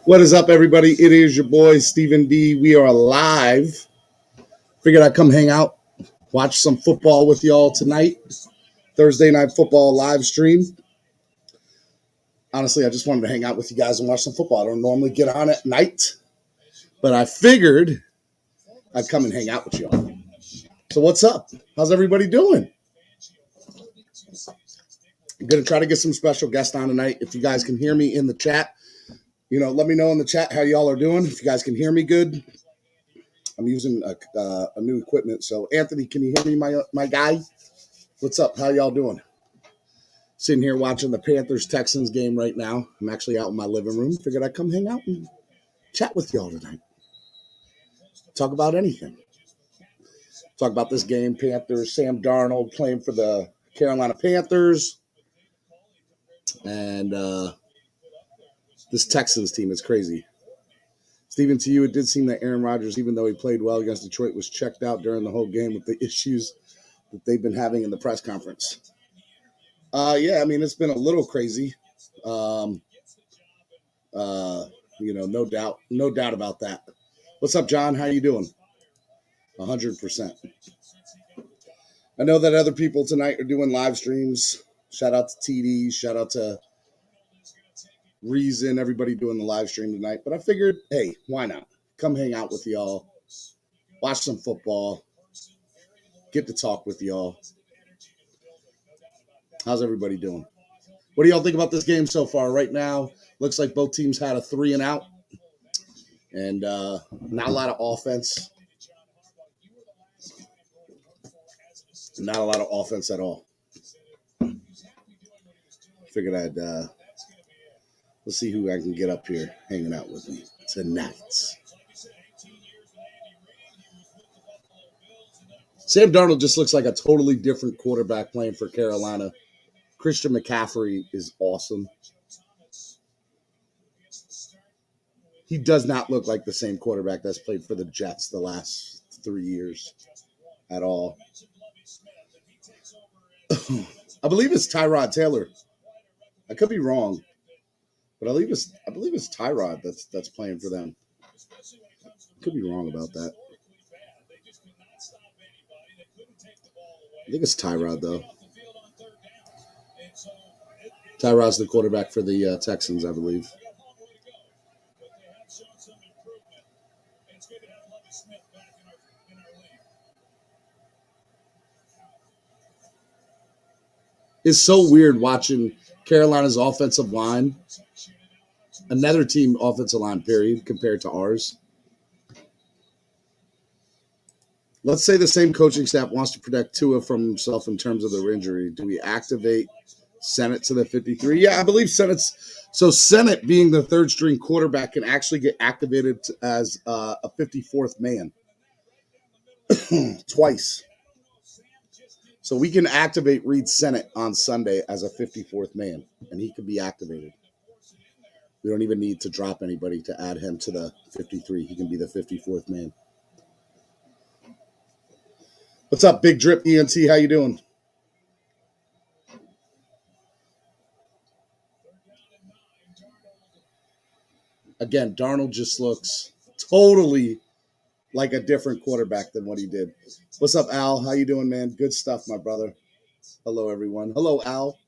What is up, everybody? It is your boy, Stephen D. We are live. Figured I'd come hang out, watch some football with y'all tonight. Thursday night football live stream. Honestly, I just wanted to hang out with you guys and watch some football. I don't normally get on at night, but I figured I'd come and hang out with y'all. So what's up? How's everybody doing? I'm going to try to get some special guests on tonight. If you guys can hear me in the chat, let me know in the chat how y'all are doing. If you guys can hear me good. I'm using a new equipment. So, Anthony, can you hear me, my guy? What's up? How y'all doing? Sitting here watching the Panthers Texans game right now. I'm actually out in my living room. Figured I'd come hang out and chat with y'all tonight. Talk about anything. Talk about this game. Panthers, Sam Darnold playing for the Carolina Panthers. And this Texans team is crazy. Stephen, to you, it did seem that Aaron Rodgers, even though he played well against Detroit, was checked out during the whole game with the issues that they've been having in the press conference. Yeah, I mean, it's been a little crazy. No doubt about that. What's up, John? How you doing? 100%. I know that other people tonight are doing live streams. Shout out to TD. Shout out to Reason. Everybody doing the live stream tonight. But I figured, hey, why not? Come hang out with y'all. Watch some football. Get to talk with y'all. How's everybody doing? What do y'all think about this game so far? Right now, looks like both teams had a 3 and out. And not a lot of offense. Not a lot of offense at all. Figured I'd let's see who I can get up here hanging out with me tonight. Sam Darnold just looks like a totally different quarterback playing for Carolina. Christian McCaffrey is awesome. He does not look like the same quarterback that's played for the Jets the last 3 years at all. I believe it's Tyrod Taylor. I could be wrong, but I believe it's Tyrod that's playing for them. Could be wrong about that. I think it's Tyrod though. Tyrod's the quarterback for the Texans, I believe. It's so weird watching Carolina's offensive line, another team offensive line, period, compared to ours. Let's say the same coaching staff wants to protect Tua from himself in terms of their injury. Do we activate Sennett to the 53? Yeah, I believe Sennett being the third string quarterback can actually get activated as a 54th man twice. So we can activate Reed Sennett on Sunday as a 54th man, and he can be activated. We don't even need to drop anybody to add him to the 53. He can be the 54th man. What's up, Big Drip ENT? How you doing? Again, Darnold just looks totally like a different quarterback than what he did. What's up, Al? How you doing, man? Good stuff, my brother. Hello, everyone. Hello, Al.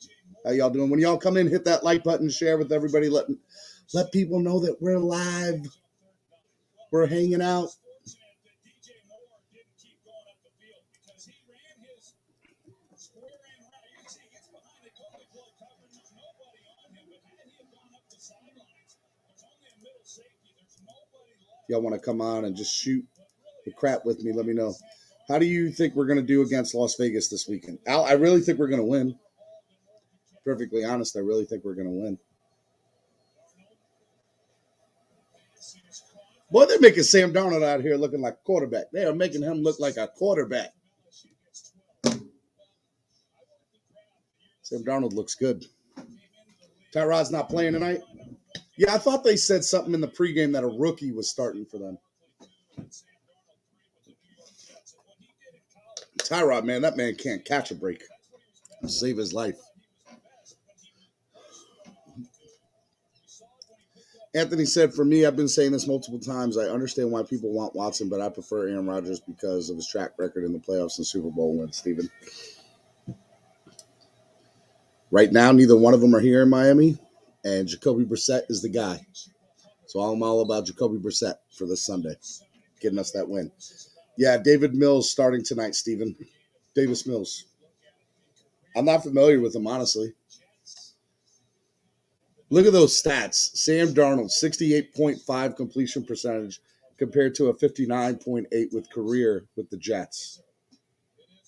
How y'all doing? When y'all come in, hit that like button, share with everybody. Let people know that we're live. We're hanging out. Y'all want to come on and just shoot the crap with me, let me know. How do you think we're going to do against Las Vegas this weekend? Al, I really think we're going to win. Perfectly honest, I really think we're going to win. Boy, they're making Sam Darnold out here looking like a quarterback. They are making him look like a quarterback. Sam Darnold looks good. Tyrod's not playing tonight? Yeah, I thought they said something in the pregame that a rookie was starting for them. Tyrod, man, that man can't catch a break. Save his life. Anthony said, for me, I've been saying this multiple times. I understand why people want Watson, but I prefer Aaron Rodgers because of his track record in the playoffs and Super Bowl wins, Steven. Right now, neither one of them are here in Miami, and Jacoby Brissett is the guy. So I'm all about Jacoby Brissett for this Sunday, getting us that win. Yeah, David Mills starting tonight, Steven. Davis Mills. I'm not familiar with him, honestly. Look at those stats. Sam Darnold, 68.5 completion percentage compared to a 59.8 with career with the Jets.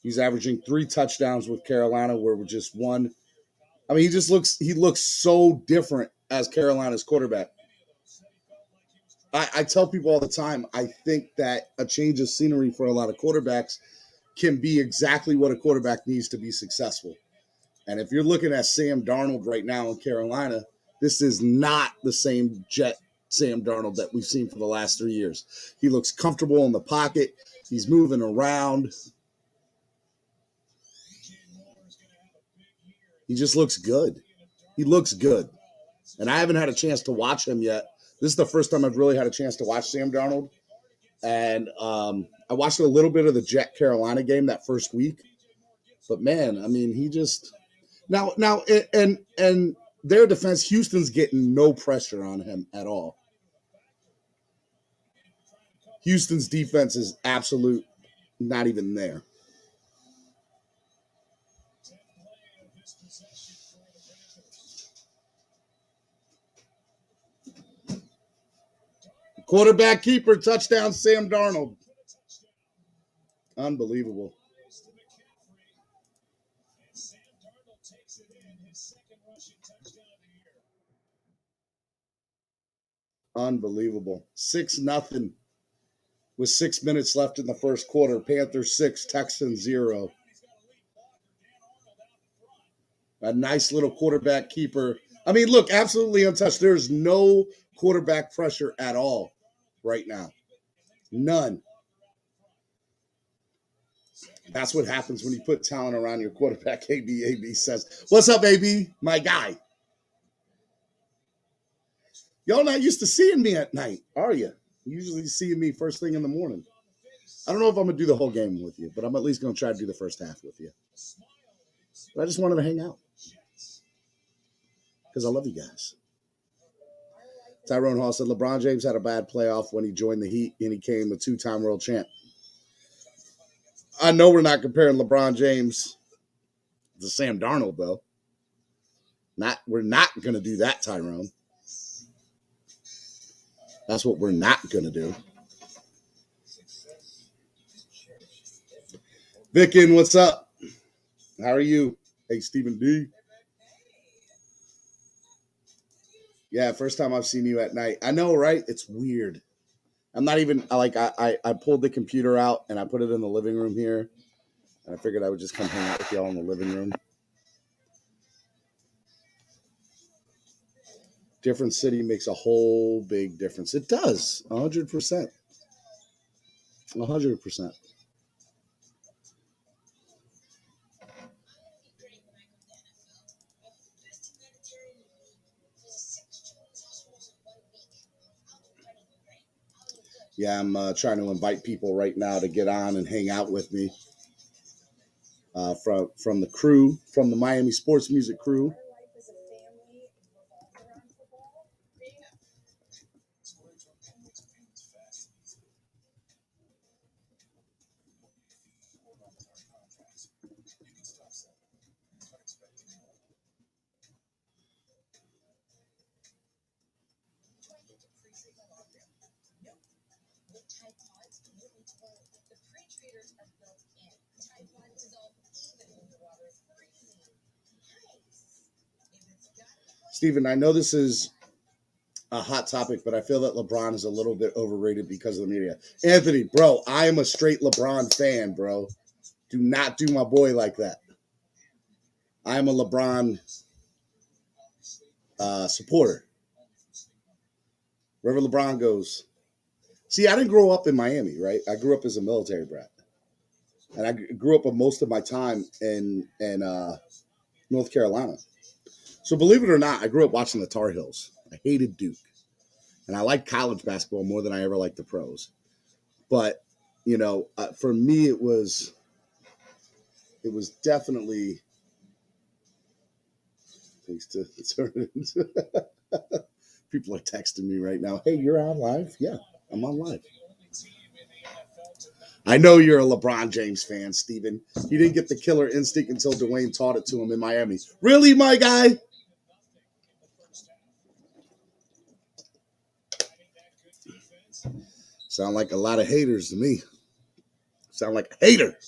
He's averaging 3 touchdowns with Carolina, where with just one. I mean, he looks so different as Carolina's quarterback. I tell people all the time, I think that a change of scenery for a lot of quarterbacks can be exactly what a quarterback needs to be successful. And if you're looking at Sam Darnold right now in Carolina, this is not the same Jet Sam Darnold that we've seen for the last 3 years. He looks comfortable in the pocket. He's moving around. He just looks good. He looks good. And I haven't had a chance to watch him yet. This is the first time I've really had a chance to watch Sam Darnold. And I watched a little bit of the Jet Carolina game that first week. But, man, I mean, he just – now, and their defense, Houston's getting no pressure on him at all. Houston's defense is absolute not even there. Quarterback keeper, touchdown, Sam Darnold. Unbelievable. Unbelievable. 6-0 with 6 minutes left in the first quarter. Panthers 6, Texans 0. A nice little quarterback keeper. I mean, look, absolutely untouched. There's no quarterback pressure at all right now. None. That's what happens when you put talent around your quarterback. AB says, "What's up, AB? My guy." Y'all not used to seeing me at night, are you? Usually seeing me first thing in the morning. I don't know if I'm going to do the whole game with you, but I'm at least going to try to do the first half with you. But I just wanted to hang out because I love you guys. Tyrone Hall said, LeBron James had a bad playoff when he joined the Heat and he came a 2-time world champ. I know we're not comparing LeBron James to Sam Darnold, though. We're not going to do that, Tyrone. That's what we're not going to do. Vickin, what's up? How are you? Hey, Stephen D. Yeah, first time I've seen you at night. I know, right? It's weird. I'm not even, I pulled the computer out and I put it in the living room here. And I figured I would just come hang out with y'all in the living room. Different city makes a whole big difference. It does, 100%. 100%. Yeah, I'm trying to invite people right now to get on and hang out with me from the crew, from the Miami Sports Music crew. Steven, I know this is a hot topic, but I feel that LeBron is a little bit overrated because of the media. Anthony, bro, I am a straight LeBron fan, bro. Do not do my boy like that. I am a LeBron supporter. Wherever LeBron goes. See, I didn't grow up in Miami, right? I grew up as a military brat. And I grew up most of my time in North Carolina. So believe it or not, I grew up watching the Tar Heels. I hated Duke. And I like college basketball more than I ever liked the pros. But, for me, it was definitely things to turn into. People are texting me right now. Hey, you're on live? Yeah, I'm on live. I know you're a LeBron James fan, Steven. He didn't get the killer instinct until Dwayne taught it to him in Miami. Really, my guy? Sound like a lot of haters to me. Sound like a hater.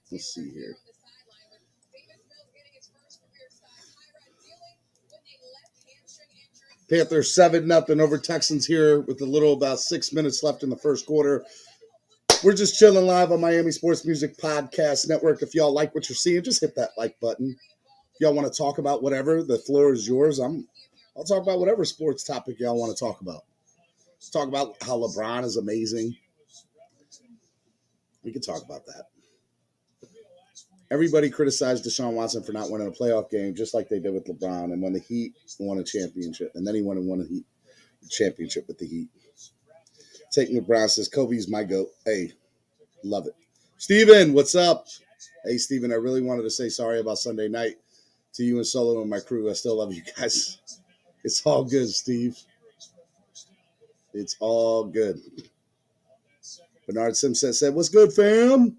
Let's see here. Panthers 7-0 over Texans here with a little about 6 minutes left in the first quarter. We're just chilling live on Miami Sports Music Podcast Network. If y'all like what you're seeing, just hit that like button. If y'all want to talk about whatever, the floor is yours. I'll talk about whatever sports topic y'all want to talk about. Let's talk about how LeBron is amazing. We can talk about that. Everybody criticized Deshaun Watson for not winning a playoff game, just like they did with LeBron, and when the Heat won a championship, and then he won a championship with the Heat. Taking LeBron says, Kobe's my GOAT. Hey, love it. Steven, what's up? Hey, Steven, I really wanted to say sorry about Sunday night to you and Solo and my crew. I still love you guys. It's all good, Steve. It's all good. Bernard Simpson said, what's good, fam?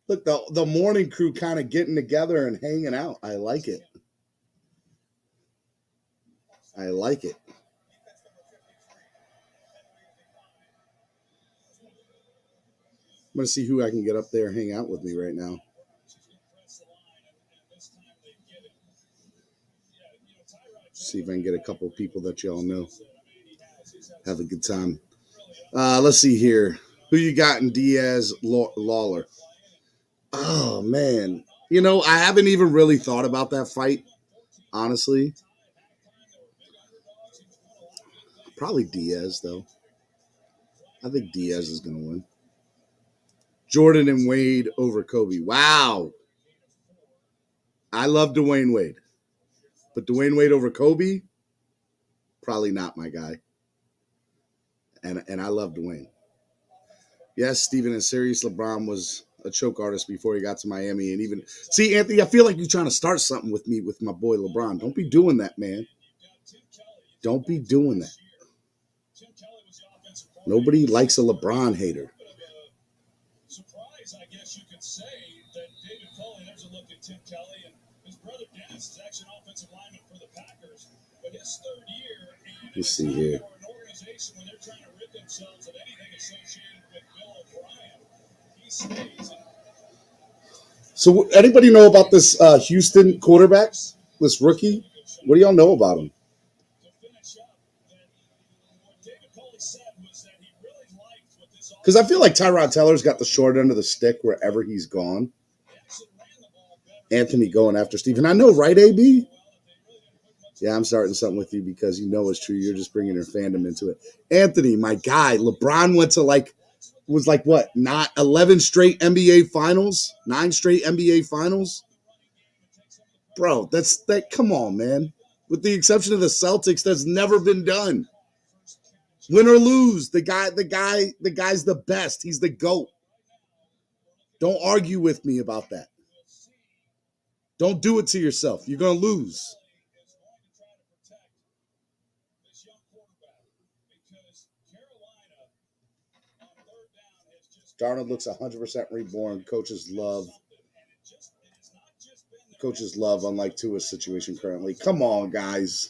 Look, the morning crew kind of getting together and hanging out. I like it. I like it. I'm going to see who I can get up there and hang out with me right now. See if I can get a couple of people that y'all know. Have a good time. Let's see here. Who you got in Diaz Lawler? Oh, man. I haven't even really thought about that fight, honestly. Probably Diaz, though. I think Diaz is going to win. Jordan and Wade over Kobe. Wow. I love Dwayne Wade. But Dwayne Wade over Kobe? Probably not my guy. And I love Dwayne. Yes, Steven and Sirius LeBron was a choke artist before he got to Miami. And even, see, Anthony, I feel like you're trying to start something with me with my boy LeBron. Don't be doing that, man. Don't be doing that. Nobody likes a LeBron hater. Surprise, I guess you could say, that David Culley, there's a look at Tim Kelly, and his brother Dennis is actually an offensive lineman for the Packers. But his third year, let's see here. An organization when they're trying to rid themselves of anything associated with Bill O'Brien, he stays. So, anybody know about this Houston quarterback, this rookie? What do y'all know about him? Because I feel like Tyrod Taylor's got the short end of the stick wherever he's gone. Anthony going after Steve. I know, right, AB? Yeah, I'm starting something with you because you know it's true. You're just bringing your fandom into it. Anthony, my guy, LeBron went to what? Not 11 straight NBA finals? 9 straight NBA finals? Bro, come on, man. With the exception of the Celtics, that's never been done. Win or lose, the guy's the best. He's the GOAT. Don't argue with me about that. Don't do it to yourself. You're going to lose. Darnold looks 100% reborn. Coaches love, unlike Tua's situation currently. Come on, guys.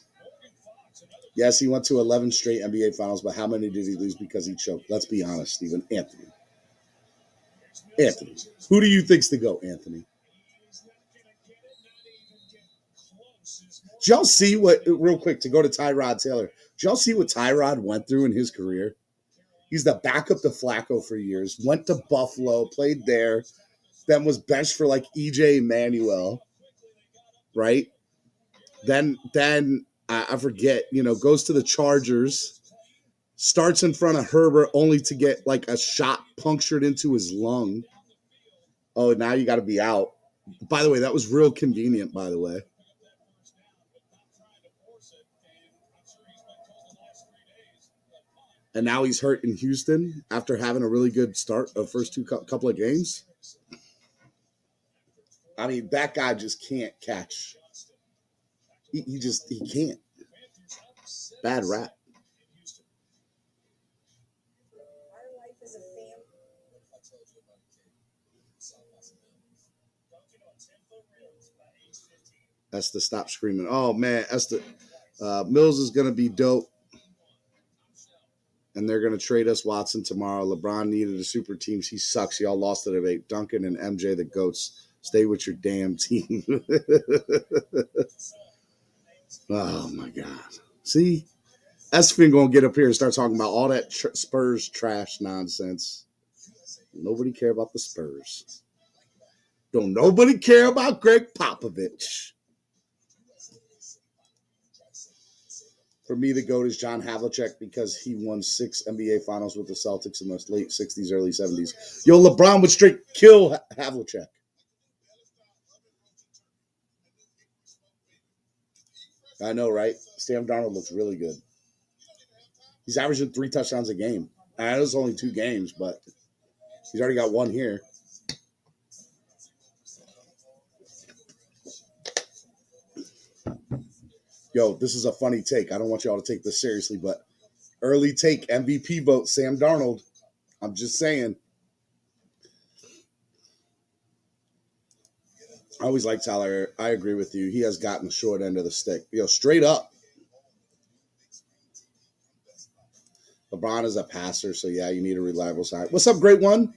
Yes, he went to 11 straight NBA finals, but how many did he lose because he choked? Let's be honest, Stephen. Anthony. Who do you think's the GOAT, Anthony? Did y'all see real quick, to go to Tyrod Taylor, did y'all see what Tyrod went through in his career? He's the backup to Flacco for years, went to Buffalo, played there, then was benched for EJ Manuel, right? Then I forget, goes to the Chargers, starts in front of Herbert only to get a shot punctured into his lung. Oh, now you got to be out. By the way, that was real convenient, by the way. And now he's hurt in Houston after having a really good start of first couple of games. I mean, that guy just can't catch. He can't. Bad rap. That's the stop screaming. Oh man, that's the Mills is gonna be dope. And they're gonna trade us Watson tomorrow. LeBron needed a super teams. He sucks. Y'all lost the debate. Duncan and MJ, the goats. Stay with your damn team. Oh my God. See? Esfin gonna get up here and start talking about all that Spurs trash nonsense. Nobody care about the Spurs. Don't nobody care about Greg Popovich. For me, the GOAT is John Havlicek because he won 6 NBA Finals with the Celtics in the late 60s, early 70s. Yo, LeBron would straight kill Havlicek. I know, right? Sam Darnold looks really good. He's averaging 3 touchdowns a game. I know it's only 2 games, but he's already got 1 here. Yo, this is a funny take. I don't want y'all to take this seriously, but early take MVP vote, Sam Darnold. I'm just saying. I always like Tyler. I agree with you. He has gotten the short end of the stick. Yo, straight up. LeBron is a passer, so yeah, you need a reliable side. What's up, Great One?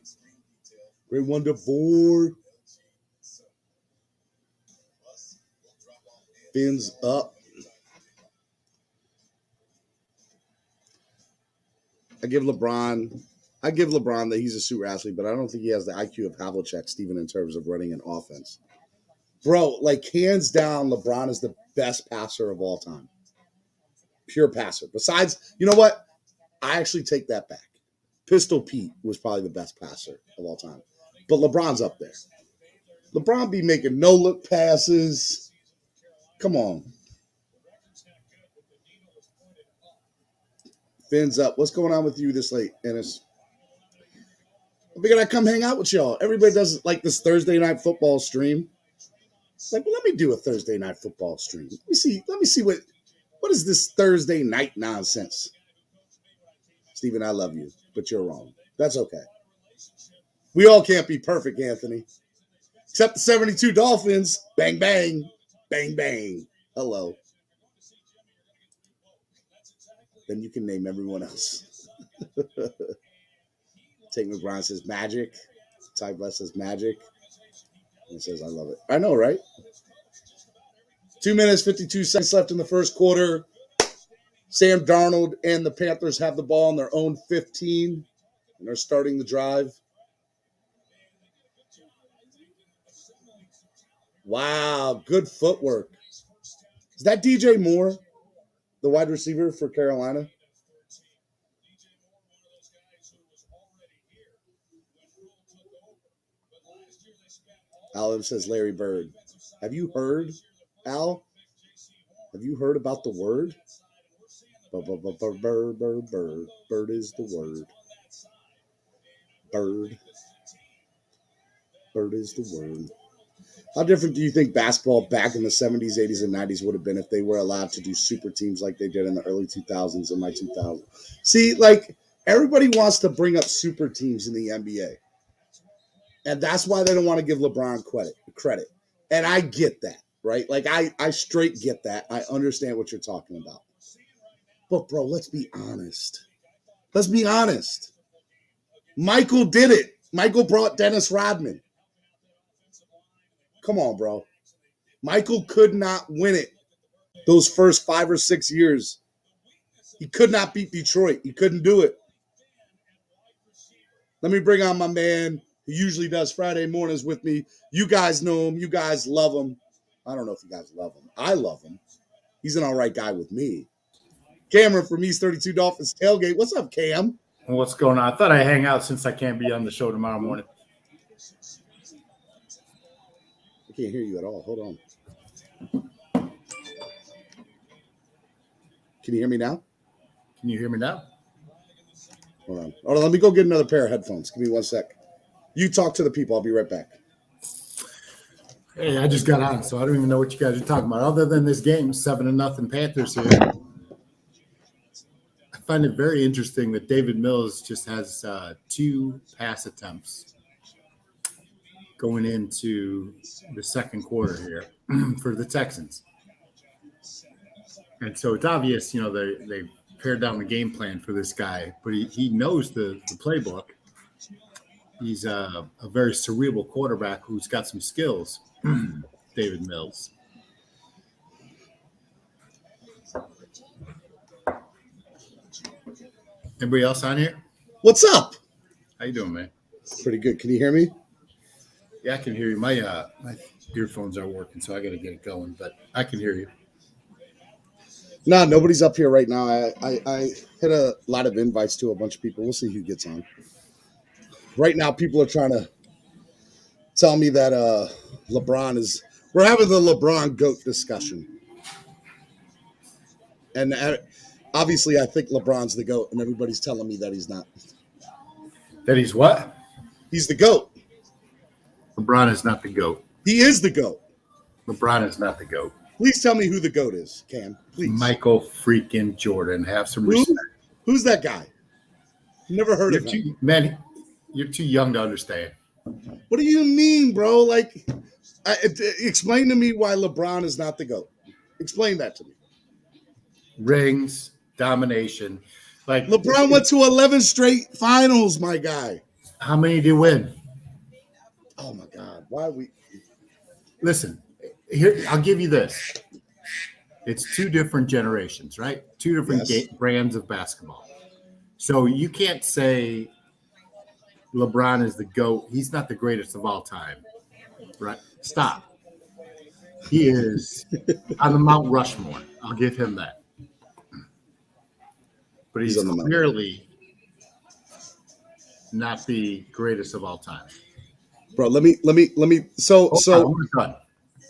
Great One DeVore. Fins up. I give LeBron that he's a super athlete, but I don't think he has the IQ of Havlicek, Steven, in terms of running an offense. Bro, like hands down, LeBron is the best passer of all time. Pure passer. Besides, you know what? I actually take that back. Pistol Pete was probably the best passer of all time. But LeBron's up there. LeBron be making no-look passes. Come on. Fins up. What's going on with you this late, Ennis? I figured I'd come hang out with y'all. Everybody does like this Thursday night football stream. It's like, well, let me do a Thursday night football stream. Let me see what is this Thursday night nonsense. Steven, I love you, but you're wrong. That's okay. We all can't be perfect, Anthony. Except the 72 Dolphins. Bang, bang. Bang, bang. Hello. Then you can name everyone else. Take McBride says magic. Ty Bless says magic. And says, I love it. I know, right? 2 minutes, 52 seconds left in the first quarter. Sam Darnold and the Panthers have the ball on their own 15. And they're starting the drive. Wow, good footwork. Is that DJ Moore, the wide receiver for Carolina? Alan says Larry Bird. Have you heard, Al? Have you heard about the word? Bird. Bird is the word. Bird. Bird is the word. How different do you think basketball back in the 70s, 80s, and 90s would have been if they were allowed to do super teams like they did in the early 2000s and my 2000s? See, like, everybody wants to bring up super teams in the NBA. And that's why they don't want to give LeBron credit. And I get that, right? Like, I straight get that. I understand what you're talking about. But, bro, let's be honest. Let's be honest. Michael did it. Michael brought Dennis Rodman. Come on, bro. Michael could not win it those first 5 or 6 years. He could not beat Detroit. He couldn't do it. Let me bring on my man who usually does Friday mornings with me. You guys know him. You guys love him. I don't know if you guys love him. I love him. He's an all right guy with me. Cameron from East 32 Dolphins Tailgate. What's up, Cam? What's going on? I thought I'd hang out since I can't be on the show tomorrow morning. can't hear you at all. Hold on. Can you hear me now? Can you hear me now? Hold on. Let me go get another pair of headphones. Give me 1 sec. You talk to the people. I'll be right back. Hey, I just got on, so I don't even know what you guys are talking about. Other than this game, 7-0 Panthers here. I find it very interesting that David Mills just has 2 pass attempts going into the second quarter here for the Texans. And so it's obvious, they pared down the game plan for this guy, but he knows the playbook. He's a very cerebral quarterback who's got some skills, David Mills. Anybody else on here? What's up? How you doing, man? Pretty good. Can you hear me? Yeah, I can hear you. My earphones aren't working, so I got to get it going, but I can hear you. No, nobody's up here right now. I hit a lot of invites to a bunch of people. We'll see who gets on. Right now, people are trying to tell me that we're having the LeBron GOAT discussion. And obviously, I think LeBron's the GOAT, and everybody's telling me that he's not. That he's what? He's the GOAT. LeBron is not the GOAT. He is the GOAT. LeBron is not the GOAT. Please tell me who the GOAT is, Cam. Please. Michael freaking Jordan. Have some respect. Who's that guy? Never heard of him. Man, you're too young to understand. What do you mean, bro? Like, explain to me why LeBron is not the GOAT. Explain that to me. Rings, domination. Like LeBron went to 11 straight finals, my guy. How many did he win? Oh, my God. Why are we... Listen, here, I'll give you this. It's 2 different generations, right? 2 different brands of basketball. So you can't say LeBron is the GOAT. He's not the greatest of all time, right? Stop. He is on the Mount Rushmore. I'll give him that. But he's clearly not the greatest of all time. Bro, let me. So we're done.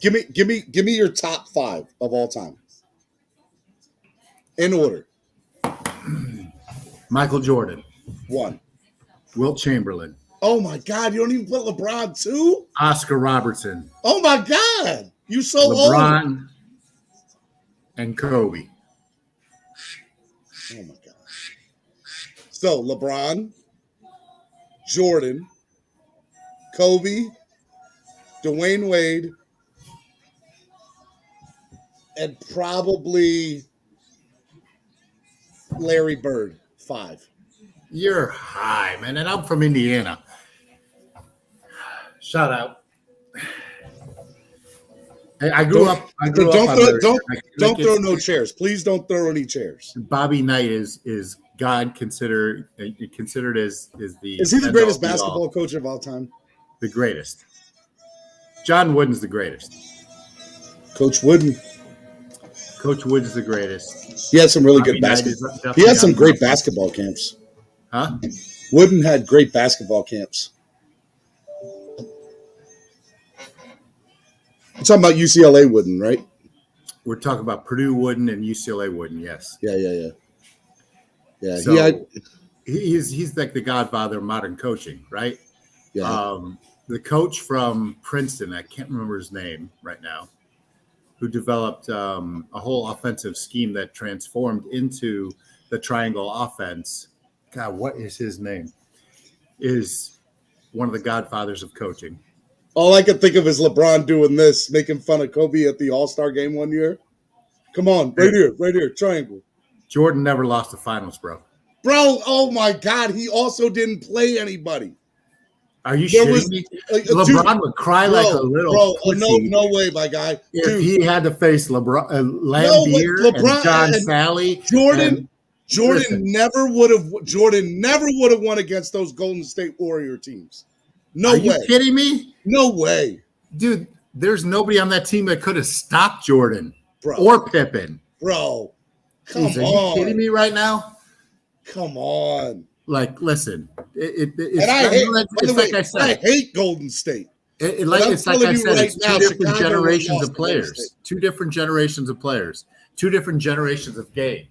Give me your top 5 of all time. In order. Michael Jordan. 1. Wilt Chamberlain. Oh my God, you don't even put LeBron 2? Oscar Robertson. Oh my God. You so old. LeBron and Kobe. Oh my God. So LeBron, Jordan, Kobe, Dwayne Wade, and probably Larry Bird, 5. You're high, man, and I'm from Indiana. Shout out. I grew up. Don't throw no chairs. Please don't throw any chairs. Bobby Knight is God considered as the. Is he the greatest basketball coach of all time? The greatest. John Wooden's the greatest. Coach Wooden. Coach Wooden's the greatest. He had some really good basketball. He had some great basketball camps. Huh? Wooden had great basketball camps. We're talking about UCLA Wooden, right? We're talking about Purdue Wooden and UCLA Wooden, yes. Yeah. So he's like the godfather of modern coaching, right? Yeah. The coach from Princeton, I can't remember his name right now, who developed a whole offensive scheme that transformed into the triangle offense. God, what is his name? Is one of the godfathers of coaching. All I can think of is LeBron doing this, making fun of Kobe at the All-Star game one year. Come on, right here, triangle. Jordan never lost the finals, bro. Bro, oh my God, he also didn't play anybody. Are you shitting me? LeBron would cry like a little pussy. No way, my guy. If he had to face LeBron, Lambeer, and John Sally, Jordan never would have won against those Golden State Warrior teams. No way. Are you kidding me? No way. Dude, there's nobody on that team that could have stopped Jordan or Pippen. Bro, come on. Are you kidding me right now? Come on. Like, listen. I hate Golden State. It's like I said, it's two different generations of players, two different generations of game.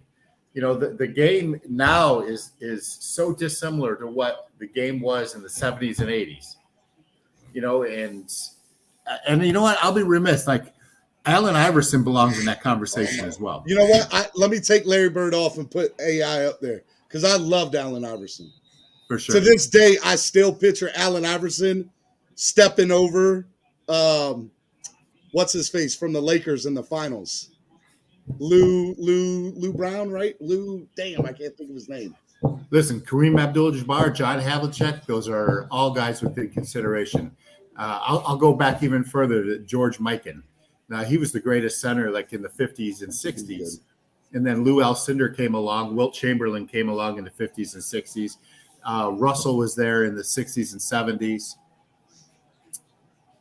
You know, the game now is so dissimilar to what the game was in the 70s and 80s. You know, and you know what? I'll be remiss. Like, Allen Iverson belongs in that conversation as well. You know what? Let me take Larry Bird off and put AI up there because I loved Allen Iverson. For sure. To this day, I still picture Allen Iverson stepping over what's his face from the Lakers in the finals. Lou Brown, right? Damn, I can't think of his name. Listen, Kareem Abdul-Jabbar, John Havlicek, those are all guys within consideration. I'll go back even further to George Mikan. Now, he was the greatest center like in the 50s and 60s. And then Lou Alcindor came along. Wilt Chamberlain came along in the 50s and 60s. Russell was there in the 60s and 70s.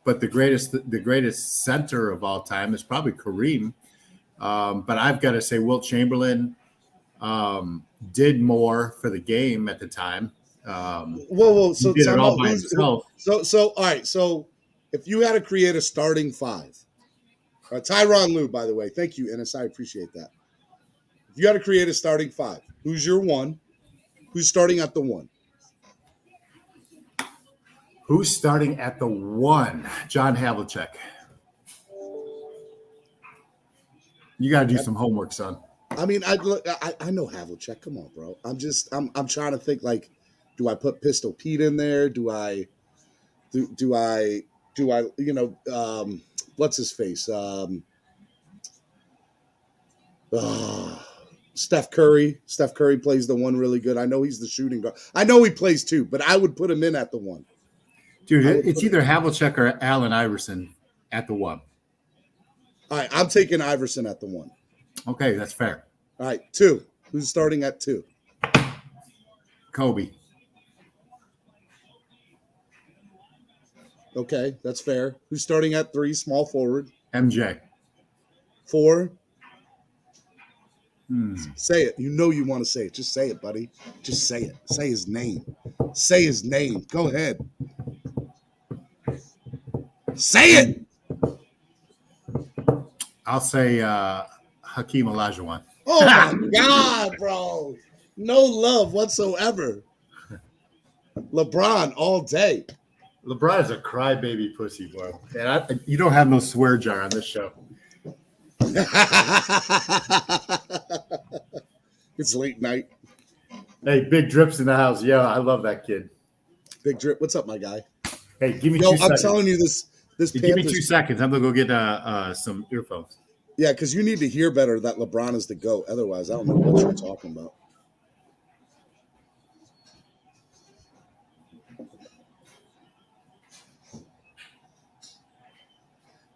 But the greatest center of all time is probably Kareem. But I've got to say Wilt Chamberlain did more for the game at the time. Whoa! So he did it all by himself. So all right. So if you had to create a starting five, Tyronn Lue, by the way, thank you, Ennis. I appreciate that. If you had to create a starting five, who's your one? Who's starting at the one? Who's starting at the one? John Havlicek. You got to do some homework, son. I mean, I know Havlicek. Come on, bro. I'm trying to think. Like, do I put Pistol Pete in there? Do I? You know, what's his face? Steph Curry. Steph Curry plays the one really good. I know he's the shooting guard. I know he plays two, but I would put him in at the one. Dude, it's either Havlicek or Allen Iverson at the one. All right, I'm taking Iverson at the one. Okay, that's fair. All right, two. Who's starting at two? Kobe. Okay, that's fair. Who's starting at three? Small forward. MJ. Four. Say it. You know you want to say it. Just say it, buddy. Just say it. Say his name. Say his name. Go ahead. Say it. I'll say Hakeem Olajuwon. Oh, my God, bro. No love whatsoever. LeBron all day. LeBron is a crybaby pussy, bro. And you don't have no swear jar on this show. It's late night. Hey, Big Drip's in the house. Yeah, I love that kid. Big Drip, what's up, my guy? Hey, give me 2 seconds. I'm telling you this Hey, give me 2 seconds. I'm going to go get some earphones. Yeah, because you need to hear better that LeBron is the GOAT. Otherwise, I don't know what you're talking about.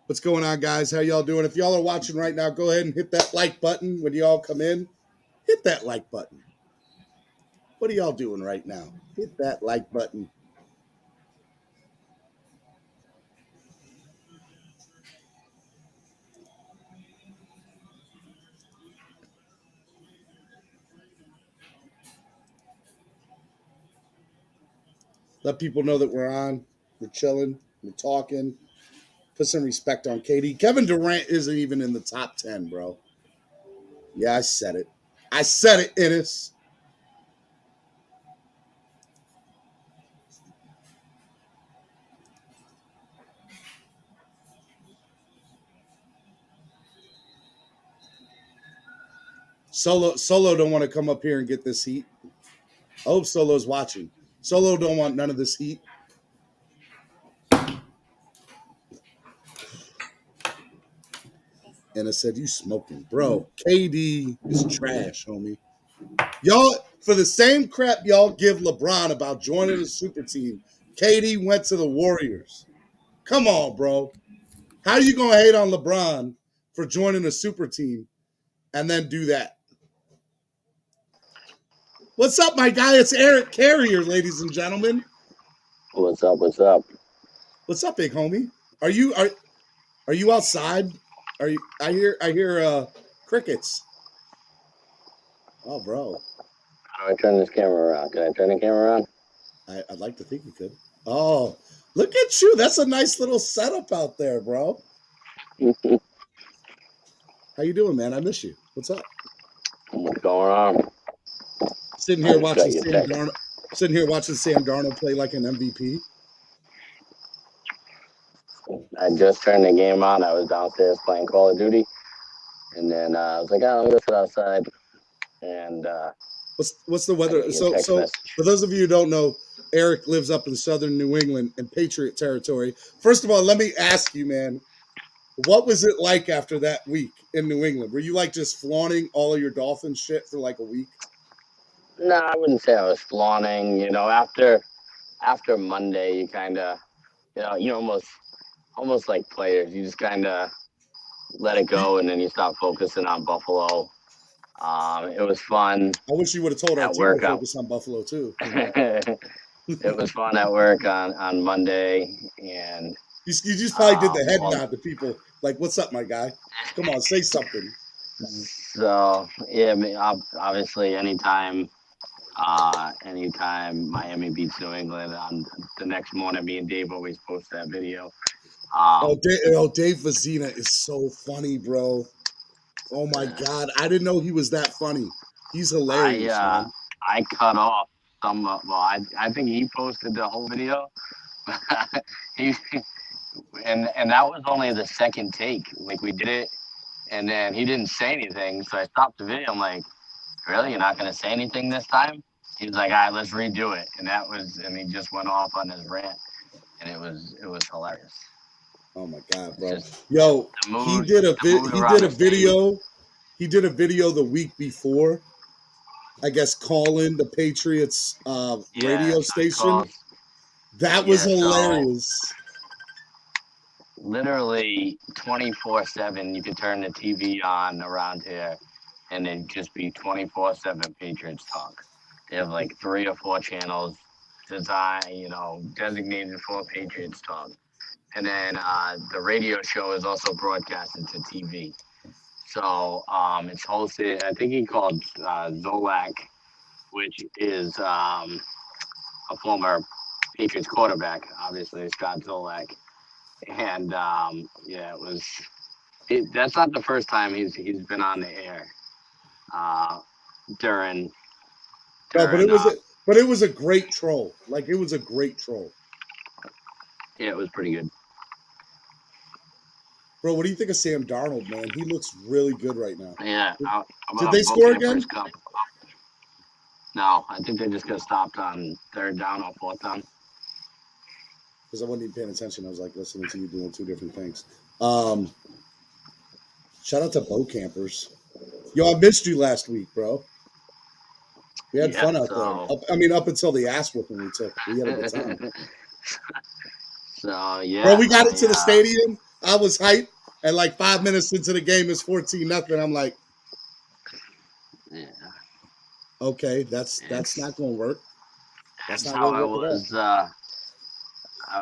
What's going on, guys? How y'all doing? If y'all are watching right now, go ahead and hit that like button when y'all come in. Hit that like button. What are y'all doing right now? Hit that like button. Let people know that we're on. We're chilling. We're talking. Put some respect on KD. Kevin Durant isn't even in the top 10, bro. Yeah, I said it. I said it, Ennis. Solo don't want to come up here and get this heat. I hope Solo's watching. Solo don't want none of this heat. And I said, you smoking. Bro, KD is trash, homie. Y'all, for the same crap y'all give LeBron about joining the super team, KD went to the Warriors. Come on, bro. How are you going to hate on LeBron for joining a super team and then do that? What's up, my guy? It's Eric Carrier, ladies and gentlemen. What's up? What's up? What's up, big homie? Are you outside? Are you? I hear crickets. Oh, bro. How do I turn this camera around? Can I turn the camera around? I'd like to think you could. Oh, Look at you. That's a nice little setup out there, bro. How you doing, man? I miss you. What's up? What's going on? Sitting I here just got watching your Sam text. Darnold. Sitting here watching Sam Darnold play like an MVP. I just turned the game on. I was downstairs playing Call of Duty. And then I was like, oh, let me go sit outside. And What's the I weather? got your So text so message. for those of you who don't know, Eric lives up in southern New England in Patriot territory. First of all, let me ask you, man, what was it like after that week in New England? Were you like just flaunting all of your Dolphins shit for like a week? No, I wouldn't say I was flaunting. You know, after Monday, you kind of, you almost like players. You just kind of let it go, and then you stop focusing on Buffalo. It was fun I wish you would have told our at team to work. focus on Buffalo too. It was fun at work on Monday, and You just probably did the head well, nod to people like, "What's up, my guy? Come on, say something." so yeah. I mean, obviously, anytime Miami beats New England, on the next morning, me and Dave always post that video. Dave Vazina is so funny, bro. Oh my god, I didn't know he was that funny. He's hilarious, man. I cut off some. I think he posted the whole video. he and that was only the second take. Like, we did it, and then he didn't say anything, so I stopped the video. I'm like, really? You're not gonna say anything this time? He was like, all right, let's redo it. And he just went off on his rant, and it was hilarious. Oh my god, bro. Just Yo, the mood, he did a video. He did a video the week before, I guess, calling the Patriots radio station. That was hilarious. So literally 24/7, you could turn the TV on around here, and it'd just be 24/7 Patriots talk. They have like 3 or 4 channels designated for Patriots talk. And then the radio show is also broadcasted to TV. So it's hosted, I think he called Zolak, which is a former Patriots quarterback, obviously, Scott Zolak. And that's not the first time he's been on the air during. No, but it was a great troll. Like, it was a great troll. Yeah, it was pretty good. Bro, what do you think of Sam Darnold, man? He looks really good right now. Yeah. Did they score again? No, I think they just got stopped on 3rd down or 4th down. Because I wasn't even paying attention. I was like listening to you doing 2 different things. Shout out to Bow Campers. Yo, I missed you last week, bro. We had fun out there. Up until the ass whooping we took. We had a good time. So, yeah. Bro, we got into the stadium. I was hyped. And like 5 minutes into the game, it's 14-0. I'm like, yeah. Okay, that's not going to work. That's not how it was. I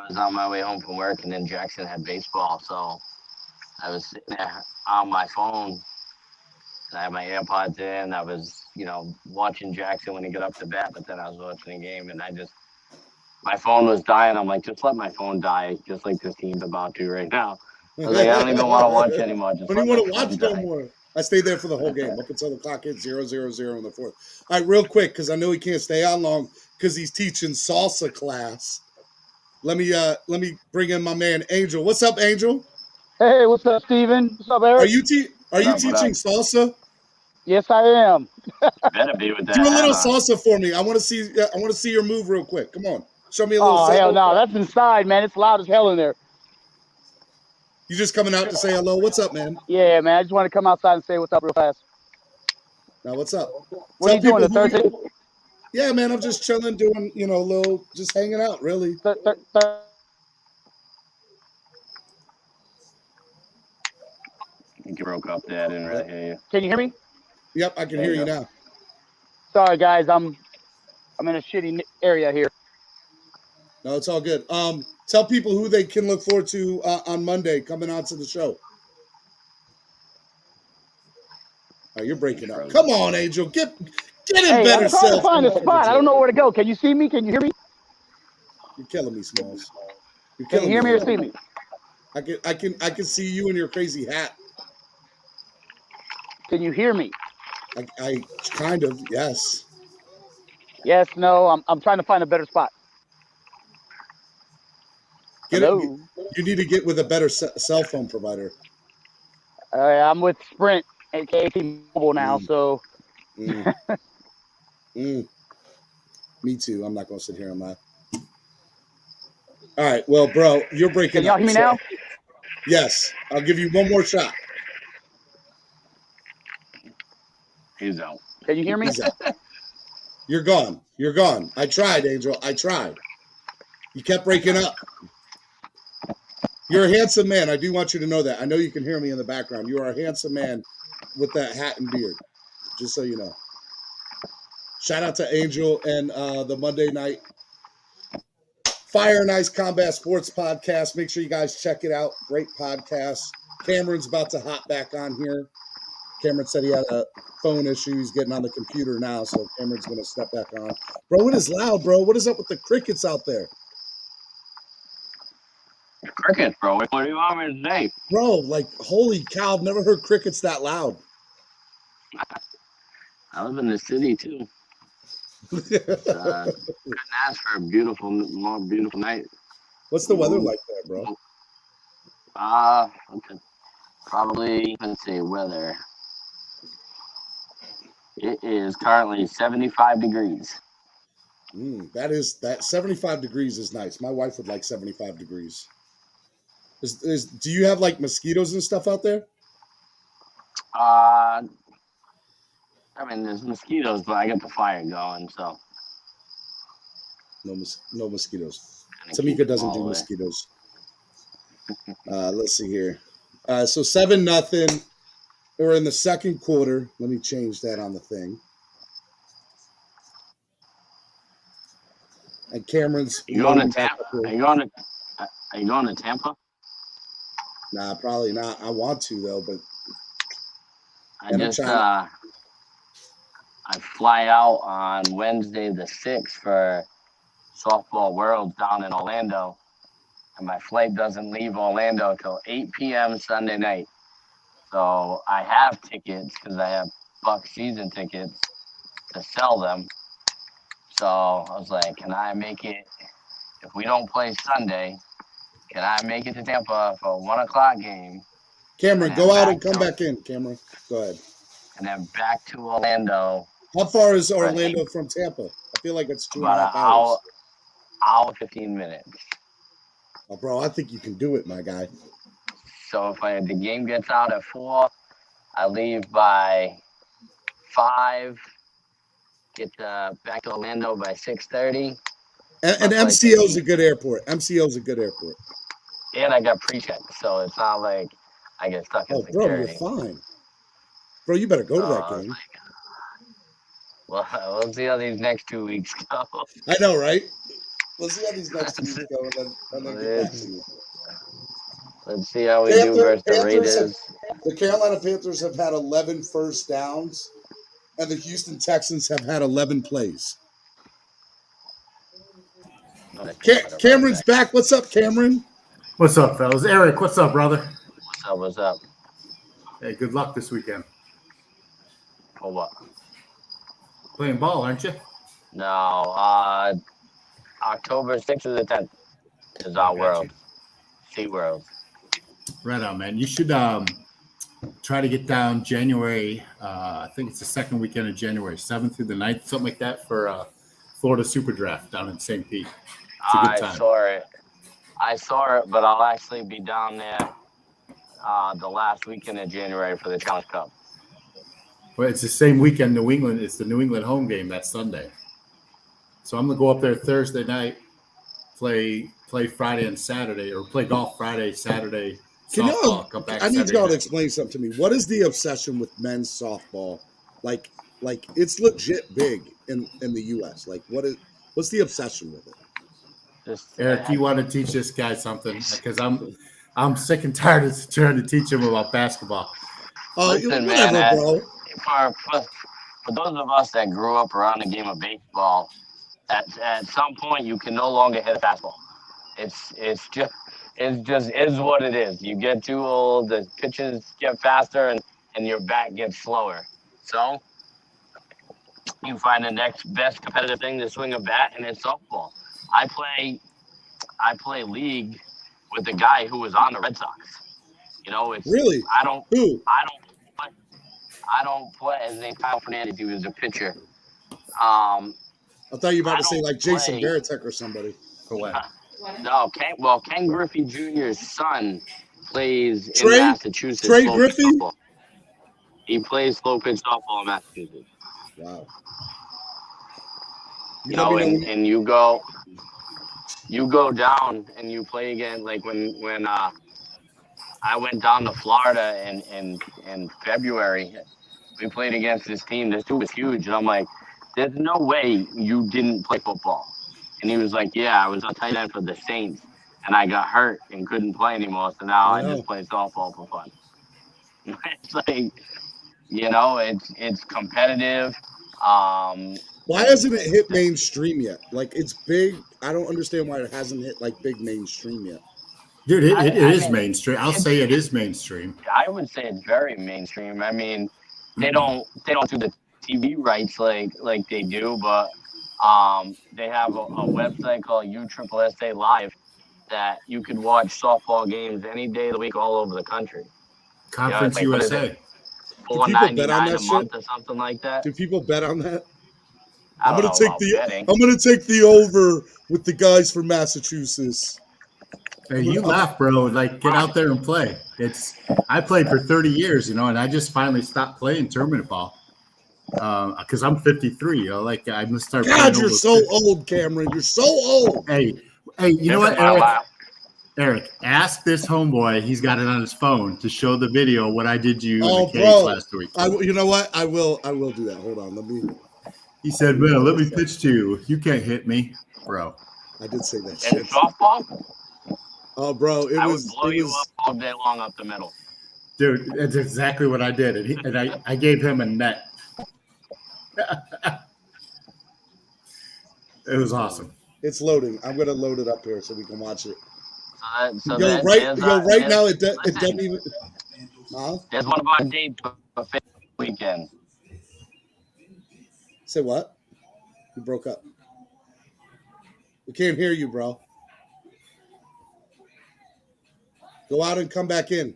was on my way home from work, and then Jackson had baseball, so I was sitting there on my phone. I had my AirPods in. I was, watching Jackson when he got up to bat, but then I was watching the game, and my phone was dying. I'm like, just let my phone die, just like this team's about to right now. I was like, I don't even want to watch anymore. Just I don't want to watch no more. I stayed there for the whole game up until the clock hit 0-0-0 in the 4th. All right, real quick, because I know he can't stay on long because he's teaching salsa class. Let me bring in my man Angel. What's up, Angel? Hey, what's up, Steven? What's up, Eric? Are you teaching salsa? Yes, I am. Better be with that. Do a little salsa for me. I want to see your move real quick. Come on, show me a little. Oh, hell no, that's inside, man. It's loud as hell in there. You just coming out to say hello? What's up, man? Yeah, man. I just want to come outside and say what's up real fast. Now, what's up? What are you doing, the Thursday? Yeah, man. I'm just chilling, doing just hanging out, really. You broke up there. I didn't really hear you. Can you hear me? Yep, I can hear you now. Sorry, guys. I'm in a shitty area here. No, it's all good. Tell people who they can look forward to on Monday coming on to the show. Oh, you're breaking up. Come on, Angel. Get in better I'm trying to find a spot. I don't know where to go. Can you see me? Can you hear me? You're killing me, Smalls. Can you hear me or see me? I can see you in your crazy hat. Can you hear me? I kind of, yes. Yes, no. I'm trying to find a better spot. Hello. You need to get with a better cell phone provider. I'm with Sprint, aka T-Mobile now. So. Me too. I'm not going to sit here and lie. All right. Well, bro, you're breaking Can y'all up. hear me now? Yes. I'll give you one more shot. He's out. Can you hear me? You're gone. You're gone. I tried, Angel. I tried. You kept breaking up. You're a handsome man. I do want you to know that. I know you can hear me in the background. You are a handsome man with that hat and beard. Just so you know. Shout out to Angel and the Monday night Fire and Ice Combat Sports podcast. Make sure you guys check it out. Great podcast. Cameron's about to hop back on here. Cameron said he had a phone issue. He's getting on the computer now, so Cameron's going to step back on. Bro, it is loud, bro. What is up with the crickets out there? Crickets, bro. What do you want me to say? Bro, like, holy cow. I've never heard crickets that loud. I live in the city, too. Couldn't ask for a more beautiful night. What's the weather like there, bro? Okay. Probably, let's see, weather. It is currently 75 degrees. That 75 degrees is nice. My wife would like 75 degrees. Do you have like mosquitoes and stuff out there? I mean, there's mosquitoes, but I got the fire going, so. No mosquitoes. Tamika doesn't do mosquitoes. Let's see here. So 7-0. We're in the second quarter. Let me change that on the thing. And Cameron's. Are you going to Tampa? Are you going to Tampa? Nah, probably not. I want to though, but I fly out on Wednesday the 6th for Softball Worlds down in Orlando, and my flight doesn't leave Orlando till 8 p.m. Sunday night. So I have tickets because I have Buck season tickets to sell them. So I was like, can I make it, if we don't play Sunday, can I make it to Tampa for a 1 o'clock game? Cameron, go out and come back in. Cameron, go ahead. And then back to Orlando. How far is Orlando from Tampa? I feel like it's 2.5 hours. Hour, 15 minutes. Oh, bro, I think you can do it, my guy. So if the game gets out at 4, I leave by 5, get back to Orlando by 6:30. And MCO is a good airport. MCO is a good airport. And I got pre-check, so it's not like I get stuck in security. Bro, you're fine. Bro, you better go to that game. Well, we'll see how these next 2 weeks go. I know, right? We'll see how these next 2 weeks go, and then get back to you. Let's see how we do versus the Raiders. The Carolina Panthers have had 11 first downs, and the Houston Texans have had 11 plays. Cameron's back. What's up, Cameron? What's up, fellas? Eric, what's up, brother? What's up? Hey, good luck this weekend. For what? Playing ball, aren't you? No. October 6th to the 10th is our World. SeaWorld. Right on, man. You should try to get down January. I think it's the second weekend of January, 7th through the 9th, something like that, for Florida Super Draft down in St. Pete. It's a good time. I saw it, but I'll actually be down there the last weekend of January for the Challenge Cup. Well, it's the same weekend, New England. It's the New England home game that Sunday. So I'm going to go up there Thursday night, play Friday and Saturday, or play golf Friday, Saturday, softball, come back. I need y'all to explain something to me. What is the obsession with men's softball? Like it's legit big in the U.S. Like, what's the obsession with it? Eric, you want to teach this guy something? Because I'm sick and tired of trying to teach him about basketball. Listen, man, bro. For those of us that grew up around the game of baseball, at some point you can no longer hit a fastball. it's just is what it is. You get too old, the pitches get faster, and your bat gets slower. So you find the next best competitive thing to swing a bat, and it's softball. I play league with the guy who was on the Red Sox. You know, it's Really? I don't Who? I don't play. His name's Kyle Fernandez. He was a pitcher. I thought you were about to say don't like Jason play. Varitek or somebody. For what? No, Ken Griffey Jr.'s son plays in Trey? Massachusetts. Trey slow pitch Griffey? softball. He plays slow pitch softball in Massachusetts. Wow. You know, and you go down and you play again. Like when I went down to Florida in February, we played against this team. This dude was huge, and I'm like, there's no way you didn't play football. And he was like, yeah, I was a tight end for the Saints, and I got hurt and couldn't play anymore. So now I just play softball for fun. It's like, you know, it's competitive. Why hasn't it hit mainstream yet? Like, it's big. I don't understand why it hasn't hit like big mainstream yet. Dude, it is mainstream. I'll say it is mainstream. I would say it's very mainstream. I mean, they don't do the TV rights like they do, but they have a website called USSSA Live that you could watch softball games any day of the week all over the country. Conference USA. $4.99 a month or something like that. Do people bet on that? I'm gonna take the over with the guys from Massachusetts. Hey, you laugh, bro. Like, get out there and play. I played for 30 years, you know, and I just finally stopped playing tournament ball because I'm 53. You know, like I must start. God, you're so old, Cameron. You're so old. Hey, you know what, Eric? Ask this homeboy. He's got it on his phone to show the video of what I did to you in the cage last week. You know what? I will do that. Hold on. Let me. He said, "Man, let me pitch to you. You can't hit me, bro." I did say that shit. Softball? Oh, bro, I would blow you up all day long up the middle. Dude, that's exactly what I did. And I gave him a net. It was awesome. It's loading. I'm gonna load it up here so we can watch it. Right now it doesn't even. There's one of our dates for weekend. Say what? You broke up. We can't hear you, bro. Go out and come back in.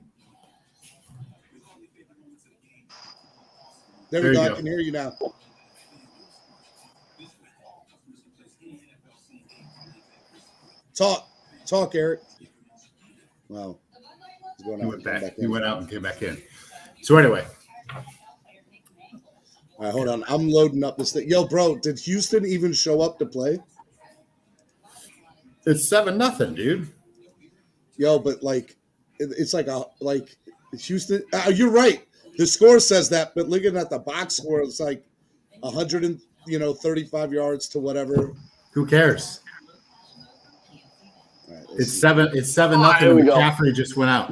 There we go. I can hear you now. Talk, Eric. Wow. He went out and came back in. So anyway. All right, hold on. I'm loading up this thing. Yo, bro, did Houston even show up to play? It's 7-0, dude. Yo, but like, it's like Houston. You're right. The score says that, but looking at the box score, it's like 135 yards to whatever. Who cares? Right, it's 7-0. And McCaffrey just went out.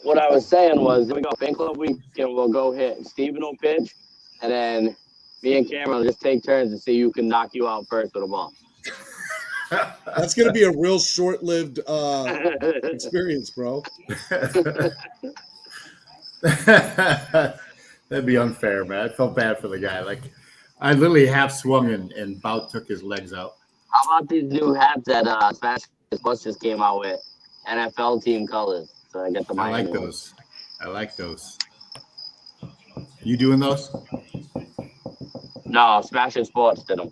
What I was saying was, we go fan club weekend. We'll go hit. Steven will pitch, and then me and Cameron will just take turns to see who can knock you out first with a ball. That's gonna be a real short-lived experience, bro. That'd be unfair, man. I felt bad for the guy. Like, I literally half swung and about took his legs out. How about these new hats that Smash Plus just came out with? NFL team colors. So I get the Miami. I like those. You doing those? No, Smash Sports did them.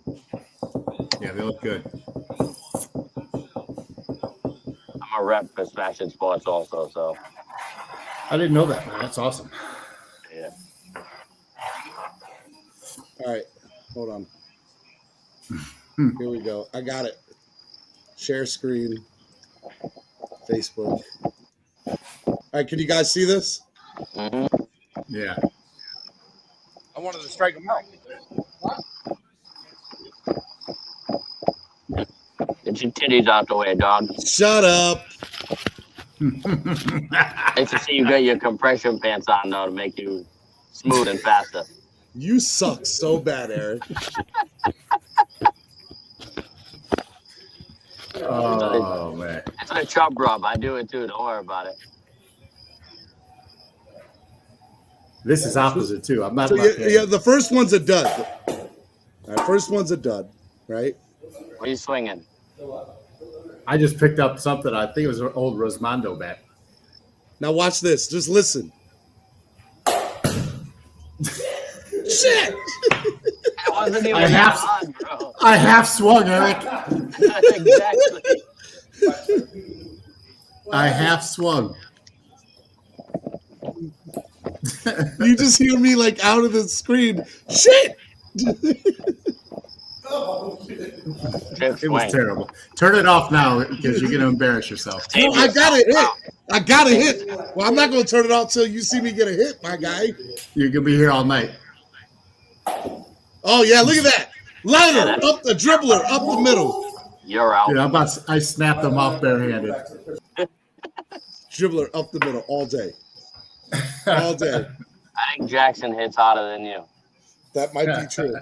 Yeah, they look good. I'm a rep for Smash Sports also, so. I didn't know that, man. That's awesome. Yeah. All right, hold on. Here we go. I got it. Share screen. Facebook. All right, can you guys see this? Mm-hmm. Yeah. I wanted to strike him out. Get your titties out the way, dog. Shut up. Nice to see you got your compression pants on, though, to make you smooth and faster. You suck so bad, Eric. Oh, man. It's a chub rub. I do it too. Don't worry about it. This is opposite too. I'm not. So yeah, the first one's a dud. First one's a dud, right? What are you swinging? I just picked up something. I think it was an old Rosmondo bat. Now watch this. Just listen. Shit! It wasn't even on, bro. I half swung, Eric. Exactly. I half swung. You just hear me like out of the screen. Shit! It was terrible. Turn it off now because you're going to embarrass yourself. No, I got it hit. I got a hit. Well, I'm not going to turn it off till you see me get a hit, my guy. You're going to be here all night. Oh, yeah, look at that. Liner, up the dribbler, up the middle. You're out. Dude, I snapped them off barehanded. Dribbler, up the middle, all day. All day. I think Jackson hits harder than you. That might be true.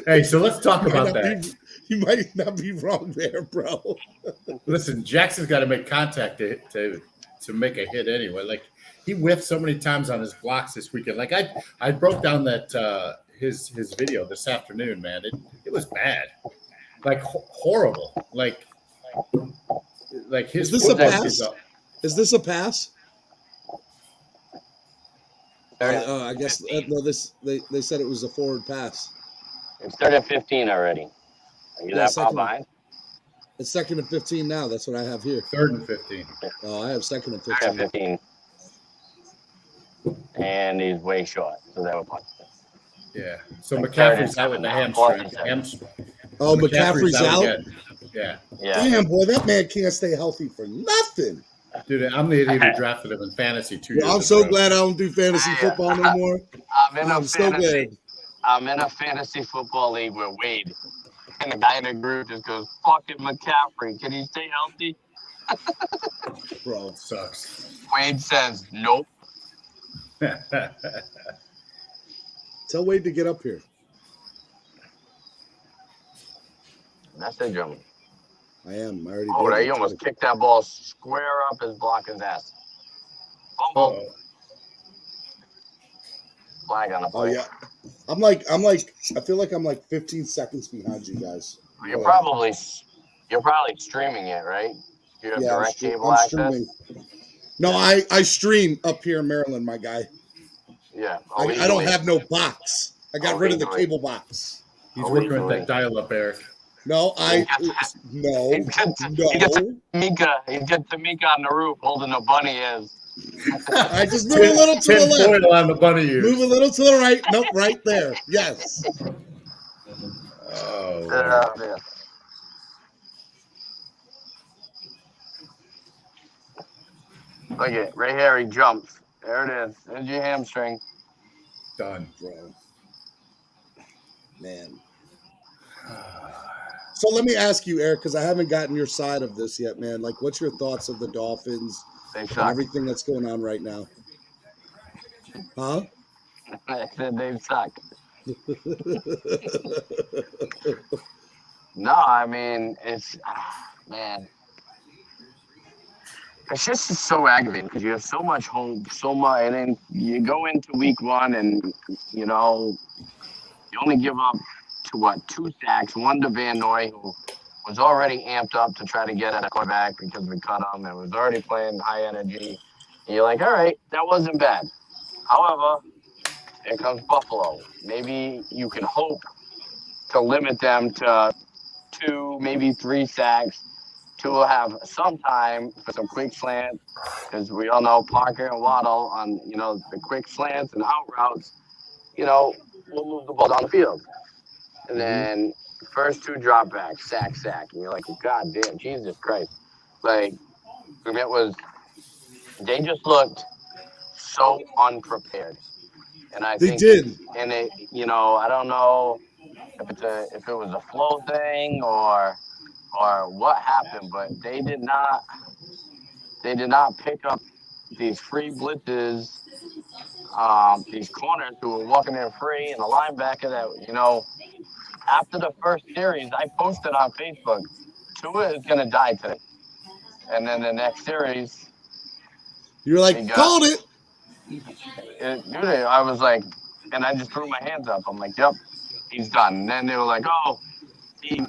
Hey, so let's talk about that. You might not be wrong there, bro. Listen, Jackson's got to make contact to make a hit anyway. Like, he whiffed so many times on his blocks this weekend. Like, I broke down that his video this afternoon, man. It was bad. Like, horrible. Like his Is this a pass? Is this a pass? I guess no. They said it was a forward pass. It's 3rd and 15 already. Are you that far behind? It's 2nd and 15 now. That's what I have here. 3rd and 15. Oh, I have 2nd and 15. 3rd and 15. And he's way short, so that would punch. Yeah. So McCaffrey's out with the hamstring. Oh, McCaffrey's out? Yeah. Damn, boy, that man can't stay healthy for nothing. Dude, I'm the idiot who drafted him in fantasy 2 years ago. I'm so glad I don't do fantasy football no more. I'm in a fantasy football league with Wade. And the guy in the group just goes, fucking McCaffrey. Can he stay healthy? Bro, it sucks. Wade says, nope. Tell Wade to get up here. That's it, gentlemen. I am. I already did. He almost kicked that ball square up his blocker's ass. Fumble. Flag on the play. Oh, yeah. I feel like I'm like 15 seconds behind you guys. You're probably streaming it, right? You have direct cable access? Streaming. No, I stream up here in Maryland, my guy. Yeah. I don't have no box. I got rid of the cable box. He's working with that dial-up, Eric. No, He gets Tamika on the roof holding a bunny ears. I just move a little to the left. On the bunny ears. Move a little to the right. Nope, right there. Yes. Oh. Yeah. Look at it. Right here, he jumps. There it is. There's your hamstring. Done, bro. Man. So let me ask you, Eric, because I haven't gotten your side of this yet, man. Like, what's your thoughts of the Dolphins and everything that's going on right now? Huh? I said they suck. No, I mean, it's, man. It's just so aggravating because you have so much hope, and then you go into week 1 and, you only give up to 2 sacks, 1 to Van Noy, who was already amped up to try to get at a quarterback because we cut him and was already playing high energy. And you're like, all right, that wasn't bad. However, here comes Buffalo. Maybe you can hope to limit them to 2, maybe 3 sacks. 2 will have some time for some quick slants, because we all know Parker and Waddle on, the quick slants and out routes, will move the ball down the field. And then first 2 dropbacks, sack. And you're like, God damn, Jesus Christ. Like, they just looked so unprepared. And I think they did. And I don't know if it was a flow thing or what happened, but they did not pick up these free blitzes, these corners who were walking in free, and the linebacker that, after the first series, I posted on Facebook Tua is gonna die today. And then the next series, You're like, called it. Dude, I was like, and I just threw my hands up. I'm like, yep, he's done. And then they were like, oh, he's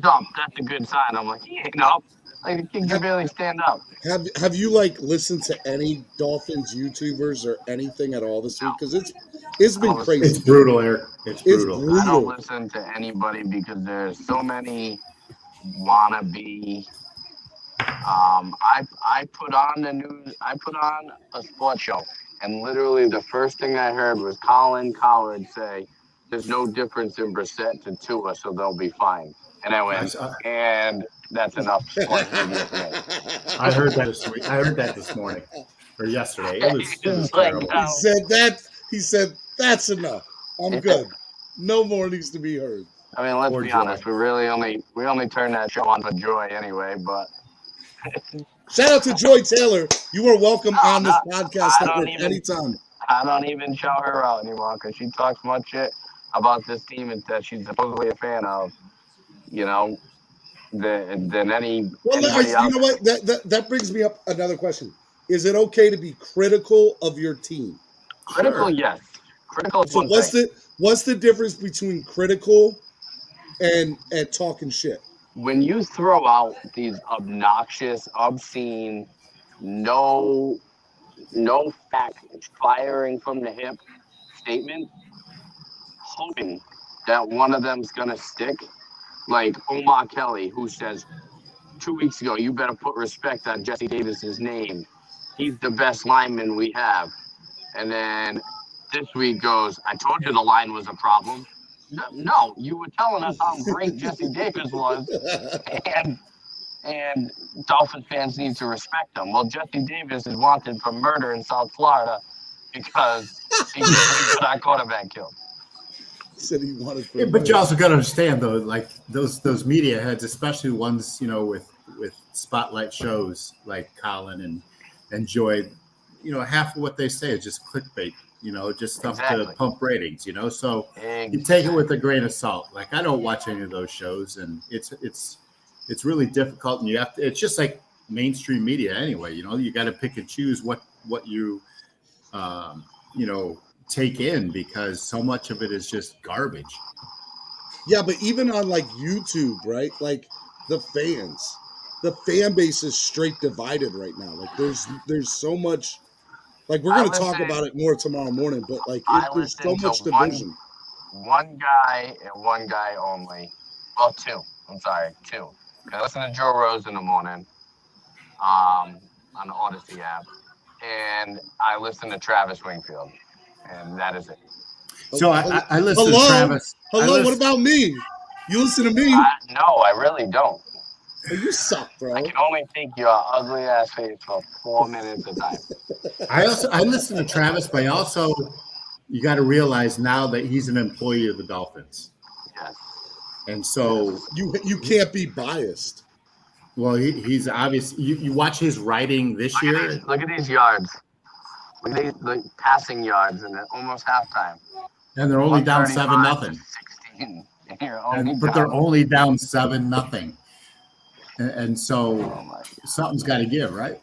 up. That's a good sign. I'm like, he ain't up. Like, the kid can barely stand up. Have you like listened to any Dolphins YouTubers or anything at all this week? Because it's been crazy. It's brutal, Eric. It's brutal. I don't listen to anybody because there's so many wannabe. I put on the news. I put on a sports show, and literally the first thing I heard was Colin Cowherd say, "There's no difference in Brissett to Tua, so they'll be fine." And I went, and that's enough sports media for me. I heard that this morning or yesterday. It was terrible. He said that's enough. I'm good. No more needs to be heard. I mean, let's be honest. We only turned that show on for Joy anyway, but. Shout out to Joy Taylor. You are welcome on this podcast network anytime. I don't even shout her out anymore because she talks much shit about this team and that she's supposedly a fan of, than anybody else. You know what? That brings me up another question. Is it okay to be critical of your team? Critical, yes. Critical is one thing. What's the difference between critical and talking shit? When you throw out these obnoxious, obscene, no fact, firing from the hip statement, hoping that one of them's gonna stick, like Omar Kelly, who says 2 weeks ago, you better put respect on Jesse Davis's name. He's the best lineman we have. And then this week goes, I told you the line was a problem. No, you were telling us how great Jesse Davis was, and Dolphin fans need to respect him. Well, Jesse Davis is wanted for murder in South Florida because he got our quarterback killed. Said he wanted. But you also got to understand, though, like those media heads, especially ones with spotlight shows like Colin and Joy, half of what they say is just clickbait. Just stuff to pump ratings, so you take it with a grain of salt. Like, I don't watch any of those shows, and it's really difficult, and it's just like mainstream media anyway, you got to pick and choose what you take in, because so much of it is just garbage. Yeah, but even on like YouTube, right? Like the fan base is straight divided right now. Like there's so much. Like, we're going to talk about it more tomorrow morning, but, like, there's so much division. One guy and one guy only. Well, two. I'm sorry, two. I listen to Joe Rose in the morning on the Odyssey app, and I listen to Travis Wingfield, and that is it. So I listen to Travis. Hello, what about me? You listen to me? No, I really don't. You suck, bro. I can only think your ugly ass face for 4 minutes a time. I listen to Travis, but you got to realize now that he's an employee of the Dolphins. Yes. And so you can't be biased. Well, he's obvious. You watch his writing this year. Look at these yards. Look at these passing yards, and almost halftime. And they're only down 7-0. 16. But they're only down 7-0. And so something's got to give, right?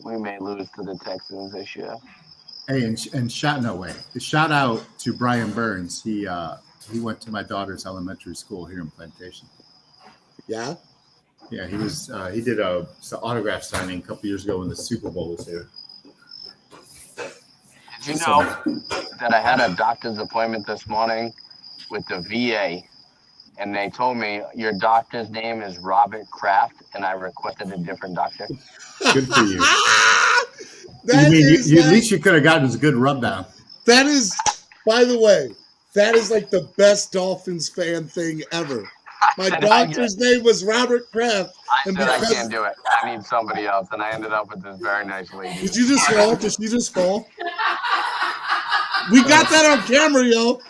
We may lose to the Texans this year. Hey, and shout out to Brian Burns. He went to my daughter's elementary school here in Plantation. Yeah? Yeah, he did an autograph signing a couple years ago when the Super Bowl was here. Did you know that I had a doctor's appointment this morning with the VA? And they told me, your doctor's name is Robert Kraft, and I requested a different doctor. Good for you. At least you could have gotten a good rubdown. That is, by the way, that is like the best Dolphins fan thing ever. My doctor's name was Robert Kraft. I can't do it. I need somebody else. And I ended up with this very nice lady. Did you just fall? Did she just fall? We got that on camera, yo.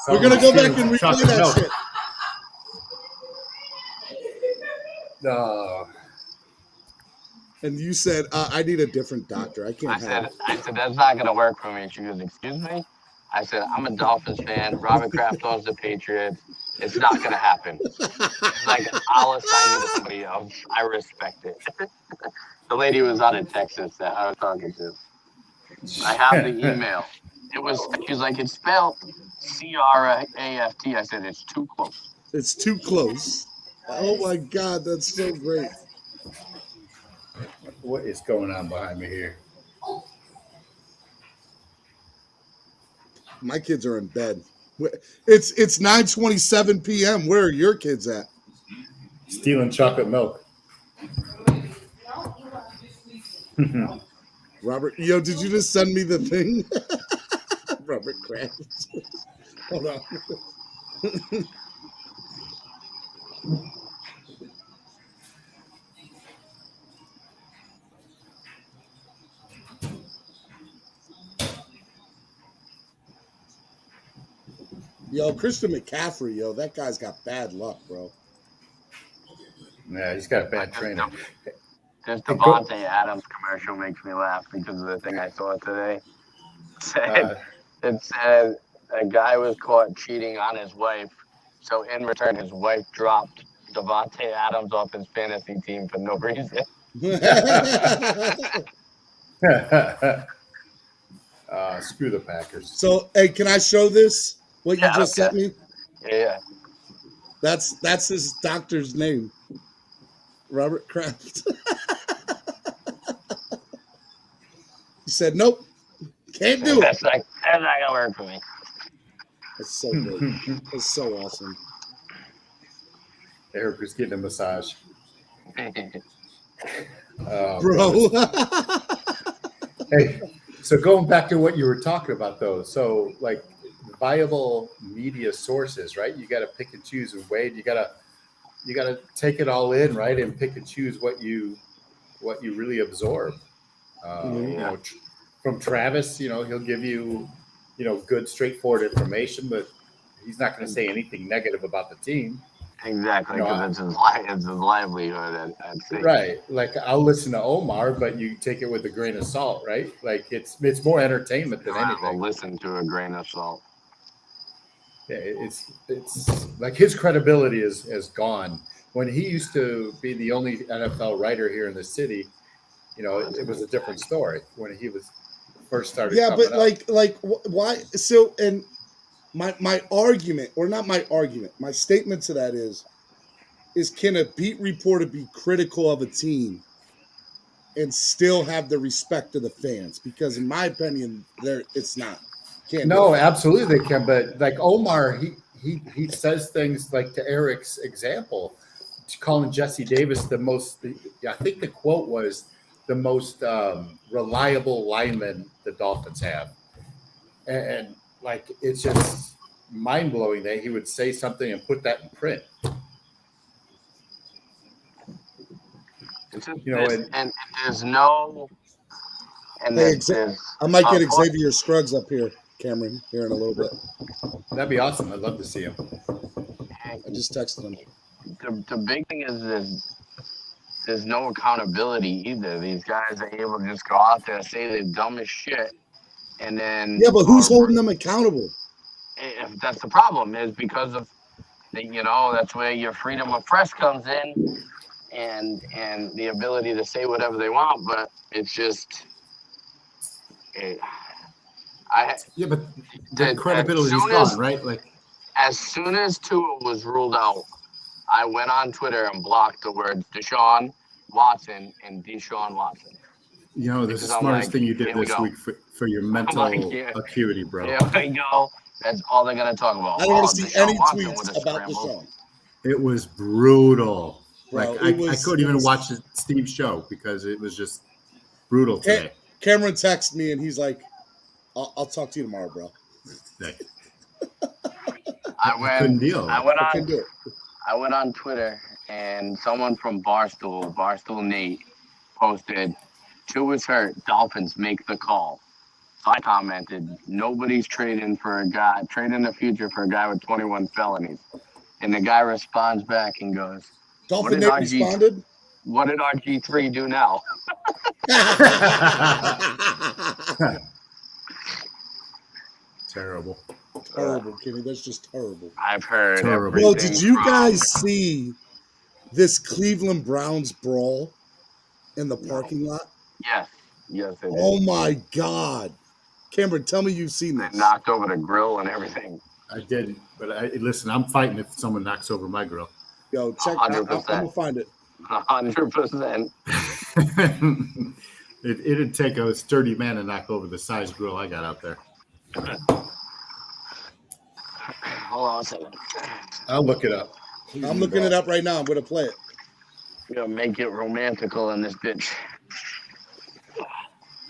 We're going to go back and replay that shit. And you said, I need a different doctor. I said, that's not going to work for me. She goes, excuse me? I said, I'm a Dolphins fan. Robert Kraft owns the Patriots. It's not going to happen. He's like, I'll assign you to somebody else. I respect it. The lady was out in Texas that I was talking to. I have the email. He was like, it's spelled Craft. I said, it's too close. It's too close. Oh my God, that's so great. What is going on behind me here? My kids are in bed. It's 9:27 p.m. Where are your kids at? Stealing chocolate milk. Robert, did you just send me the thing? Robert Kraft. Hold on. Christian McCaffrey, that guy's got bad luck, bro. Yeah, he's got a bad trainer. This Devontae Adams commercial makes me laugh because of the thing I saw today. It said a guy was caught cheating on his wife, so in return, his wife dropped Devontae Adams off his fantasy team for no reason. Screw the Packers. So, hey, can I show this? What you just sent me? Yeah. That's his doctor's name. Robert Kraft. He said, nope, can't do it. That's not gonna work for me. That's so good. That's so awesome. Eric was getting a massage. Bro. Hey, so going back to what you were talking about, though. So, like, viable media sources, right? You got to pick and choose. And Wade, you got to take it all in, right, and pick and choose what you really absorb. From Travis, he'll give you, good, straightforward information, but he's not going to say anything negative about the team. Exactly, because it's his livelihood at stake. Right. Like, I'll listen to Omar, but you take it with a grain of salt, right? Like, it's more entertainment than anything. I'll listen to a grain of salt. Yeah, it's like his credibility is gone. When he used to be the only NFL writer here in the city, it was a different story when he was first started. Yeah, but like why? So, and my argument, or not my argument, my statement to that is can a beat reporter be critical of a team and still have the respect of the fans? Because in my opinion, it's not. No, absolutely they can. But like Omar, he says things like, to Eric's example, calling Jesse Davis the most. I think the quote was the most reliable lineman the Dolphins have, and like it's just mind blowing that he would say something and put that in print. And there's no. And hey, I might get Xavier Scruggs up here, Cameron, here in a little bit. That'd be awesome. I'd love to see him. I just texted him. The big thing is there's no accountability either. These guys are able to just go out there and say the dumbest shit, and then but who's holding them accountable? If that's the problem, is because of that's where your freedom of press comes in, and the ability to say whatever they want. But it's just. But the credibility is gone, right? Like, as soon as Tua was ruled out, I went on Twitter and blocked the words Deshaun Watson and Deshaun Watson. This is the smartest thing you did this week for your mental acuity, bro. Here we go. That's all they're gonna talk about. I don't want to see any tweets about Deshaun. It was brutal. Bro, I couldn't even watch Steve's show because it was just brutal today. Cameron texted me and he's like, I'll talk to you tomorrow, bro. I couldn't deal. I went on Twitter and someone from Barstool Nate, posted, Tua's hurt, Dolphins make the call. So I commented, nobody's trading the future for a guy with 21 felonies. And the guy responds back and goes, Dolphin Nate responded? What did RG3 do now? Terrible. Terrible, Kenny. That's just terrible. I've heard Terrible. everything. Well, did you from- guys see this Cleveland Browns brawl in the parking lot? Yes. Yes, I did. Oh my God. Cameron, tell me you've seen They this. knocked over the grill and everything. I didn't, but listen, I'm fighting if someone knocks over my grill. Yo, check. I'm 100%. gonna find it. 100%. It'd take a sturdy man to knock over the size grill I got out there. Hold on a second. I'll look it up. I'm looking it up right now. I'm gonna play it. We're gonna make it romantical in this bitch.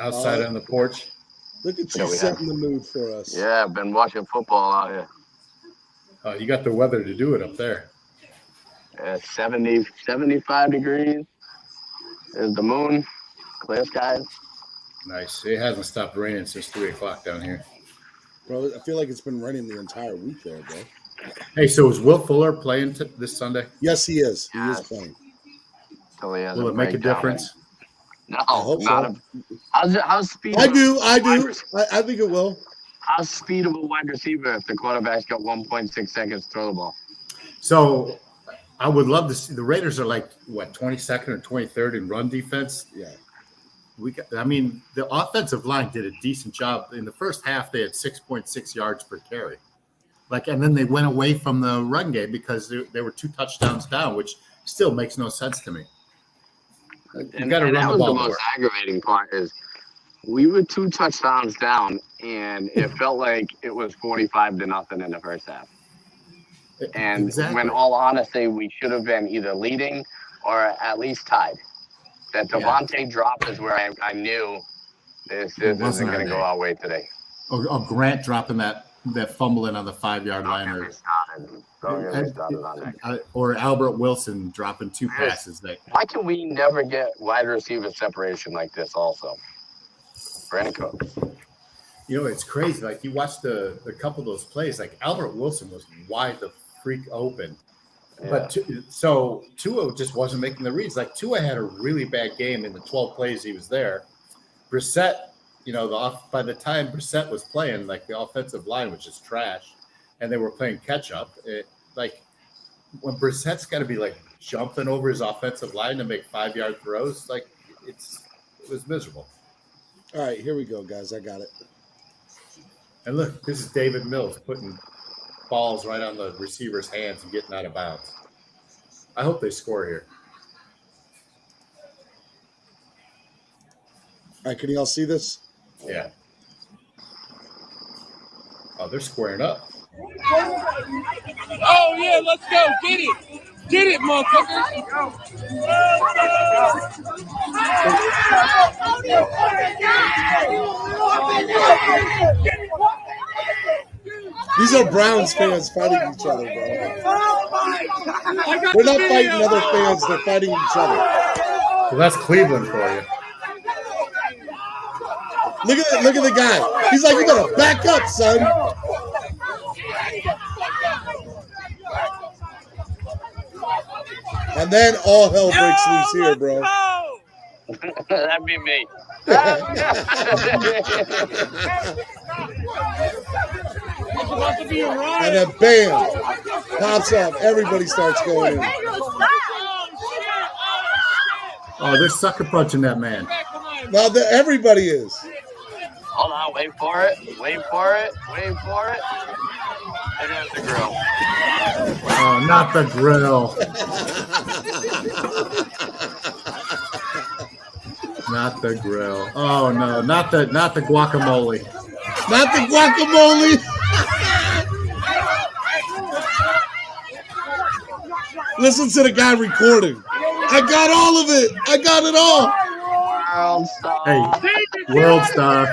Outside on the porch. Look at Yeah, you we setting the mood for us. Yeah, I've been watching football out here. You got the weather to do it up there. 75 degrees. There's the moon. Clear skies. Nice. It hasn't stopped raining since 3 o'clock down here. Bro, I feel like it's been raining the entire week there, bro. Hey, so is Will Fuller playing this Sunday? Yes, he is. He is Yes. playing. So he has Will it make a breakdown. difference? No, hope not so. how's speed. I do. I think it will. How's speed of a wide receiver if the quarterback's got 1.6 seconds to throw the ball? So I would love to see the Raiders are like what 22nd or 23rd in run defense. Yeah. The offensive line did a decent job in the first half. They had 6.6 yards per carry. And then they went away from the run game because they were 2 touchdowns down, which still makes no sense to me. You got to run the ball The most more. aggravating part is we were 2 touchdowns down, and it felt like it was 45-0 in the first half. And Exactly. when all honesty, we should have been either leading or at least tied. That Devontae drop is where I knew this isn't going to go our way today. Or Grant dropping that fumbling on the 5-yard line, Don't get me started on that. or Albert Wilson dropping 2 passes. Why can we never get wide receiver separation like this also? Brandon Cooks. It's crazy. Like, you watch the couple of those plays, like Albert Wilson was wide the freak open. Yeah. But so Tua just wasn't making the reads. Like, Tua had a really bad game in the 12 plays he was there. Brissett, by the time Brissett was playing, like, the offensive line was just trash, and they were playing catch up. When Brissett's got to be like jumping over his offensive line to make 5-yard throws, like it was miserable. All right, here we go, guys. I got it. And look, this is David Mills putting balls right on the receiver's hands and getting out of bounds. I hope they score here. All right, can y'all see this? Yeah. Oh, they're squaring up. Oh, yeah, let's go. Get it. Get it, motherfuckers. These are Browns fans fighting each other, bro. They're not fighting other fans. They're fighting each other. Well, that's Cleveland for you. Look at the guy. He's like, you gotta back up, son. And then all hell breaks loose here, bro. That'd be me. And then bam, pops up. Everybody starts going in. Oh, they're sucker punching that man. Now everybody is. Hold on, wait for it. And there's the grill. Oh, not the grill. Not the grill. Oh no, not the guacamole. Not the guacamole. Listen to the guy recording. I got all of it. I got it all. World star. Hey, world star.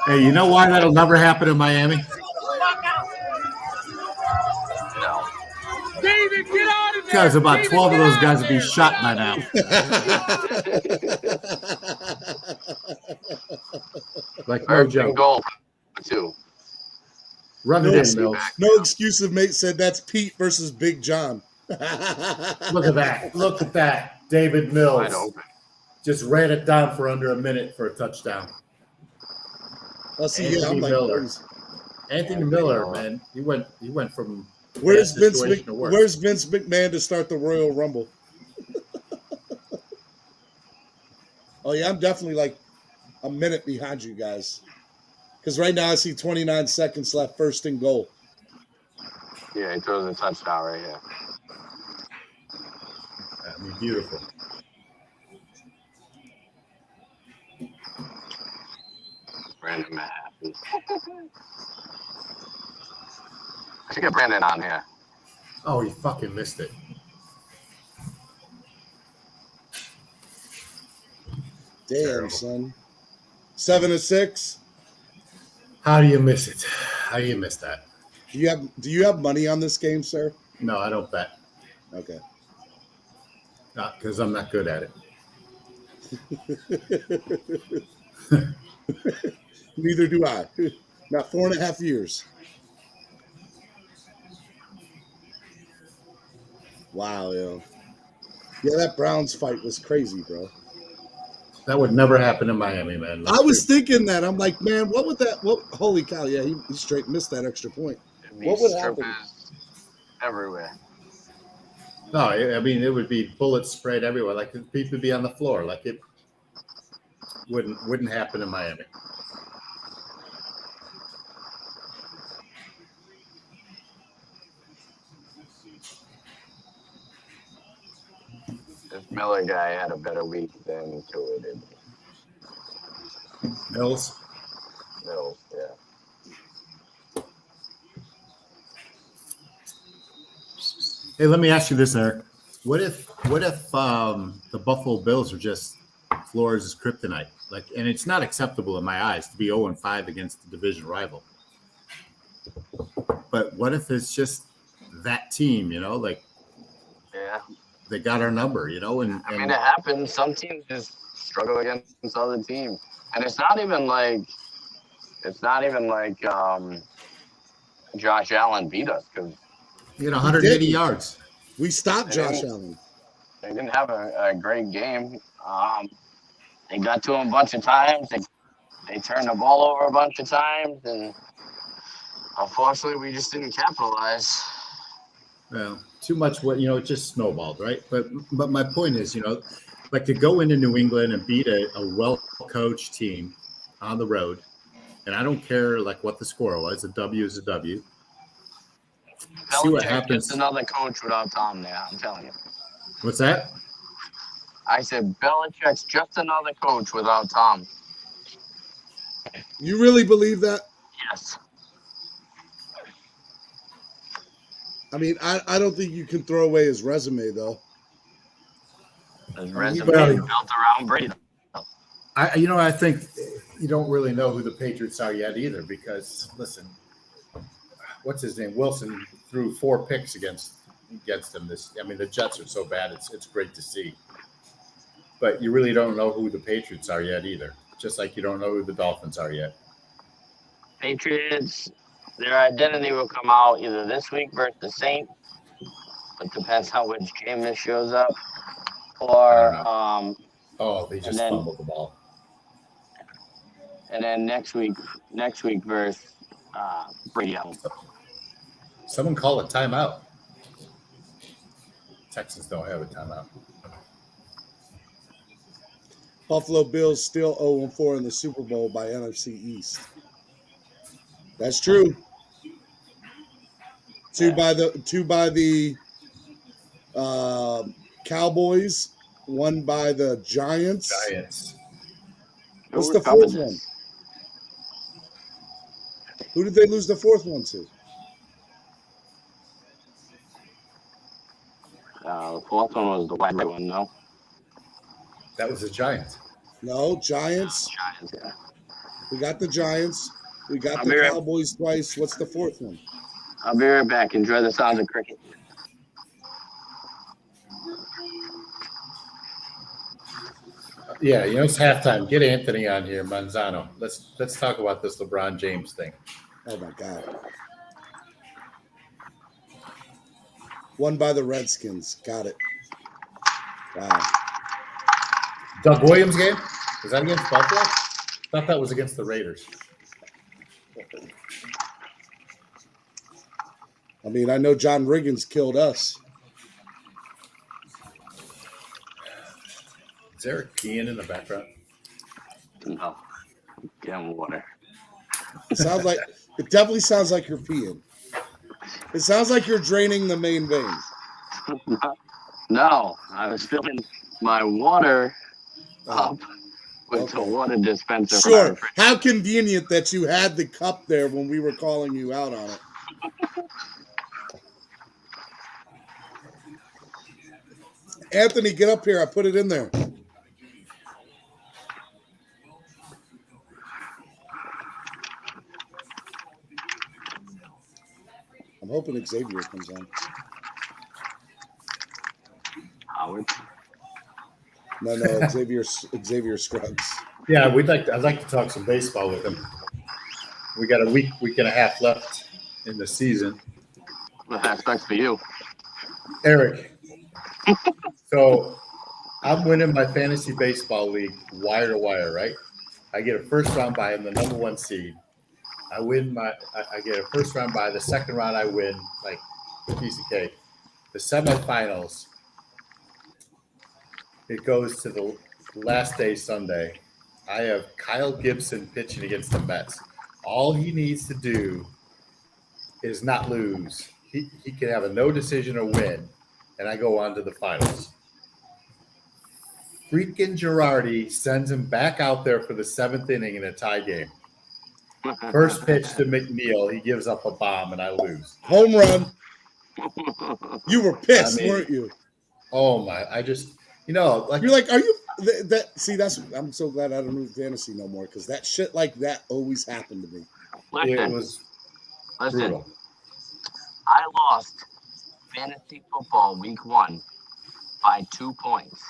Hey, you know why that'll never happen in Miami? No. David, get out of there. Because about 12 of those guys would be shot by now. Like no First and joke. goal. 2. Run No, it in, Mills. no excusive mate said that's Pete versus Big John. Look at that. Look at that. David Wide Mills open. just ran it down for under a minute for a touchdown. I'll see. Anthony Yeah, I'm like, Miller. Anthony Miller, man, he went from Where's bad Vince situation to worse. Where's Vince McMahon to start the Royal Rumble? Oh yeah, I'm definitely like a minute behind you guys. Because right now I see 29 seconds left, first and goal. Yeah, he throws a touchdown right here. I mean, beautiful. Brandon Manhattan. I should get Brandon on here. Oh, he fucking missed it. Damn, terrible. Son. 7-6. How do you miss it? How do you miss that? Do you have money on this game, sir? No, I don't bet. Okay. Not because I'm not good at it. Neither do I. Not 4.5 years. Wow, yo. Yeah, that Browns fight was crazy, bro. That would never happen in Miami, man. I was thinking that. I'm like, man, what would that? What? Holy cow! Yeah, he straight missed that extra point. What would happen? Everywhere. No, I mean it would be bullets sprayed everywhere. Like people would be on the floor. Like it wouldn't happen in Miami. This Miller guy had a better week than Tua did. Mills, yeah. Hey, let me ask you this, Eric. What if the Buffalo Bills are just Flores' kryptonite? Like, and it's not acceptable in my eyes to be 0-5 against the division rival. But what if it's just that team? You know, like, yeah, they got our number. You know, and I mean, it happens. Some teams just struggle against other teams, and it's not even like Josh Allen beat us because. He had 180 yards. We stopped Josh Allen. They didn't have a great game. They got to him a bunch of times. They turned the ball over a bunch of times, and unfortunately, we just didn't capitalize. Well, too much. It just snowballed, right? But my point is, like to go into New England and beat a well-coached team on the road, and I don't care like what the score was. A W is a W. See what happens. Just another coach without Tom there, I'm telling you. What's that? I said Belichick's just another coach without Tom. You really believe that? Yes. I mean, I don't think you can throw away his resume, though. His resume built around Brady. I think you don't really know who the Patriots are yet either because, listen, what's his name? Wilson threw 4 picks against them. The Jets are so bad. It's great to see. But you really don't know who the Patriots are yet either. Just like you don't know who the Dolphins are yet. Patriots, their identity will come out either this week versus the Saints. It depends how which game this shows up. Or they just fumbled the ball. And then next week versus Brady. Someone call a timeout. Texans don't have a timeout. Buffalo Bills still 0-4 in the Super Bowl by NFC East. That's true. Two by the Cowboys, 1 by the Giants. What's the 4th one? Who did they lose the 4th one to? The 4th one was the white one, no? That was the Giants. No, Giants. Giants, yeah. We got the Giants. We got the Cowboys twice. What's the 4th one? I'll be right back. Enjoy the sounds of cricket. Yeah, it's halftime. Get Anthony on here, Manzano. Let's talk about this LeBron James thing. Oh my God. 1 by the Redskins. Got it. Wow. Doug Williams game? Was that against Buffalo? I thought that was against the Raiders. I mean, I know John Riggins killed us. Is Eric peeing in the background? No. Get him water. It definitely sounds like you're peeing. It sounds like you're draining the main vein. No, I was filling my water up with the water dispenser. Sure. How convenient that you had the cup there when we were calling you out on it. Anthony, get up here. I put it in there. I'm hoping Xavier comes on. Howard? No, Xavier Scruggs. Yeah, I'd like to talk some baseball with him. We got a week and a half left in the season. Well, that sucks for you. Eric, so I'm winning my fantasy baseball league wire to wire, right? I get a first round bye. I'm the number 1 seed. I get a first round bye. The second round I win like a piece of cake. The semifinals, it goes to the last day Sunday. I have Kyle Gibson pitching against the Mets. All he needs to do is not lose. He can have a no decision or win, and I go on to the finals. Freaking Girardi sends him back out there for the 7th inning in a tie game. First pitch to McNeil, he gives up a bomb, and I lose. Home run. You were pissed, weren't you? Oh my! I just, like you're like, are you? I'm so glad I don't do fantasy no more because that shit like that always happened to me. It was brutal. I lost fantasy football week 1 by 2 points.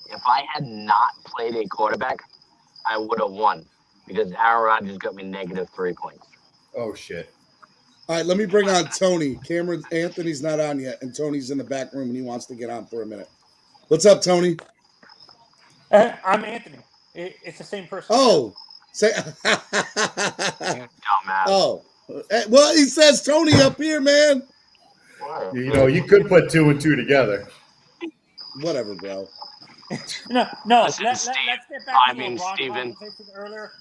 If I had not played a quarterback, I would have won because Aaron Rodgers got me -3 points. Oh shit! All right, let me bring on Tony. Anthony's not on yet, and Tony's in the back room and he wants to get on for a minute. What's up, Tony? I'm Anthony. It's the same person. Oh, say. Dumbass. Oh, well, he says Tony up here, man. You could put 2 and 2 together. Whatever, bro. No. Let's get back to the LeBron Steven. conversation earlier.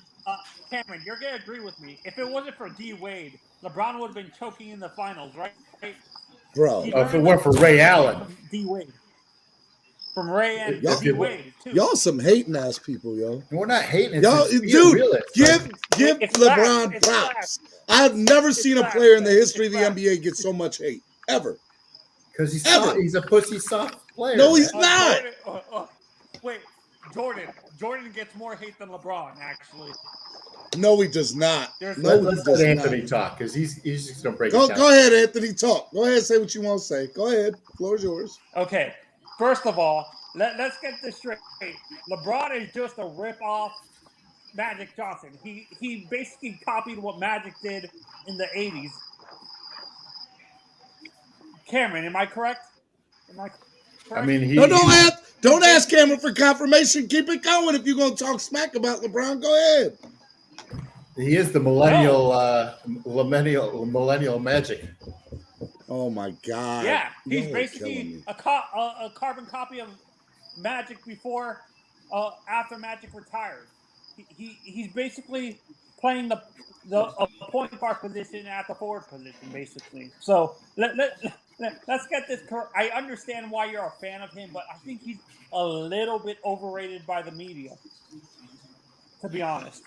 Cameron, you're gonna agree with me. If it wasn't for D Wade, LeBron would have been choking in the finals, right? Bro, if it weren't for Ray Allen, D Wade. From Ray and D Wade too. Y'all some hating ass people, yo. We're not hating. Y'all, dude, give LeBron props. I've never seen a player in the history of the NBA get so much hate ever. Because he's a pussy soft player. No, he's not. Wait, Jordan gets more hate than LeBron, actually. No, he does not. Let's let Anthony talk because he's just gonna break it down. Go ahead, Anthony. Talk. Go ahead, say what you want to say. Go ahead. The floor is yours. Okay. First of all, let's get this straight. LeBron is just a rip-off Magic Johnson. He basically copied what Magic did in the 80s. Cameron, am I correct? I mean, don't ask Cameron for confirmation. Keep it going if you're going to talk smack about LeBron. Go ahead. He is the millennial Magic. Oh my God! Yeah, he's basically a carbon copy of Magic after Magic retired. He's basically playing the point guard position at the forward position, basically. So let's get this correct. I understand why you're a fan of him, but I think he's a little bit overrated by the media, to be honest.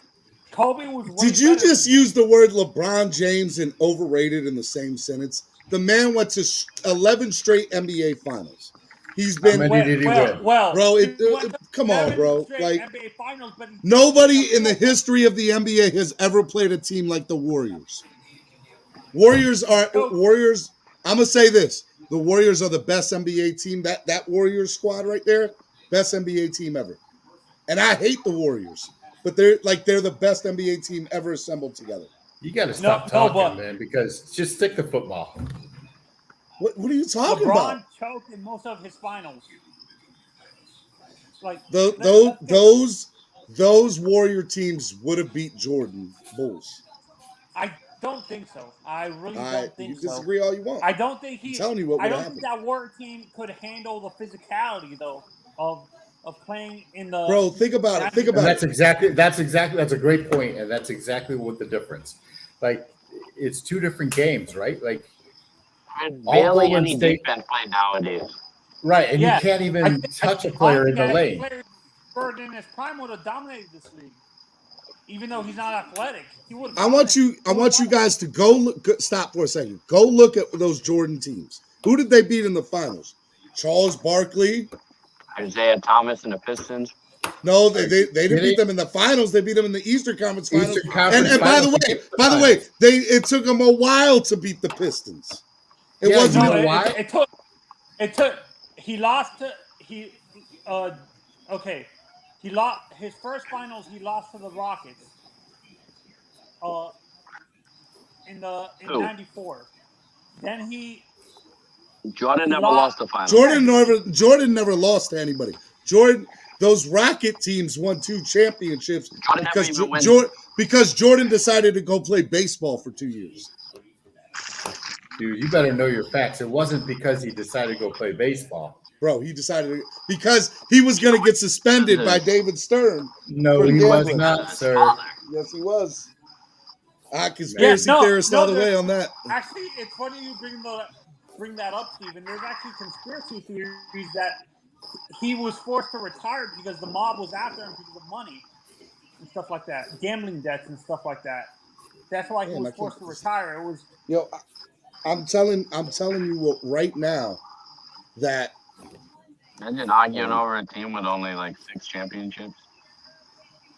Kobe was. Did you just use the word LeBron James and overrated in the same sentence? The man went to 11 straight NBA Finals. He's been come on, bro. Like NBA Finals, but nobody in the history of the NBA has ever played a team like the Warriors. Warriors. I'm gonna say this: the Warriors are the best NBA team. That Warriors squad right there, best NBA team ever. And I hate the Warriors, but they're the best NBA team ever assembled together. You got to stop talking, man, because just stick to football. What are you talking about? LeBron choked in most of his finals. Those Warrior teams would have beat Jordan Bulls. don't think so. I really You don't think can so. disagree all you want. I don't think I'm telling you what I would don't happen. think that Warrior team could handle the physicality though of playing in the. Bro, think about it. Think And about it. that's a great point, and that's exactly what the difference. Like, it's two different games, right? Like, barely any defense played nowadays. Right, and you can't even touch a player in the lane. Bird in his prime would have dominated this league, even though he's not athletic. He would. I want you guys to go look. Stop for a second. Go look at those Jordan teams. Who did they beat in the finals? Charles Barkley, Isaiah Thomas, and the Pistons. No, they didn't beat them in the finals. They beat them in the Eastern Conference Finals. And by the way, it took them a while to beat the Pistons. It wasn't why. It took. He lost to okay. He lost his first finals. He lost to the Rockets. In '94. Then Jordan never lost the finals. Jordan never lost to anybody. Those Rocket teams won 2 championships because Jordan decided to go play baseball for 2 years. Dude, you better know your facts. It wasn't because he decided to go play baseball. Bro, he decided because he was going to get suspended by David Stern. No, he was not, sir. Yes, he was. Conspiracy theorists all the way on that. Actually, it's funny you bring that up, Stephen. There's actually conspiracy theories that he was forced to retire because the mob was after him because of money and stuff like that, gambling debts and stuff like that. That's why he was forced to retire. It was. I'm telling you right now that. Imagine arguing over a team with only like 6 championships.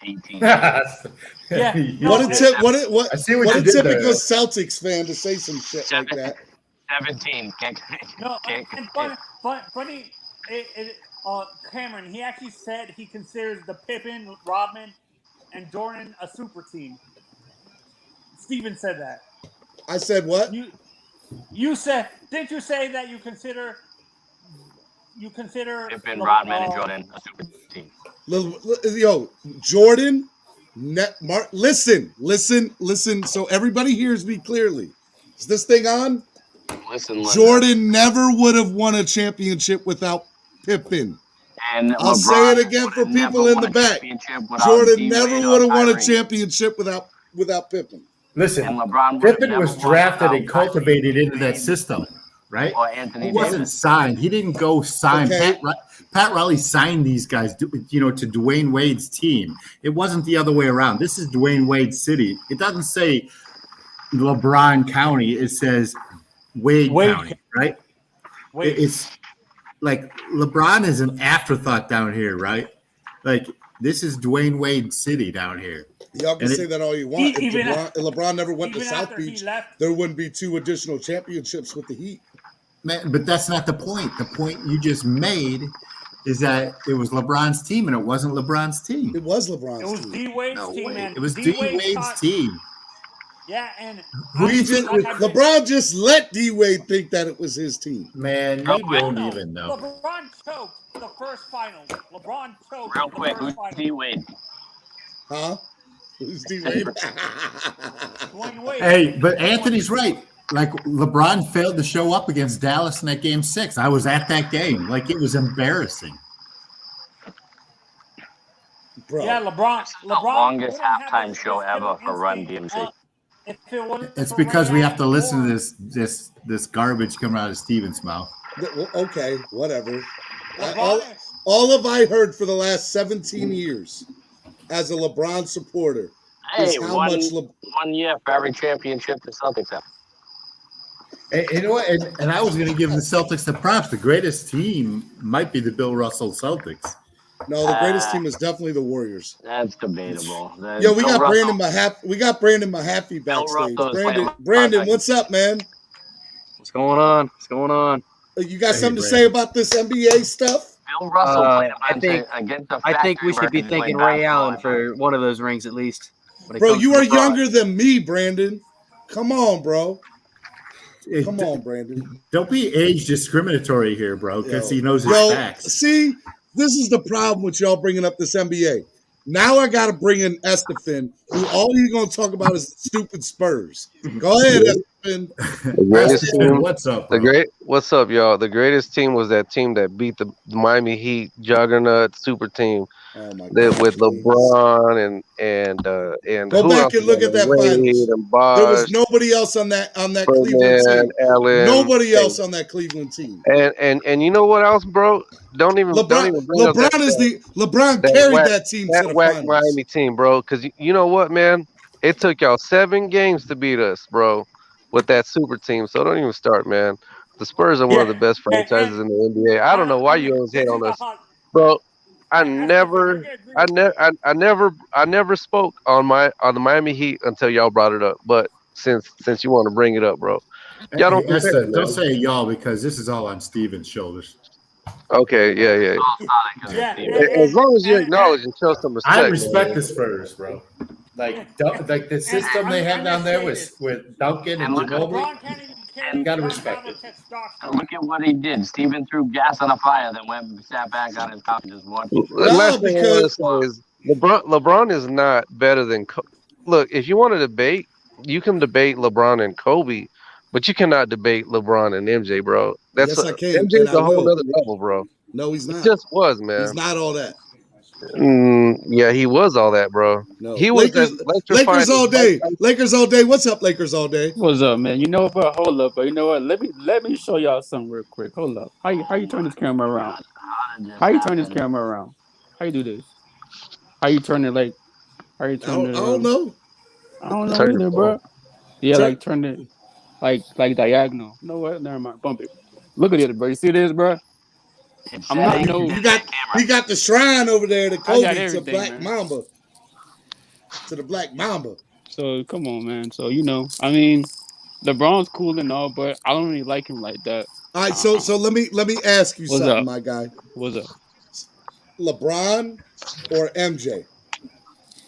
18. What a typical Celtics fan to say some shit like that. 17. Funny. Cameron, he actually said he considers the Pippen, Rodman, and Jordan a super team. Steven said that. I said what? You said, didn't you say that you consider Pippen, Rodman, and Jordan a super team? Jordan, listen, so everybody hears me clearly. Is this thing on? Listen. Jordan never would have won a championship without Pippen. And I'll say it again for people in the back. Jordan never would have won a championship without Pippen. Listen, Pippen was drafted and cultivated into that system, right? He wasn't signed. He didn't go sign. Okay. Pat Riley signed these guys, to Dwayne Wade's team. It wasn't the other way around. This is Dwayne Wade's city. It doesn't say LeBron County. It says Wade County, right? It's like LeBron is an afterthought down here, right? Like, this is Dwayne Wade's city down here. Y'all can say that all you want. If LeBron never went to South Beach, there wouldn't be 2 additional championships with the Heat. Man, but that's not the point. The point you just made is that it was LeBron's team, and it wasn't LeBron's team. It was LeBron's team. It was D-Wade's team, man. It was D-Wade's team. Yeah, and LeBron just let D-Wade think that it was his team. Man, you don't even know. LeBron choked the first final. LeBron choked real quick. Who's D-Wade? Huh? Who's D-Wade? Hey, but Anthony's right. Like, LeBron failed to show up against Dallas in that game 6. I was at that game. Like, it was embarrassing. Bro. Yeah, LeBron. The longest halftime show ever for Run DMC. It's because we have to listen to this garbage coming out of Steven's mouth. Okay, whatever. All of I heard for the last 17 years as a LeBron supporter is how much 1 year for every championship the Celtics have. And you know what? And I was going to give the Celtics the props. The greatest team might be the Bill Russell Celtics. No, the greatest team is definitely the Warriors. That's debatable. We got Brandon Mahaffey backstage. Brandon, what's up, man? What's going on? You got something to say about this NBA stuff? Bill Russell played against the I think we should be thanking Ray Allen for one of those rings at least. Bro, you are younger than me, Brandon. Come on, bro. Come on, Brandon. Don't be age discriminatory here, bro, because he knows his facts. See, this is the problem with y'all bringing up this NBA. Now I got to bring in Estefan, who all you're going to talk about is stupid Spurs. Go ahead, Estefan. The greatest team. What's up, bro? What's up, y'all? The greatest team was that team that beat the Miami Heat juggernaut super team. Oh my That God! with LeBron and Go who back else? and look at that Wade finals. and There was Bosh, nobody else on that Cleveland Ferdinand, team. Allen. Nobody else on that Cleveland team. And you know what else, bro? Don't even bring up LeBron carried that team to the whack finals. Miami team, bro. Because you know what, man? It took y'all 7 games to beat us, bro, with that super team. So don't even start, man. The Spurs are one of the best franchises in the NBA. I don't know why you always hate on us, bro. I never spoke on the Miami Heat until y'all brought it up. But since you want to bring it up, bro, y'all don't compare, Esther, man. don't say y'all because this is all on Steven's shoulders. Okay, yeah. As long as you acknowledge and show some respect. I respect the Spurs, bro. Like the system they have down there with Duncan and Ginobili. You gotta respect it. And look at what he did. Steven threw gas on a fire, then went sat back on his couch and just watched. Last thing I want to say is LeBron is not better than look. If you want to debate, you can debate LeBron and Kobe, but you cannot debate LeBron and MJ, bro. Yes, I can. MJ's a whole other level, bro. No, he's not. He just was, man. He's not all that. Yeah, he was all that, bro. No, he Lakers, was Lakers all day. Lakers all day. What's up, Lakers all day? What's up, man? You know what, bro? Hold up, but you know what? Let me show y'all something real quick. Hold up. How you turn this camera around? How you turn this camera around? How you do this? How you turn it like? How you turn it? I don't know. I don't know either, bro. Yeah, like turn it like diagonal. You know what? Never mind. Bump it. Look at it, bro. You see this, bro? I'm not no. He got the shrine over there to Kobe to Black Mamba. To the Black Mamba. So come on, man. So I mean, LeBron's cool and all, but I don't really like him like that. All right, so let me ask you something, my guy. What's up? LeBron or MJ?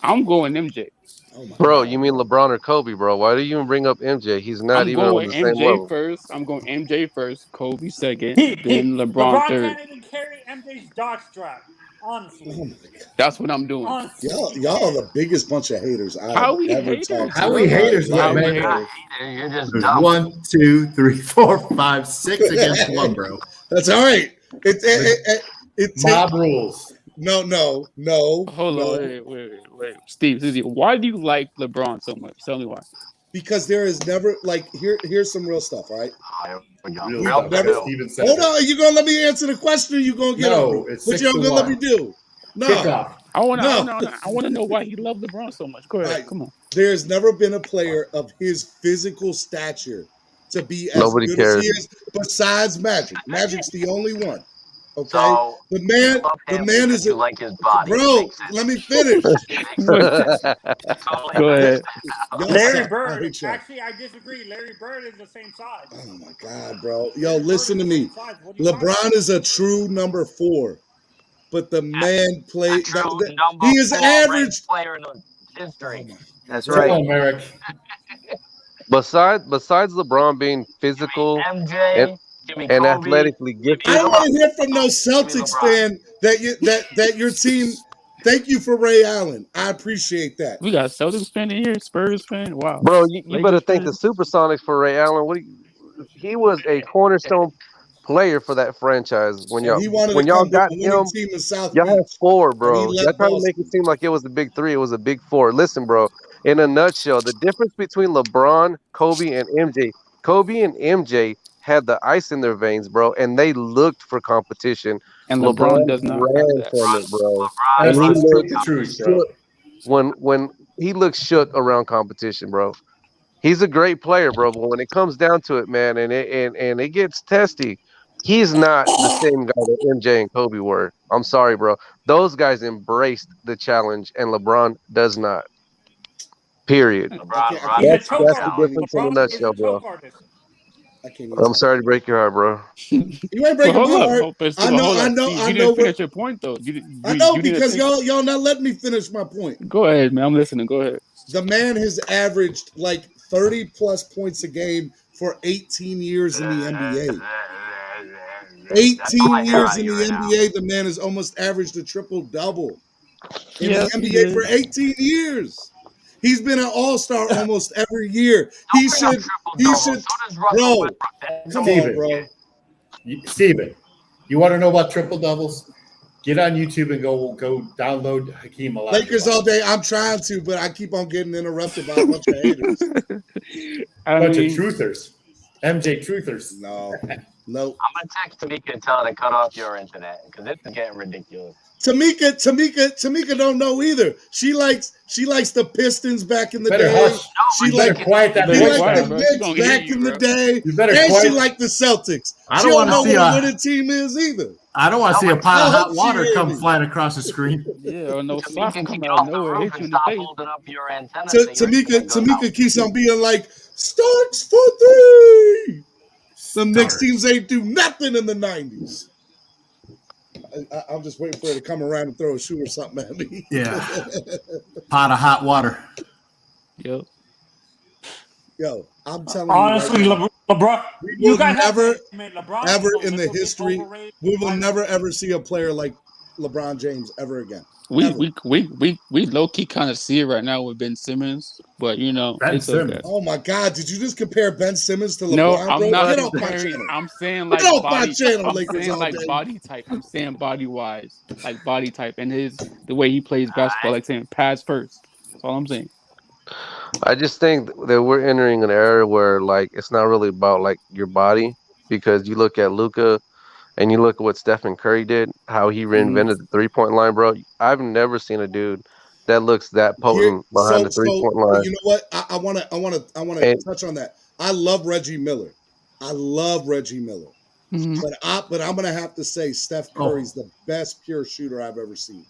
I'm going MJ. Oh bro, you mean LeBron or Kobe, bro? Why do you even bring up MJ? He's not even on the same level. I'm going MJ first, Kobe second, then LeBron third. Can't even carry MJ's jock strap. Honestly, that's what I'm doing. Y'all are the biggest bunch of haters I've ever talked to. How we haters, man? You're just There's dumb. 1, 2, 3, 4, 5, 6 against 1, bro. That's all right. It mob rules. No. Hold on, wait. Steve, why do you like LeBron so much? Tell me why. Because there is never here's some real stuff, right? Hold on, you gonna let me answer the question? Or you gonna get on me? What you gonna let me do? No. Kickoff. I want to know why he loved LeBron so much. Go ahead, right. Come on. There's never been a player of his physical stature to be as Nobody good cares. as he is, besides Magic. Magic's the only one. Okay, so, the man is like his body. Bro, let me finish. Go ahead. Larry Bird. Actually, I disagree. Larry Bird is the same size. Oh my God, bro. Yo, listen to me. LeBron is a true number 4, but the man played. He is average player in history. That's right. Come on, Merrick. Besides LeBron being physical MJ. And athletically gifted. I don't want to hear from no Celtics fan that your team. Thank you for Ray Allen. I appreciate that. We got Celtics fan in here, Spurs fan. Wow, bro, you better thank the Supersonics for Ray Allen. He was a cornerstone player for that franchise. When y'all got him, team in South y'all had 4, bro. Y'all tried to make it seem like it was the big 3. It was a big 4. Listen, bro. In a nutshell, the difference between LeBron, Kobe, and MJ. Kobe and MJ had the ice in their veins, bro, and they looked for competition. And LeBron does not ran from it, bro. That's the truth, bro. When he looks shook around competition, bro. He's a great player, bro, but when it comes down to it, man, and it gets testy, he's not the same guy that MJ and Kobe were. I'm sorry, bro. Those guys embraced the challenge, and LeBron does not. Period. That's the difference in a nutshell, bro. I'm sorry to break your heart, bro. You ain't breaking my heart. I know. You didn't finish your point, though. I know because y'all not letting me finish my point. Go ahead, man. I'm listening. Go ahead. The man has averaged like 30 plus points a game for 18 years in the NBA. 18 years in the NBA, the man has almost averaged a triple-double. in the NBA for 18 years. He's been an all-star almost every year. He should, bro. Come on, bro. Steven, you want to know about triple doubles? Get on YouTube and go download Hakeem Olajuwon. Lakers all day. I'm trying to, but I keep on getting interrupted by a bunch of haters. Bunch of truthers. MJ truthers. No. I'm gonna text Tamika and tell her to cut off your internet because it's getting ridiculous. Tamika don't know either. She likes the Pistons back in the day. Hush. She liked quiet that the voice Knicks back in the day. You better and quiet. she liked the Celtics. I She don't don't want know to see what a a winning team is either. I don't want to see a pot of hot water she come is. flying across the screen. Yeah, or no socks Tamika, come get out off of the nowhere, roof hit you and in the stop face. holding up your antenna. so your Tamika internet goes out. keeps on being like, Starks for three. The Knicks teams ain't do nothing in the 90s. I'm just waiting for her to come around and throw a shoe or something at me. Yeah. Pot of hot water. Yep. Yo, I'm telling Honestly, you. Right LeBron, we you will guys never, LeBron ever is in the history, overrated. we will never, ever see a player like LeBron James ever again. We low key kind of see it right now with Ben Simmons, but it's Simmons. okay. Oh my God! Did you just compare Ben Simmons to LeBron? No, I'm bro? not Get off my comparing. channel. I'm saying like Get off my body. channel, I'm Lakers saying all like day. body type. I'm saying body wise, like body type, and the way he plays basketball, like saying pass first. That's all I'm saying. I just think that we're entering an era where like it's not really about like your body, because you look at Luka and you look at what Stephen Curry did, how he reinvented the 3-point line, bro. I've never seen a dude that looks that potent behind the 3-point line. You know what? I want to touch on that. I love Reggie Miller. Mm-hmm. But I'm gonna have to say Steph Curry's the best pure shooter I've ever seen.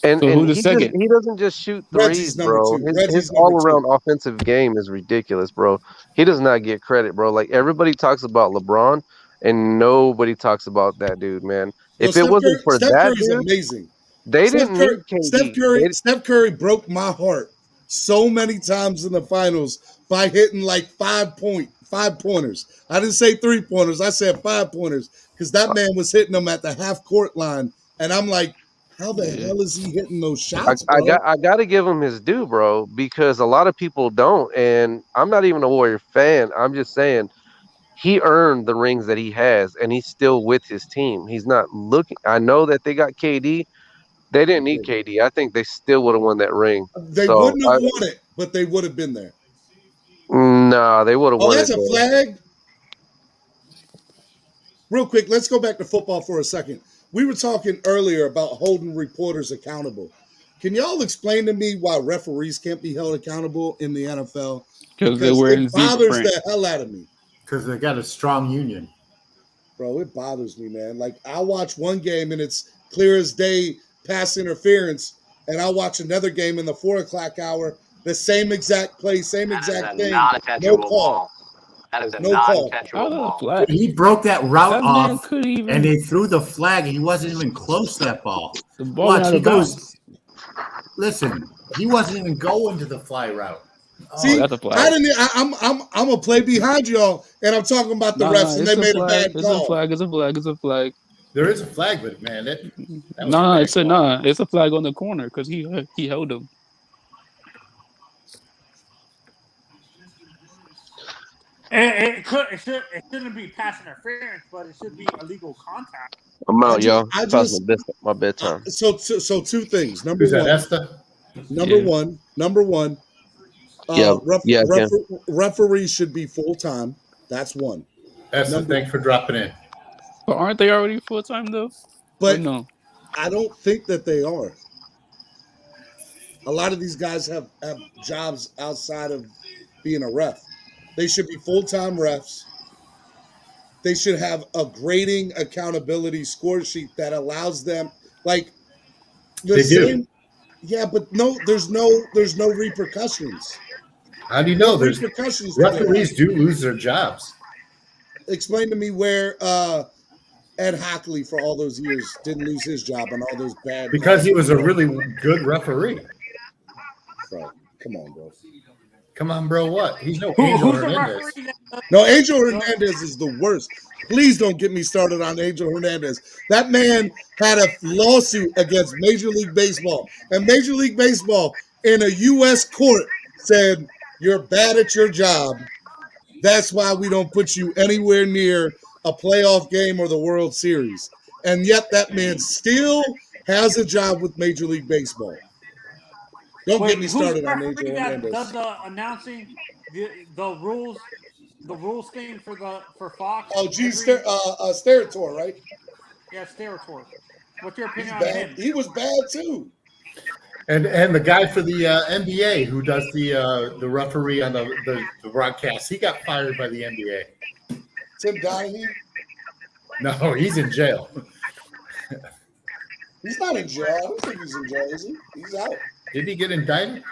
And So who's the he second? he doesn't just shoot Reggie's threes, number bro. two. His Reggie's number all around two. offensive game is ridiculous, bro. He does not get credit, bro. Like everybody talks about LeBron, and nobody talks about that dude, man. If it wasn't for Steph that Curry's dude, amazing. they didn't need KD. Steph Curry broke my heart so many times in the finals by hitting like 5 pointers. I didn't say 3-pointers. I said 5-pointers because that man was hitting them at the half court line, and I'm like, how the hell is he hitting those shots, bro? I got to give him his due, bro, because a lot of people don't. And I'm not even a Warrior fan. I'm just saying he earned the rings that he has, and he's still with his team. He's not looking. I know that they got KD. They didn't need KD. I think they still would have won that ring. They wouldn't have won it, but they would have been there. Nah, they would have won it. Oh, that's a flag? Real quick, let's go back to football for a second. We were talking earlier about holding reporters accountable. Can y'all explain to me why referees can't be held accountable in the NFL? Because it bothers the hell out of me. Because they got a strong union. Bro, it bothers me, man. Like, I watch one game and it's clear as day pass interference, and I watch another game in the 4 o'clock hour, the same exact play, same exact thing, no call. That is a non-catchable ball. He broke that route off, and they threw the flag. He wasn't even close to that ball. Watch, he goes. Listen, he wasn't even going to the fly route. See, that's a flag. I'm gonna play behind y'all, and I'm talking about the refs, and they made a bad call. It's a flag. There is a flag, but man, it's a flag on the corner because he held him. It shouldn't be pass interference, but it should be illegal contact. I'm out, y'all. My bedtime. So two things. Number one. Referees should be full time. That's one. Thanks for dropping in. But aren't they already full time though? But no, I don't think that they are. A lot of these guys have jobs outside of being a ref. They should be full-time refs. They should have a grading accountability score sheet that allows them, like the same. Do. Yeah, but there's no repercussions. How do you know? There's repercussions. Referees do lose their jobs. Explain to me where Ed Hockley for all those years didn't lose his job on all those bad. Because he was a really good referee. Bro, come on, bro. Come on, bro. What? He's no Who, Angel who's the Hernandez. referee? No, Angel Hernandez is the worst. Please don't get me started on Angel Hernandez. That man had a lawsuit against Major League Baseball, and Major League Baseball in a U.S. court said, you're bad at your job. That's why we don't put you anywhere near a playoff game or the World Series. And yet that man still has a job with Major League Baseball. Don't get me started on Angel Hernandez. Does the announcing the rules thing for Fox? Oh, geez, Sterator, right? Yeah, Sterator. What's your He's opinion on bad. him? He was bad too. And the guy for the NBA who does the referee on the broadcast, he got fired by the NBA. Tim Donahue? No, he's in jail. He's not in jail. I don't think he's in jail, is he? He's out. Did he get indicted?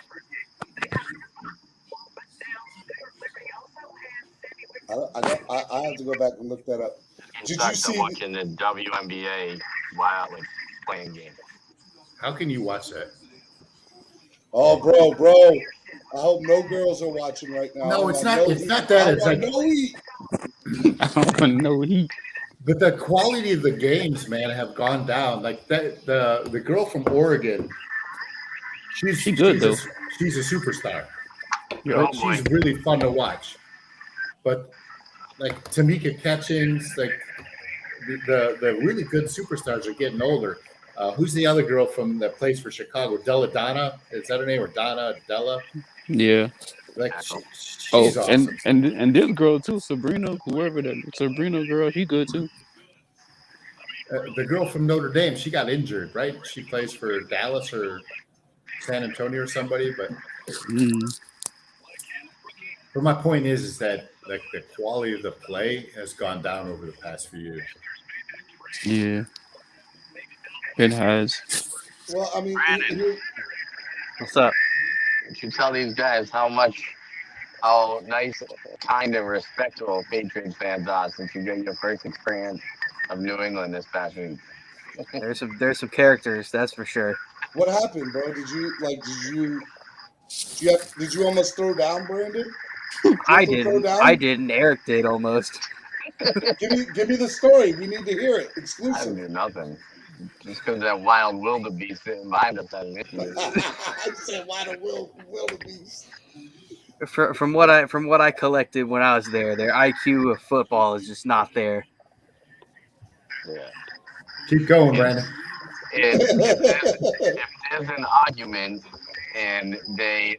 I have to go back and look that up. Did you see watching the WNBA while playing game? How can you watch that? Oh, bro. I hope no girls are watching right now. No, it's not. It's not that. It's like I don't know. But the quality of the games, man, have gone down. Like that, the girl from Oregon, she's good though. She's a superstar. Yeah, she's really fun to watch. But like Tamika Catchings, like the really good superstars are getting older. Who's the other girl from that plays for Chicago? Della Donna? Is that her name? Or Donna? Della? Yeah. Like she's awesome. And this girl too, Sabrina, whoever that Sabrina girl, she good too. The girl from Notre Dame, she got injured, right? She plays for Dallas or San Antonio or somebody, but but my point is that like the quality of the play has gone down over the past few years. Yeah. It has. Well, I mean, what's up? You should tell these guys how nice, kind, and respectful Patriots fans are since you get your first experience of New England this past week. There's some characters, that's for sure. What happened, bro? Did you almost throw down, Brandon? I didn't. Eric did almost. Give me the story. We need to hear it. Exclusive. I didn't do nothing. Just because that wild wildebeest sitting behind us had an issue. I said wild wildebeest. From what I collected when I was there, their IQ of football is just not there. Yeah. Keep going, Brandon. If there's an argument and they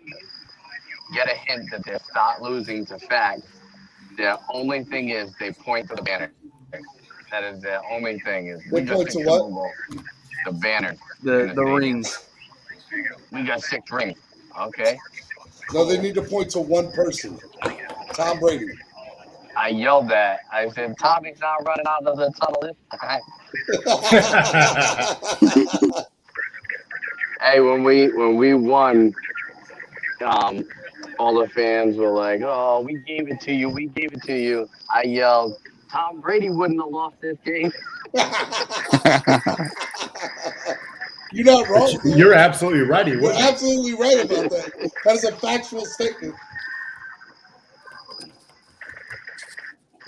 get a hint that they're not losing to fact, their only thing is they point to the banner. That is their only thing. Is they point to what? The banner. The rings. We got 6 rings. Okay. No, they need to point to one person. Tom Brady. I yelled that. I said, Tommy's not running out of the tunnel this time. Hey, when we won, all the fans were like, "Oh, we gave it to you. We gave it to you." I yelled, "Tom Brady wouldn't have lost this game." You're not wrong. You're absolutely right. You're absolutely right about that. That is a factual statement.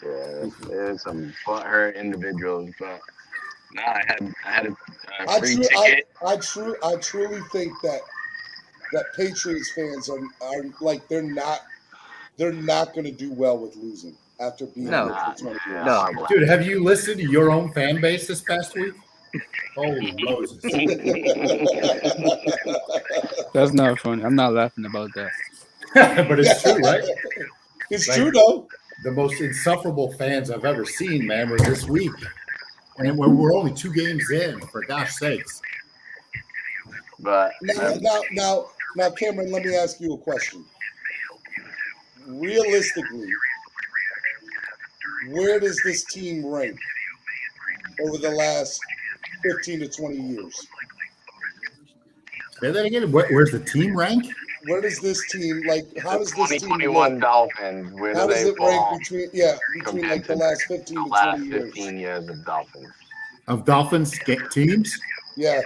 Yeah, there's some butthurt individuals, but no, I had a free ticket. I truly think that Patriots fans are like they're not going to do well with losing after being there for 20 years. No, dude, have you listened to your own fan base this past week? Holy Moses! That's not funny. I'm not laughing about that. But it's true, right? It's true though. The most insufferable fans I've ever seen, man, were this week. And we're only 2 games in, for gosh sakes. But now, Cameron, let me ask you a question. Realistically, where does this team rank over the last 15 to 20 years? Say that again. Where's the team rank? Where does this team how does this team 2021 rank? Dolphins? Where How do does they it fall rank between like the last 15 to 20 years? 15 years of Dolphins? Of Dolphins teams? Yeah.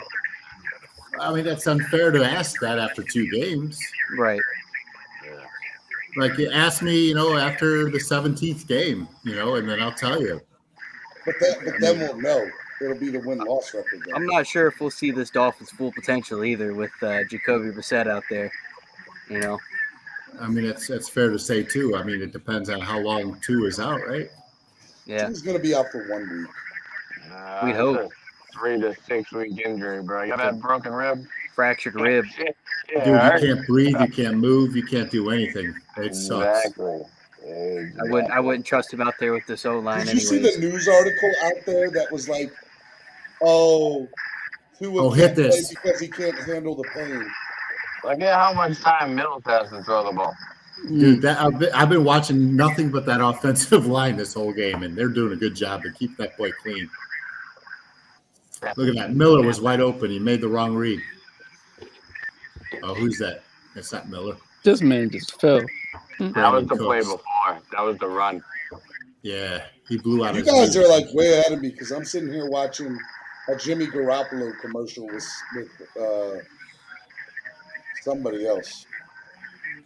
I mean, that's unfair to ask that after 2 games. right. Like you ask me, after the 17th game, and then I'll tell you. But then we'll know. It'll be the win-loss record. I'm not sure if we'll see this Dolphins' full potential either with Jacoby Brissett out there. I mean, it's fair to say too. I mean, it depends on how long Tua is out, right? Yeah, Tua's going to be out for 1 week. We'd hope. 3 to 6 week injury, bro. You got that broken rib, fractured rib. Yeah, dude, you can't breathe, you can't move, you can't do anything. It sucks. Exactly. I wouldn't trust him out there with this O-line. Did you see the news article out there that was like, Tua hit can't play this because he can't handle the pain? Look at how much time Mills has to throw the ball. Dude, I've been watching nothing but that offensive line this whole game, and they're doing a good job to keep that boy clean. Look at that. Miller was wide open. He made the wrong read. Oh, who's that? That's not Miller. This man just fell. That was the play before. That was the run. Yeah, he blew out You his guys lead. are like way ahead of me because I'm sitting here watching a Jimmy Garoppolo commercial with somebody else.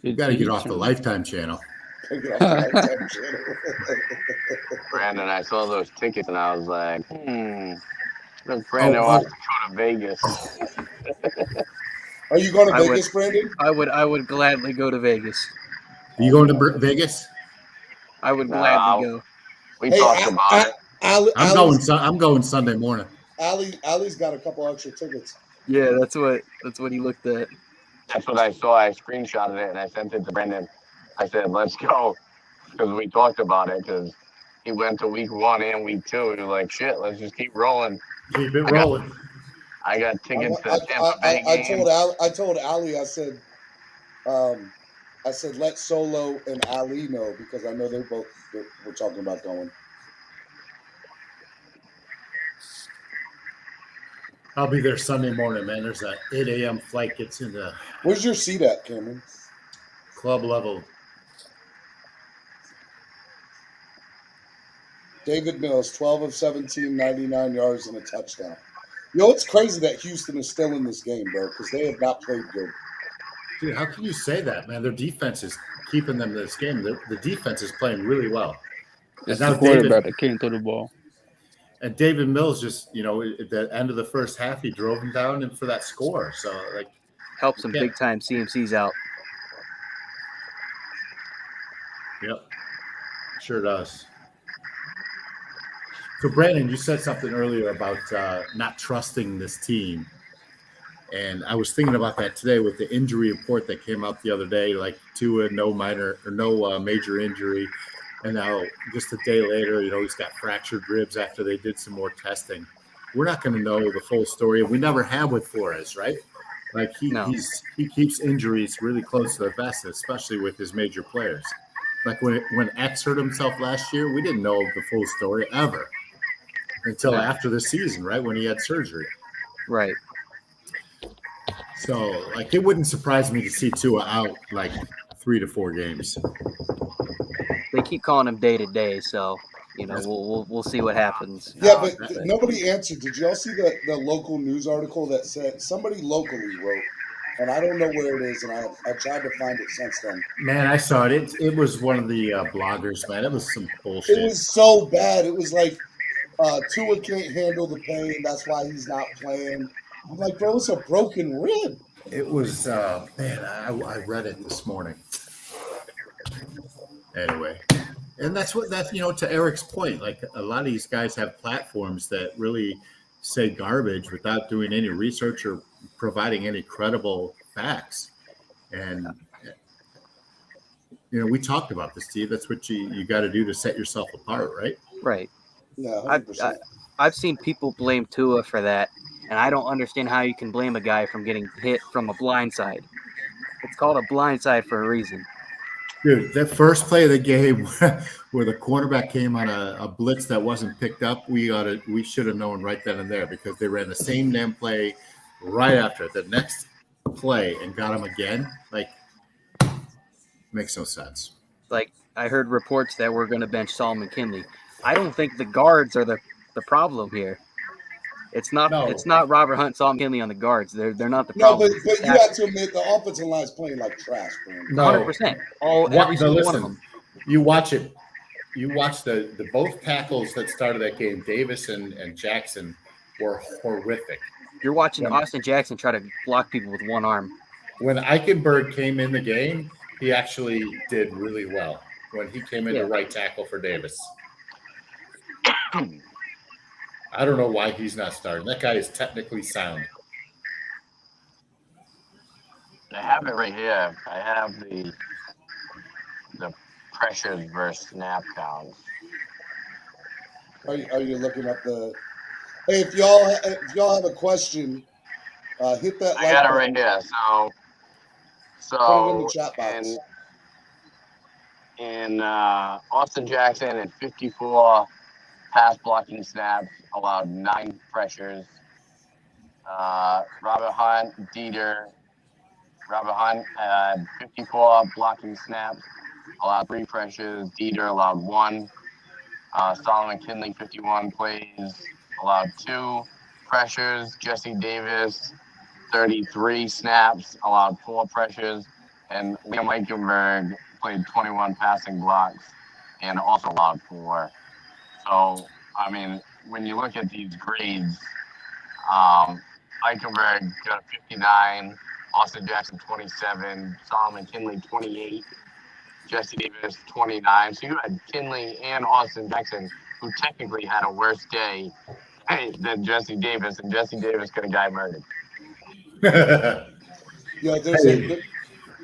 You got to get off the Lifetime channel. Brandon, I saw those tickets and I was like, Brandon wants to go to Vegas. Are you going to Vegas, Brandon? I would gladly go to Vegas. Are you going to Vegas? I would gladly go. We talked about it. I'm going Sunday morning. Allie's got a couple extra tickets. Yeah, that's what he looked at. That's what I saw. I screenshotted it and I sent it to Brandon. I said, let's go. Because we talked about it because he went to week 1 and week 2. And you're like, shit, let's just keep rolling. Keep it rolling. I got tickets to the Tampa Bay game. I told Allie, I said, let Solo and Ali know because I know we're talking about going. I'll be there Sunday morning, man. There's a 8 a.m. flight gets into. Where's your seat at, Cameron? Club level. David Mills, 12 of 17, 99 yards and a touchdown. It's crazy that Houston is still in this game, bro, because they have not played good. Dude, how can you say that, man? Their defense is keeping them in this game. The defense is playing really well. It's the quarterback that can't throw the ball. And David Mills just, at the end of the first half, he drove him down and for that score. So, helps him big time. CMC's out. Yep, sure does. So, Brandon, you said something earlier about not trusting this team. And I was thinking about that today with the injury report that came out the other day, like Tua, no major injury. And now just a day later, he's got fractured ribs after they did some more testing. We're not going to know the full story. We never have with Flores, right? Like he keeps injuries really close to the vest, especially with his major players. Like when X hurt himself last year, we didn't know the full story ever until after the season, right? When he had surgery. Right. So, it wouldn't surprise me to see Tua out 3 to 4 games. They keep calling him day to day, so we'll see what happens. Yeah, but nobody answered. Did y'all see the local news article that said somebody locally wrote, and I don't know where it is, and I tried to find it since then. Man, I saw it. It was one of the bloggers, man. It was some bullshit. It was so bad. It was like Tua can't handle the pain. That's why he's not playing. I'm like, bro, it's a broken rib. It was, man, I read it this morning. Anyway, and that's to Eric's point, a lot of these guys have platforms that really say garbage without doing any research or providing any credible facts. And, we talked about this, Steve. That's what you got to do to set yourself apart, right? Right. Yeah, I've seen people blame Tua for that, and I don't understand how you can blame a guy from getting hit from a blindside. It's called a blindside for a reason. Dude, that first play of the game where the quarterback came on a blitz that wasn't picked up, we should have known right then and there because they ran the same damn play right after the next play and got him again. Makes no sense. I heard reports that we're going to bench Solomon Kinley. I don't think the guards are the problem here. It's not. No. It's not Robert Hunt, Solomon Kinley on the guards. They're not the No, problem. but you have to admit the offensive line is playing like trash, man. No. 100%. Every single one of them. You watch it. You watch the both tackles that started that game, Davis and Jackson, were horrific. You're watching Austin Jackson try to block people with one arm. When Eichenberg came in the game, he actually did really well when he came into right tackle for Davis. I don't know why he's not starting. That guy is technically sound. I have it right here. I have the pressures versus snap counts. Are you looking up the? Hey, if y'all have a question, hit that. I got it right here. So put it in the chat box. And Austin Jackson at 54 pass blocking snaps, allowed 9 pressures. Robert Hunt had 54 blocking snaps, allowed 3 pressures. Dieter allowed 1. Solomon Kinley, 51 plays, allowed 2 pressures. Jesse Davis, 33 snaps, allowed 4 pressures. And Liam Eichenberg played 21 passing blocks and also allowed 4. So, I mean, when you look at these grades, Eichenberg got a 59, Austin Jackson 27, Solomon Kinley 28, Jesse Davis 29. So you had Kinley and Austin Jackson, who technically had a worse day than Jesse Davis, and Jesse Davis got a guy murdered.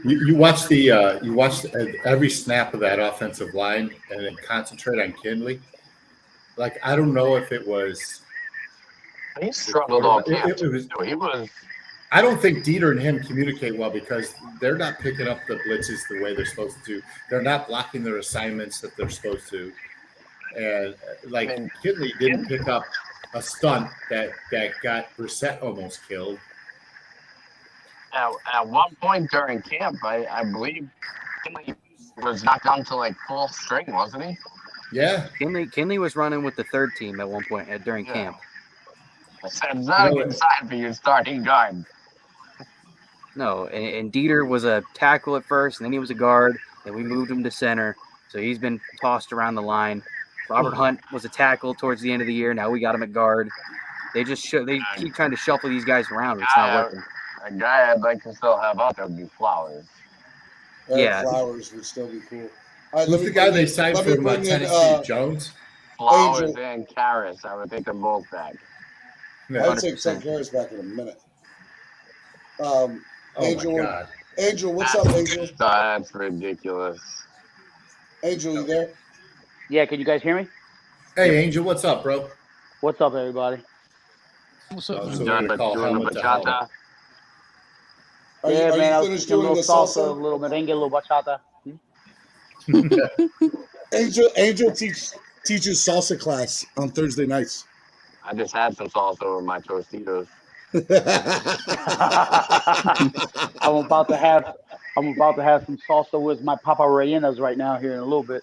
You watch every snap of that offensive line and then concentrate on Kinley. Like, I don't know if it was. He struggled all camp. He was. I don't think Dieter and him communicate well because they're not picking up the blitzes the way they're supposed to. They're not blocking their assignments that they're supposed to. And Kinley didn't pick up a stunt that got Brissett almost killed. At one point during camp, I believe Kinley was knocked down to like full string, wasn't he? Yeah. Kinley was running with the third team at one point during camp. It's not a good sign for your starting guard. No, and Dieter was a tackle at first, and then he was a guard, and we moved him to center. So he's been tossed around the line. Robert Hunt was a tackle towards the end of the year. Now we got him at guard. They keep trying to shuffle these guys around. It's not working. A guy I'd like to still have out there would be Flowers. Flowers would still be cool. All right, who's the guy they signed from Tennessee? Jones? Flowers and Karras. I would take them both back. I would take Sam Karras back in a minute. Angel, my God. Angel, what's up, Angel? That's ridiculous. Angel, you there? Yeah, can you guys hear me? Hey, Angel, what's up, bro? What's up, everybody? What's up? Doing the bachata. Are you finished doing a little the salsa, a little merengue, a little bachata. Angel teaches salsa class on Thursday nights. I just had some salsa over my Tostitos. I'm about to have some salsa with my Papa Rellenas right now here in a little bit.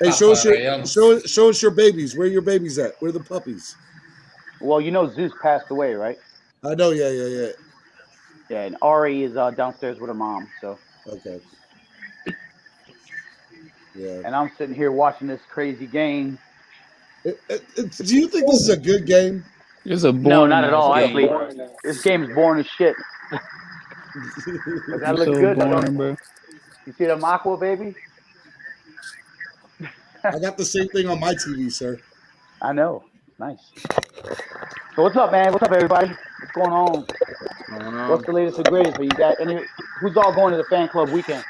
Hey, show us your babies. Where are your babies at? Where are the puppies? Well, you know Zeus passed away, right? I know, yeah. Yeah, and Ari is downstairs with her mom, so. Okay. Yeah. And I'm sitting here watching this crazy game. Do you think this is a good game? It's a boring. No, not at all. game. Actually, this game is boring as shit. That looks so good. Boring, bro. You see them aqua, baby? I got the same thing on my TV, sir. I know. Nice. So what's up, man? What's up, everybody? What's going on? What's the latest and greatest? For you got who's all going to the fan club weekend?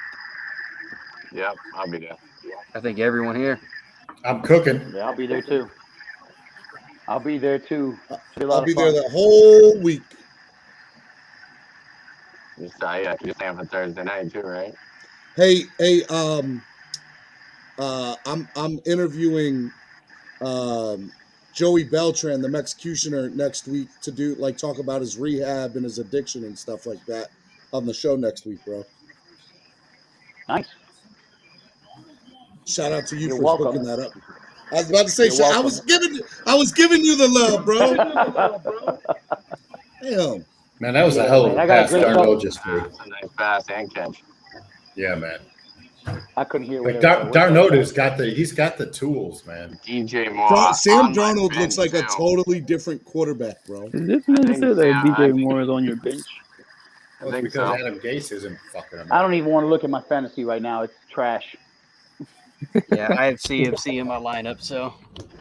Yep, I'll be there. I think everyone here. I'm cooking. Yeah, I'll be there too. I'll be there the whole week. You're staying for Thursday night too, right? Hey, I'm interviewing Joey Beltran, the Executioner, next week to talk about his rehab and his addiction and stuff like that on the show next week, bro. Nice. Shout out to you for hooking that up. I was about to say, You're I was giving you the love, bro. Damn. Man, that was a Yeah, hell of man, a I got a pass great Darnold talk. just threw. That's a nice pass and catch. Yeah, man. I couldn't hear what But everybody was Darnold saying. he's got the tools, man. DJ Moore Sam on my Darnold looks bench like a too. totally different quarterback, bro. Is this I nigga think said so. that I DJ think, Moore is on your bench? I Well, it's think because so. Adam Gase isn't fucking him I up. don't even want to look at my fantasy right now. It's trash. Yeah, I have CMC in my lineup, so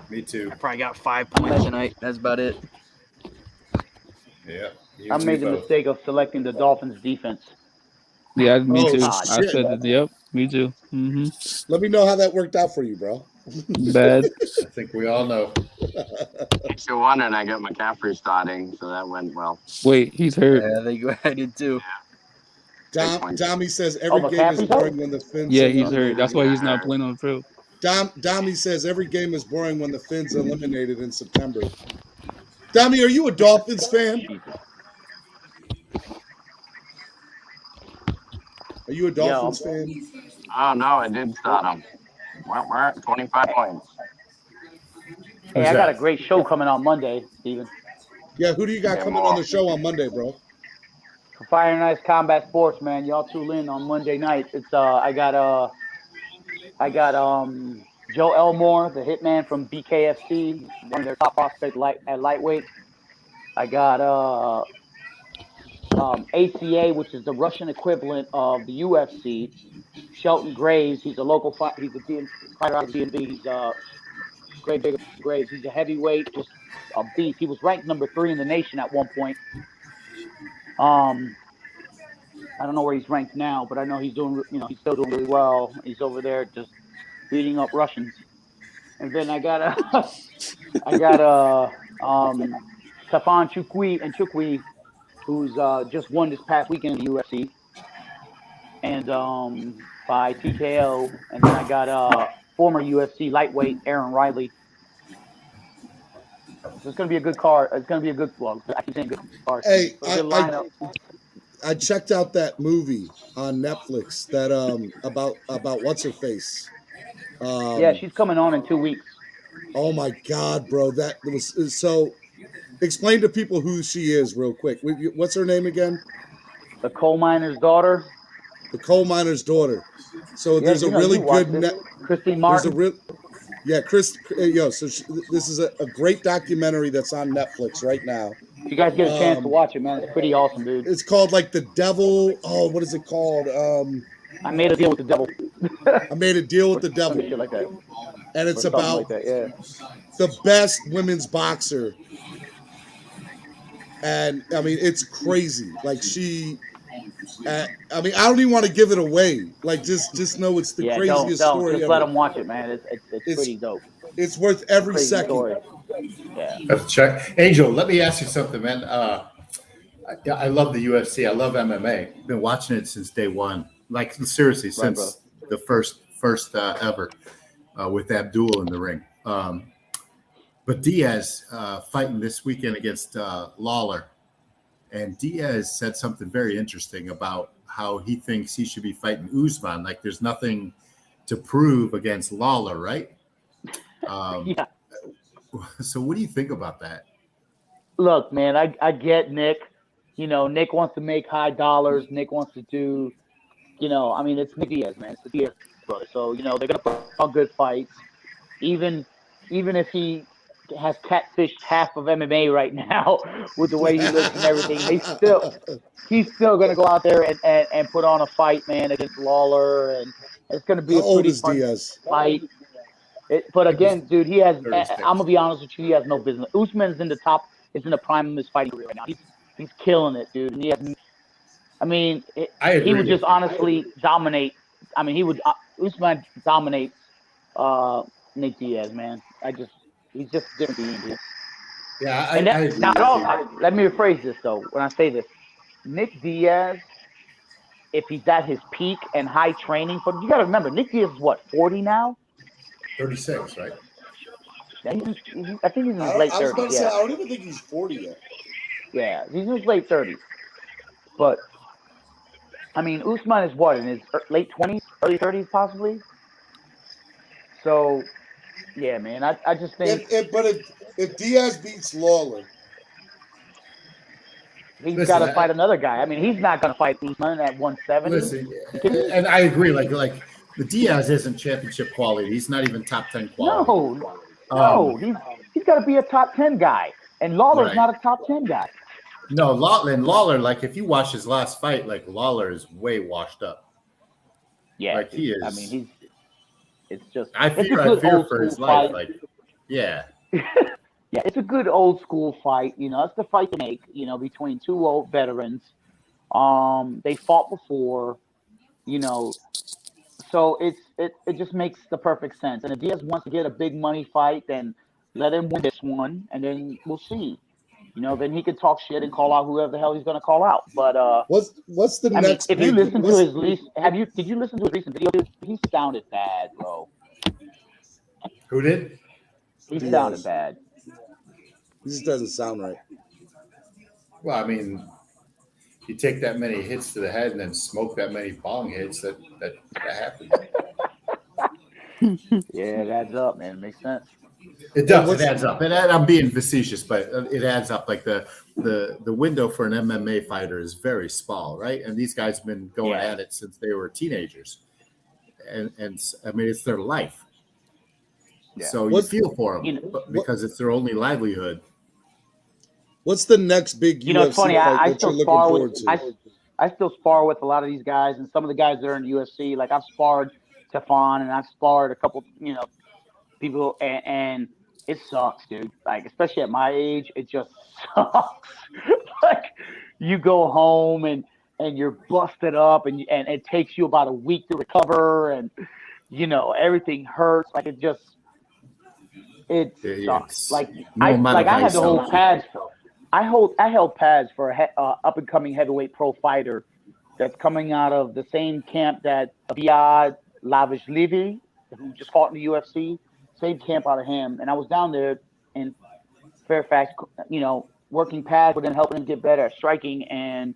Me too. I probably got 5 points tonight. That's about it. Yeah. I made the mistake of selecting the Dolphins defense. Yeah, me Oh, too. shit. I said that. Yep, me too. Mm-hmm. Let me know how that worked out for you, bro. Bad. I think we all know. Extra one, and I got McCaffrey starting, so that went well. Wait, he's hurt. Yeah, I did too. Dommy says every game is McCaffrey's boring hurt? when the Fins Yeah, are he's hurt. eliminated. That's why he's not playing on the field. Dommy says every game is boring when the Fins are eliminated in September. Dommy, are you a Dolphins fan? Are you a Dolphins fan? Oh, no, I did start him. 25 points. Hey, I got a great show coming on Monday, Steven. Yeah, who do you got coming on the show on Monday, bro? For Fire and Ice Combat Sports, man. Y'all tune in on Monday night. It's I got Joe Elmore, the hitman from BKFC, one of their top prospects at lightweight. I got ACA, which is the Russian equivalent of the UFC. Shelton Graves, he's a local fighter. He's a fighter out of DMV. He's Graves. He's a heavyweight, just a beast. He was ranked number 3 in the nation at one point. I don't know where he's ranked now, but I know he's doing. He's still doing really well. He's over there just beating up Russians. And then I got Stefan Chukwi, who's just won this past weekend in the UFC, and by TKO. And then I got former UFC lightweight Aaron Riley. So it's gonna be a good card. It's gonna be a good vlog. I keep saying good card. Hey, good lineup. I checked out that movie on Netflix that about what's her face. Yeah, she's coming on in 2 weeks. Oh my God, bro, that was so. Explain to people who she is real quick. What's her name again? The coal miner's daughter. The coal miner's daughter. So there's a really good. Christine Martin. Chris. So this is a great documentary that's on Netflix right now. If you guys get a chance to watch it, man, it's pretty awesome, dude. It's called like The Devil. Oh, what is it called? I Made a Deal with the Devil. I Made a Deal with the Devil. Shit like that. And it's about the best women's boxer. And I mean, it's crazy. Like I mean, I don't even want to give it away. Like, just know it's the craziest story. Just let them watch it, man. It's pretty dope. It's worth every second. Story. Yeah. Let's check. Angel, let me ask you something, man. I love the UFC. I love MMA. Been watching it since day one. Like, seriously, since the first ever with Abdul in the ring. But Diaz fighting this weekend against Lawler. And Diaz said something very interesting about how he thinks he should be fighting Usman. Like, there's nothing to prove against Lawler, right? Yeah. So what do you think about that? Look, man, I get Nick. Nick wants to make high dollars. Nick wants to do, I mean, it's Nick Diaz, man. It's the Diaz brother. So, they're going to put on good fights. Even if he has catfished half of MMA right now with the way he looks and everything, he's still going to go out there and put on a fight, man, against Lawler. And it's going to be a pretty fun fight. But again, dude, he has. I'm gonna be honest with you. He has no business. Usman's in the top. Is in the prime of his fighting career right now. He's killing it, dude. And he has. I mean, he would just honestly dominate. I mean, he would. Usman dominates Nick Diaz, man. He's just a different being. Yeah, I agree. Let me rephrase this though. When I say this, Nick Diaz, if he's at his peak and high training, but you got to remember, Nick Diaz is what, 40 now? 36, right? Yeah, I think he's in his late 30s. I was about to say, I don't even think he's 40 yet. Yeah, he's in his late 30s. But, I mean, Usman is what, in his late 20s, early 30s possibly? So, Yeah, man. I just think if Diaz beats Lawler, he's got to fight another guy. I mean, he's not going to fight Usman at 170. Listen, and I agree. Like the Diaz isn't championship quality. He's not even top 10 quality. No. He's got to be a top 10 guy, and Lawler's not a top 10 guy. No, Lawler. Like if you watch his last fight, like Lawler is way washed up. Yeah, like he is. I mean, it's just. I fear for his life. Like, yeah. Yeah, it's a good old school fight. You know, it's the fight to make. You know, between two old veterans. They fought before. You know, so it just makes the perfect sense. And if Diaz wants to get a big money fight, then let him win this one, and then we'll see. You know, then he could talk shit and call out whoever the hell he's going to call out. But what's the next? If you listen to his did you listen to his recent video? He sounded bad, bro. Who did? He sounded bad. He just doesn't sound right. Well, I mean, you take that many hits to the head and then smoke that many bong hits, that happens. Yeah, it adds up, man. It makes sense. It does. It adds up. And I'm being facetious, but it adds up. Like the window for an MMA fighter is very small, right? And these guys have been going at it since they were teenagers, and I mean it's their life. Yeah. So you feel for them because it's their only livelihood. What's the next big UFC it's funny. fight that you're looking forward to? I still spar with a lot of these guys, and some of the guys that are in the UFC. Like I've sparred Stefan, and I've sparred a couple, people, and it sucks, dude. Like, especially at my age, it just sucks. Like, you go home and you're busted up, and it takes you about a week to recover, and everything hurts. Like, it sucks. Like, I had to hold pads. I held pads for a up and coming heavyweight pro fighter that's coming out of the same camp that Abiyad Lavishvili, who just fought in the UFC. Same camp out of him, and I was down there in Fairfax, working pads with him, helping him get better at striking. And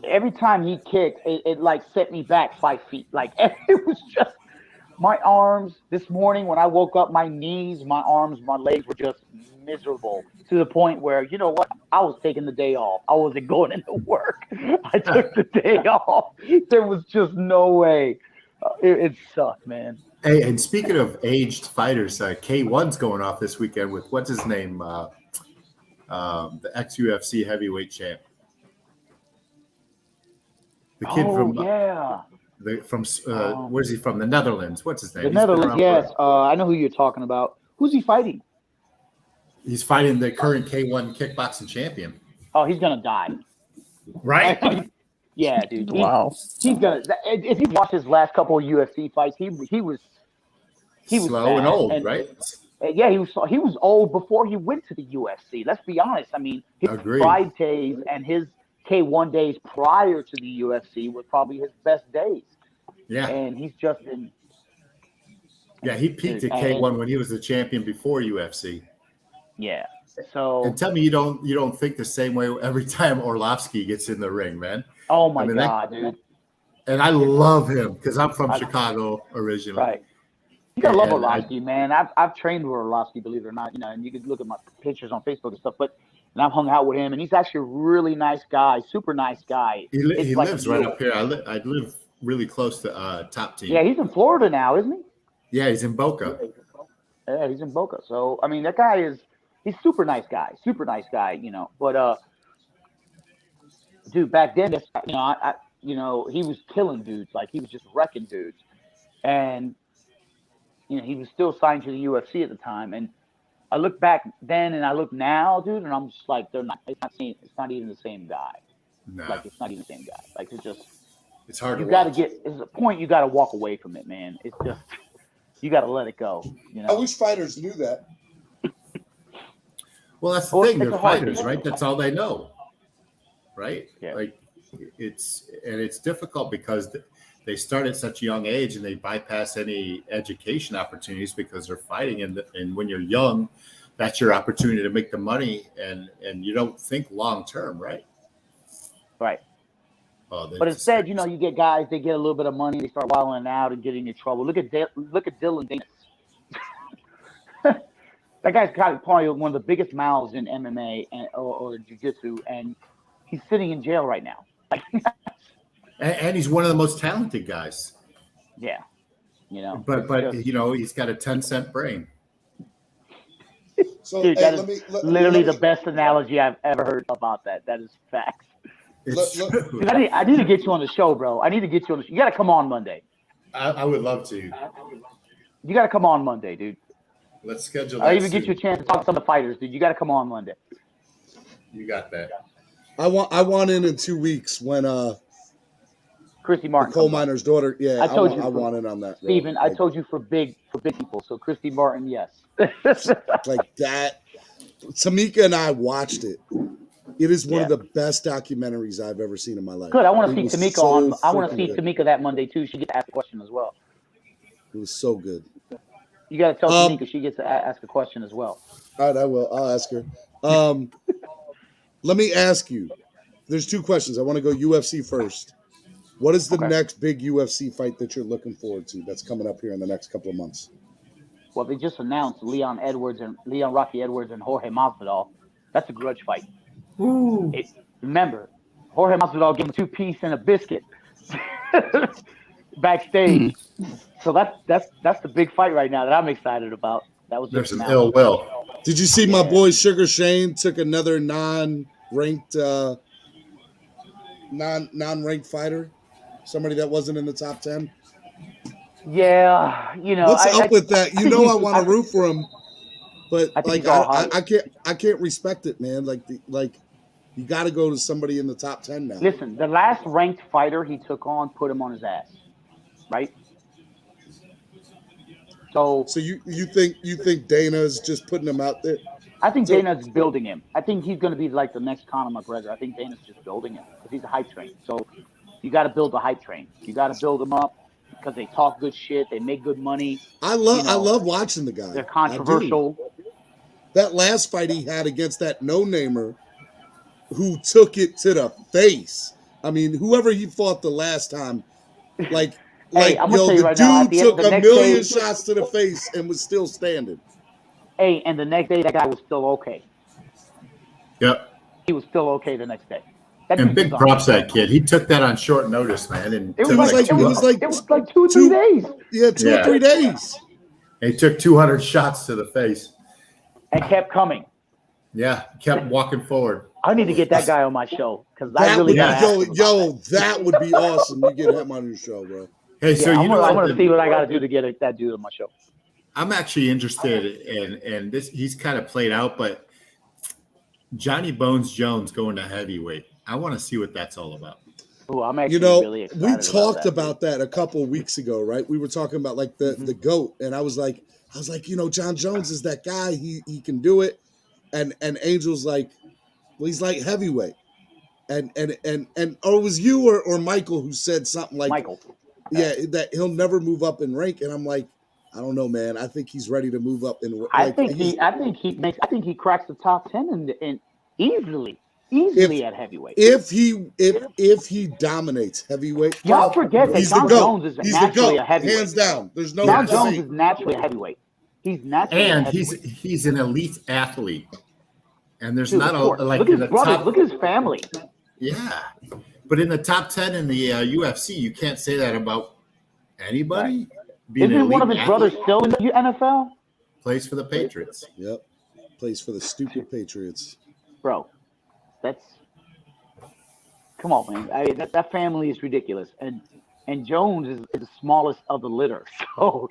every time he kicked, it like set me back 5 feet. Like, it was just my arms. This morning when I woke up, my knees, my arms, my legs were just miserable to the point where, you know what? I was taking the day off. I wasn't going into work. I took the day off. There was just no way. It sucked, man. Hey, and speaking of aged fighters, K1's going off this weekend with what's his name, the ex-UFC heavyweight champ, the kid where's he from? The Netherlands. What's his name? The Netherlands. Yes, I know who you're talking about. Who's he fighting? He's fighting the current K1 kickboxing champion. Oh, he's gonna die. Right? Yeah, dude. Wow. He's gonna. If you watch his last couple of UFC fights, he was slow and old, right? Yeah, he was old before he went to the UFC. Let's be honest. I mean, his pride days and his K1 days prior to the UFC were probably his best days. Yeah, and he's just been. Yeah, he peaked at K1 when he was the champion before UFC. Yeah. So. And tell me you don't think the same way every time Orlovsky gets in the ring, man. Oh my God, dude. And I love him because I'm from Chicago originally. Right. You gotta love Orlovsky, man. I've trained with Orlovsky, believe it or not. And you can look at my pictures on Facebook and stuff. And I've hung out with him, and he's actually a really nice guy, super nice guy. He lives right up here. I live really close to Top Team. Yeah, he's in Florida now, isn't he? Yeah, he's in Boca. Yeah, he's in Boca. So I mean, that guy he's super nice guy. But dude, back then, he was killing dudes. Like, he was just wrecking dudes, and he was still signed to the UFC at the time. And I look back then and I look now, dude, and I'm just like, they're not. It's not even the same guy. Nah. Like, it's not even the same guy. Like, it's hard. It's a point you got to walk away from it, man. It's just you got to let it go. I wish fighters knew that. Well, that's the thing. They're fighters, right? That's all they know, right? Yeah. Like, it's difficult because they start at such a young age and they bypass any education opportunities because they're fighting. And when you're young, that's your opportunity to make the money, and you don't think long term, right? Right. But instead, you get guys, they get a little bit of money, they start wilding out and getting in trouble. Look at Dylan Danis. That guy's got probably one of the biggest mouths in MMA or jiu-jitsu, and he's sitting in jail right now. And he's one of the most talented guys. Yeah, But he's got a 10-cent brain. So dude, hey, that is literally the best analogy I've ever heard about that. That is facts. Dude, I need to get you on the show, bro. I need to get you on the show. You got to come on Monday. I would love to. You got to come on Monday, dude. Let's schedule that. I'll even get you a chance to talk to some of the fighters, dude. You got to come on Monday. You got that. I want in 2 weeks when Christy Martin, the coal miner's daughter. Yeah, I want in on that. Steven, I told you for big people. So Christy Martin, yes. Like that. Tamika and I watched it. It is one of the best documentaries I've ever seen in my life. Good. I want to see Tamika I want to see Tamika that Monday too. She gets to ask a question as well. It was so good. You got to tell Tamika she gets to ask a question as well. All right, I will. I'll ask her. Let me ask you. There's 2 questions. I want to go UFC first. What is the next big UFC fight that you're looking forward to that's coming up here in the next couple of months? Well, they just announced Leon Rocky Edwards and Jorge Masvidal. That's a grudge fight. Ooh. Remember, Jorge Masvidal gave him 2 piece and a biscuit backstage. So that's the big fight right now that I'm excited about. That was there's some ill will. Did you see my boy Sugar Shane took another non-ranked fighter, somebody that wasn't in the top 10? Yeah, what's up with that? I want to root for him, but I can't respect it, man. You got to go to somebody in the top 10 now. Listen, the last ranked fighter he took on put him on his ass, right? So you think Dana's just putting him out there? I think Dana's building him. I think he's going to be like the next Conor McGregor. I think Dana's just building him because he's a hype train. So you got to build the hype train. You got to build them up because they talk good shit. They make good money. I love watching the guy. They're controversial. That last fight he had against that no-namer who took it to the face. I mean, whoever he fought the last time, the dude took a million shots to the face and was still standing. Hey, and the next day that guy was still okay. Yep. He was still okay the next day. And big props to that kid. He took that on short notice, man. And it was like 2 or 3 days. Yeah, 2 or 3 days. And he took 200 shots to the face. And kept coming. Yeah, kept walking forward. I need to get that guy on my show because I really that would be awesome. You get him on your show, bro. Hey, so I'm gonna see what I got to do to get that dude on my show. I'm actually interested in this. He's kind of played out, but Johnny Bones Jones going to heavyweight. I want to see what that's all about. Oh, I'm actually really excited. We talked about that a couple of weeks ago, right? We were talking about like the GOAT, and I was like, John Jones is that guy. He can do it. And Angel's like, well, he's like heavyweight. And or it was you or Michael who said something like Michael. Yeah, that he'll never move up in rank. And I'm like, I don't know, man. I think he's ready to move up in rank. I think he cracks the top 10 and easily at heavyweight. If he dominates heavyweight, y'all forget that John Jones is naturally a heavyweight. Hands down. There's no John Jones is naturally a heavyweight. He's naturally and he's an elite athlete. And there's not look at his brothers, look at his family. Yeah. But in the top 10 in the UFC, you can't say that about anybody. Right. Isn't one of his brothers still in the NFL? Plays for the Patriots. Yep. Plays for the stupid Patriots. Bro, come on, man. That family is ridiculous. And Jones is the smallest of the litter. So,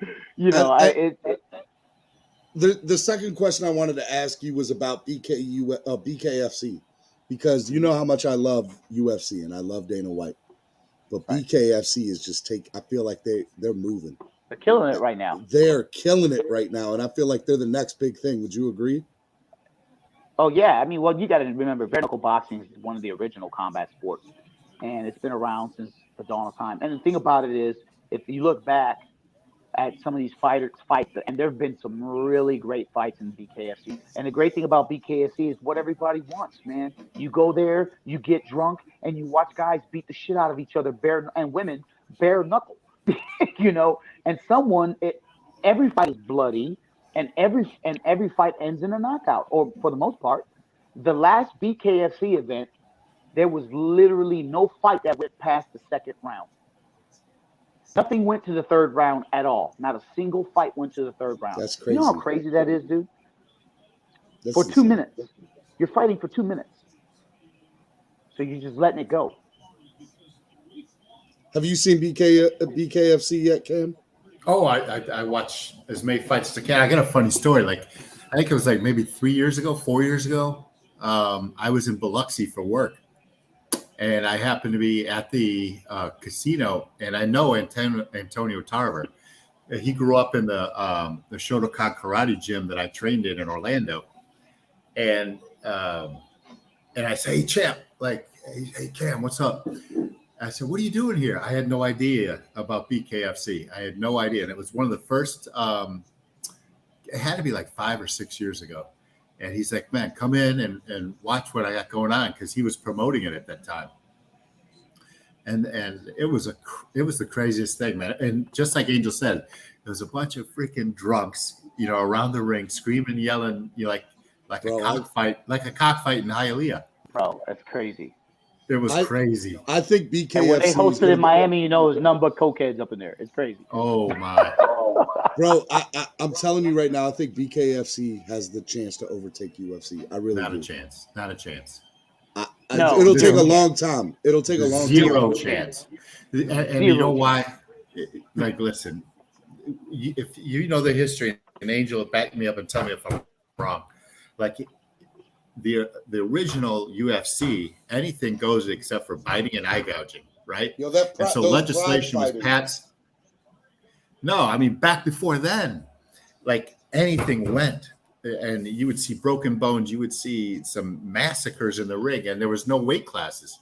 the second question I wanted to ask you was about BKFC, because you know how much I love UFC and I love Dana White, but BKFC is just I feel like they're moving. They're killing it right now. They're killing it right now, and I feel like they're the next big thing. Would you agree? Oh yeah, I mean, well, you got to remember, bare knuckle boxing is one of the original combat sports, and it's been around since the dawn of time. And the thing about it is, if you look back at some of these fights, and there have been some really great fights in BKFC. And the great thing about BKFC is what everybody wants, man. You go there, you get drunk, and you watch guys beat the shit out of each other, and women bare knuckle, And every fight is bloody. and every fight ends in a knockout, or for the most part. The last BKFC event, there was literally no fight that went past the second round. Nothing went to the third round at all. Not a single fight went to the third round. That's You know how crazy. crazy that is, dude? That's For 2 insane. minutes. You're fighting for 2 minutes. So you're just letting it go. Have you seen BKFC yet, Cam? Oh, I watch as many fights as I can. I got a funny story. Like, I think it was like maybe 4 years ago. I was in Biloxi for work, and I happened to be at the casino, and I know Antonio Tarver. He grew up in the Shotokan Karate gym that I trained in Orlando, and I say, "Hey, champ, like, hey, Cam, what's up?" I said, "What are you doing here?" I had no idea about BKFC. I had no idea. And it was one of the first, it had to be like 5 or 6 years ago. And he's like, "Man, come in and watch what I got going on." Because he was promoting it at that time. And it was the craziest thing, man. And just like Angel said, there was a bunch of freaking drunks, around the ring, screaming, yelling, like a cockfight in Hialeah. Bro, that's crazy. It was crazy. I think BKFC. And when they hosted in Miami, there's nothing but cokeheads up in there. It's crazy. Oh my, bro! I'm telling you right now, I think BKFC has the chance to overtake UFC. I really not do. a chance. Not a chance. No, it'll take a long time. It'll take a long time. Zero chance. And you know why? Like, listen, if you know the history, and Angel will back me up and tell me if I'm wrong. Like, the original UFC, anything goes except for biting and eye gouging, right? And so legislation was passed. No, I mean, back before then, like, anything went. And you would see broken bones. You would see some massacres in the ring, and there was no weight classes.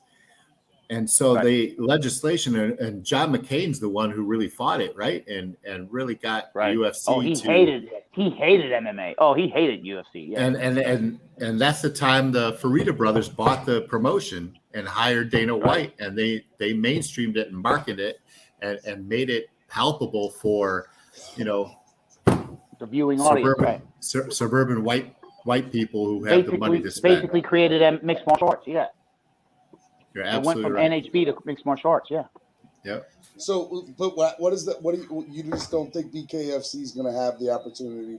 And so the legislation, and John McCain's the one who really fought it, right? And really got UFC. Oh, he hated MMA. Oh, he hated UFC. Yeah. And that's the time the Farida brothers bought the promotion and hired Dana White, and they mainstreamed it and marketed it and made it palpable for, the viewing audience, right? Suburban white people who have the money to spend. Basically created mixed martial arts. Yeah. You're it absolutely went from right. NHB to mixed martial arts. Yeah. Yep. So, but what is that? What do you just don't think BKFC is going to have the opportunity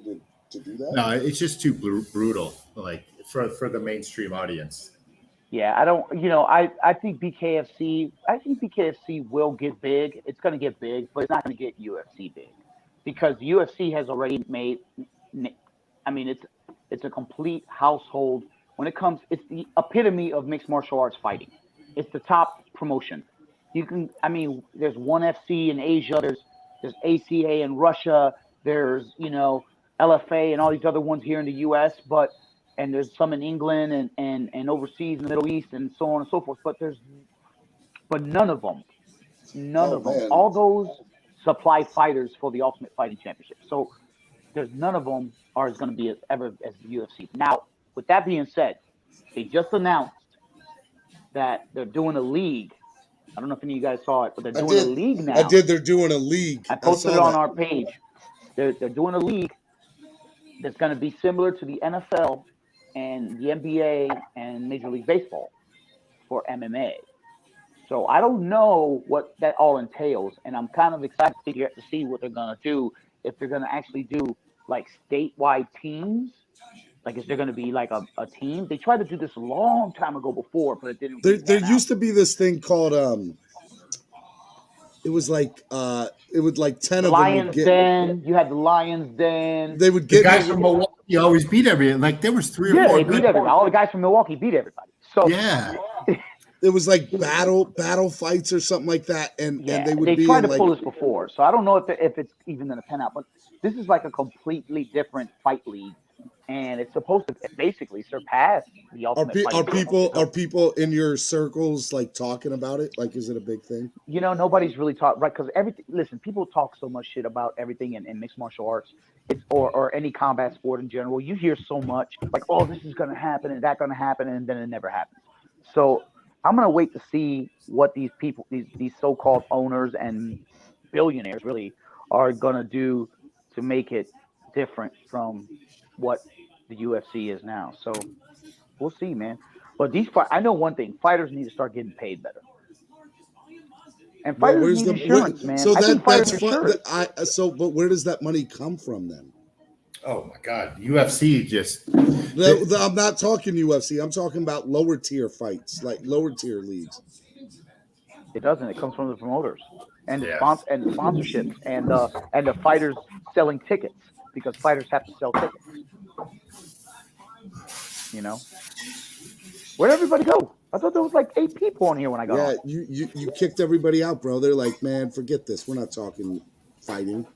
to do that? No, it's just too brutal, like for the mainstream audience. Yeah, I don't. I think BKFC. I think BKFC will get big. It's going to get big, but it's not going to get UFC big, because UFC has already made. I mean, it's a complete household when it comes. It's the epitome of mixed martial arts fighting. It's the top promotion. There's ONE FC in Asia. There's ACA in Russia. There's LFA and all these other ones here in the U.S. And there's some in England and overseas in the Middle East and so on and so forth. But none of them, all those supply fighters for the Ultimate Fighting Championship. So there's none of them are going to be ever as the UFC. Now, with that being said, they just announced that they're doing a league. I don't know if any of you guys saw it, but they're doing a league now. I did. They're doing a league. I posted it on our page. They're doing a league that's going to be similar to the NFL and the NBA and Major League Baseball for MMA. So I don't know what that all entails, and I'm kind of excited to see what they're going to do, if they're going to actually do like statewide teams. Like, is there going to be like a team? They tried to do this a long time ago before, but it didn't. There used to be this thing called it was like 10 of Lions them. Den. You had the Lions Den. They would get the guys from Milwaukee always beat everybody. Like, there was 3 or 4. They beat everybody. All the guys from Milwaukee beat everybody. So yeah. It was like battle fights or something like that, and they would be. They tried to pull this before, so I don't know if it's even going to pan out. But this is like a completely different fight league, and it's supposed to basically surpass the Ultimate Fighting. Are people in your circles like talking about it? Like, is it a big thing? Nobody's really talking, right? Because everything. Listen, people talk so much shit about everything in mixed martial arts, or any combat sport in general. You hear so much like, oh, this is going to happen and that's going to happen, and then it never happens. So I'm going to wait to see what these people, these so-called owners and billionaires really are going to do to make it different from what the UFC is now. So we'll see, man. But I know one thing: fighters need to start getting paid better. And fighters need insurance, man. So I think fighters that's fun. But where does that money come from then? Oh my God, UFC just. I'm not talking UFC. I'm talking about lower tier fights, like lower tier leagues. It doesn't. It comes from the promoters and the sponsorships and the fighters selling tickets because fighters have to sell tickets. You know, where'd everybody go? I thought there was like 8 people on here when I got on. Yeah, you kicked everybody out, bro. They're like, man, forget this. We're not talking fighting.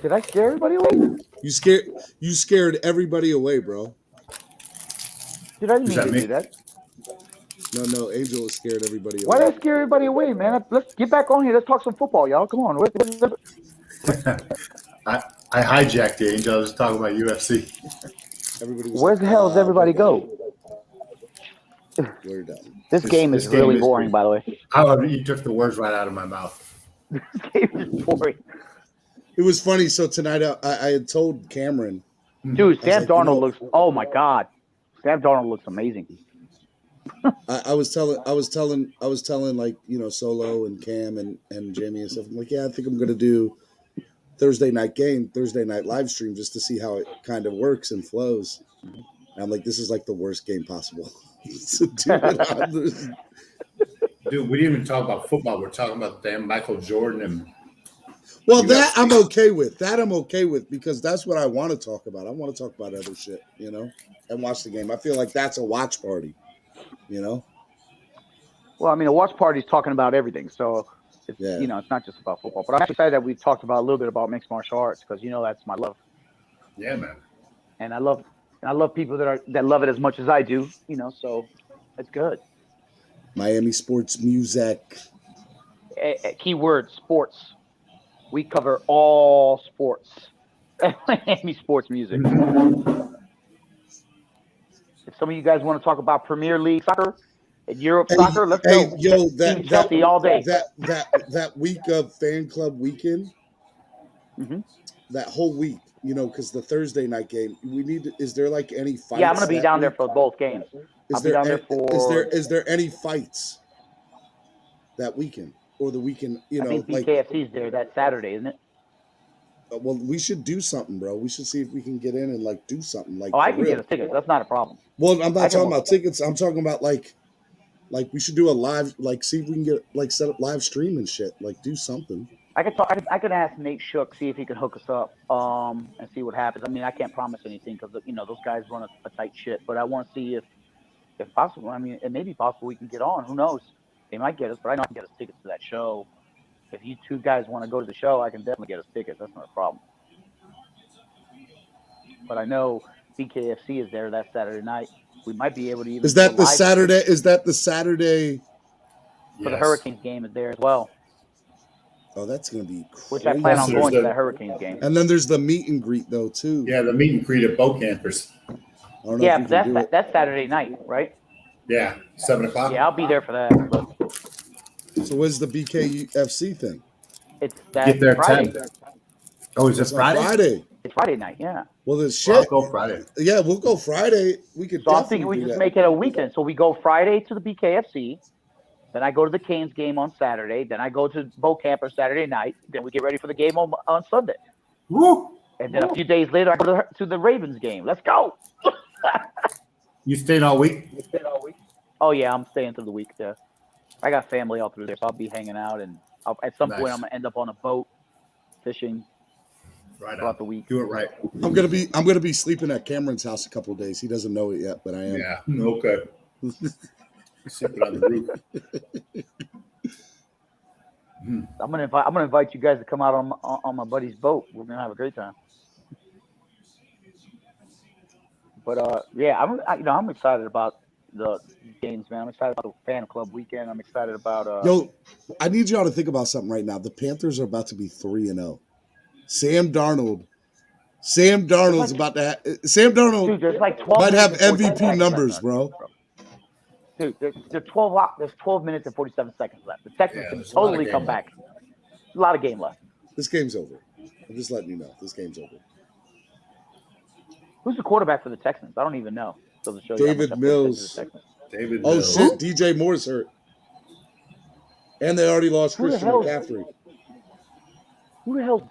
Did I scare everybody away? You scared everybody away, bro. Did I mean to do that? No, Angel is scared everybody away. Why did I scare everybody away, man? Let's get back on here. Let's talk some football, y'all. Come on. I hijacked the Angel. I was talking about UFC. Where the hell does everybody go? We're done. This game is really boring, by the way. Oh, you took the words right out of my mouth. This game is boring. It was funny. So tonight I had told Cameron. Dude, Sam Darnold looks. Oh my God, Sam Darnold looks amazing. I was telling like, you know, Solo and Cam and Jamie and stuff. I'm like, yeah, I think I'm gonna do Thursday night live stream just to see how it kind of works and flows. And I'm like, this is like the worst game possible. to do it on this. Dude, we didn't even talk about football. We're talking about damn Michael Jordan and. Well, that I'm okay with. That I'm okay with because that's what I want to talk about. I want to talk about other shit, you know, and watch the game. I feel like that's a watch party, you know. Well, I mean, a watch party is talking about everything, so it's, you know, it's not just about football. But I'm excited that we've talked about a little bit about mixed martial arts because you know that's my love. Yeah, man. And I love people that love it as much as I do, you know. So it's good. Miami sports music. Keyword sports. We cover all sports. Miami sports music. If some of you guys want to talk about Premier League soccer and Europe soccer, let's go. Yo, Chelsea all day. That week of fan club weekend, that whole week, you know, because the Thursday night game, is there like any fights? Yeah, I'm gonna be down there for both games. Is there any fights that weekend or the weekend? You know, I think BKFC's there that Saturday, isn't it? Well, we should do something, bro. We should see if we can get in and like do something. Like, I can get us tickets. That's not a problem. Well, I'm not talking about tickets. I'm talking about like we should do a live, like see if we can get like set up live stream and shit. Like do something. I could ask Nate Shook, see if he can hook us up, and see what happens. I mean, I can't promise anything because you know those guys run a tight shit. But I want to see if possible. I mean, it may be possible we can get on. Who knows? They might get us, but I know I can get us tickets to that show. If you two guys want to go to the show, I can definitely get us tickets. That's not a problem. But I know BKFC is there that Saturday night. We might be able to even. Is that the Saturday? Is that the Saturday? For the Hurricanes game is there as well. Oh, that's going to be crazy. Which I plan on going to that Hurricanes game. And then there's the meet and greet, though, too. Yeah, the meet and greet at Boat Campers. Yeah, but that's Saturday night, right? Yeah, 7 o'clock. Yeah, I'll be there for that. But so what's the BKFC thing? It's that Get there Friday. 10. Oh, is it Friday? It's Friday night, yeah. Well, there's shit. I'll go Friday. Yeah, we'll go Friday. We could. So I'm thinking we just make it a weekend. So we go Friday to the BKFC. Then I go to the Canes game on Saturday. Then I go to Bo Camper Saturday night. Then we get ready for the game on Sunday. Woo! And then a few days later, I go to the Ravens game. Let's go. You stayed all week? Oh, yeah, I'm staying through the week. I got family all through there, so I'll be hanging out. And at some point, I'm going to end up on a boat fishing throughout the week. Do it right. I'm gonna be sleeping at Cameron's house a couple of days. He doesn't know it yet, but I am. Yeah. Okay. Sleeping on the roof. I'm gonna invite you guys to come out on my buddy's boat. We're gonna have a great time. But yeah, I'm excited about the games, man. I'm excited about the fan club weekend. I'm excited about. Yo, I need y'all to think about something right now. The Panthers are about to be 3-0. Sam Darnold's about to have. Sam Darnold dude, there's like 12 might have MVP numbers, bro. Dude, there's 12 minutes and 47 seconds left. The Texans can totally come back. A lot of game left. This game's over. I'm just letting you know. This game's over. Who's the quarterback for the Texans? I don't even know. So to show you how much David I pay attention to Mills. the Texans. David Oh Mills. shit, DJ Moore's hurt, and they already lost Who the Christian hell- McCaffrey. Who the hell's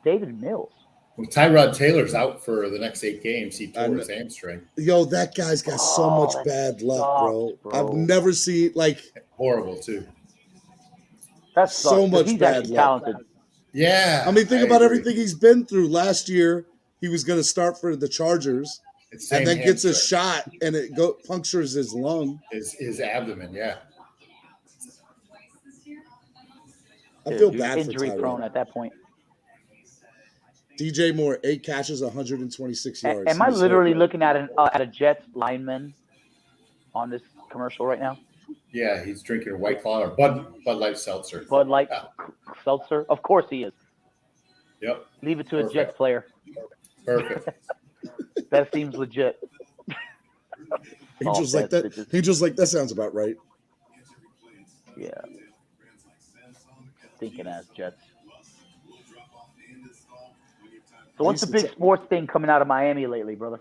David Mills? Well, Tyrod Taylor's out for the next 8 games. He I tore know. his hamstring. Yo, that guy's got so much that bad luck, bro. sucks, bro. I've never seen like Horrible too. That's So much he's bad actually luck. talented. Yeah. I mean, think about agree. everything he's been through. Last year, he was going to start for the Chargers, It's and same then gets a hamstring. shot, and it punctures his lung. His abdomen. Yeah. I Dude, feel he's bad for injury prone Tyrod. at that point. DJ Moore, 8 catches, 126 yards. Am I He's literally hurt. looking at a Jets lineman on this commercial right now? Yeah. He's drinking a White Claw or Bud Light seltzer. Bud Light Yeah. seltzer? Of course he is. Yep. Leave it to a Perfect. Jets player. Perfect. That seems legit. Angel's like that. Bitches. Angel's like that sounds about right. Yeah. Thinking ass Jets. So what's the big sports thing coming out of Miami lately, brother?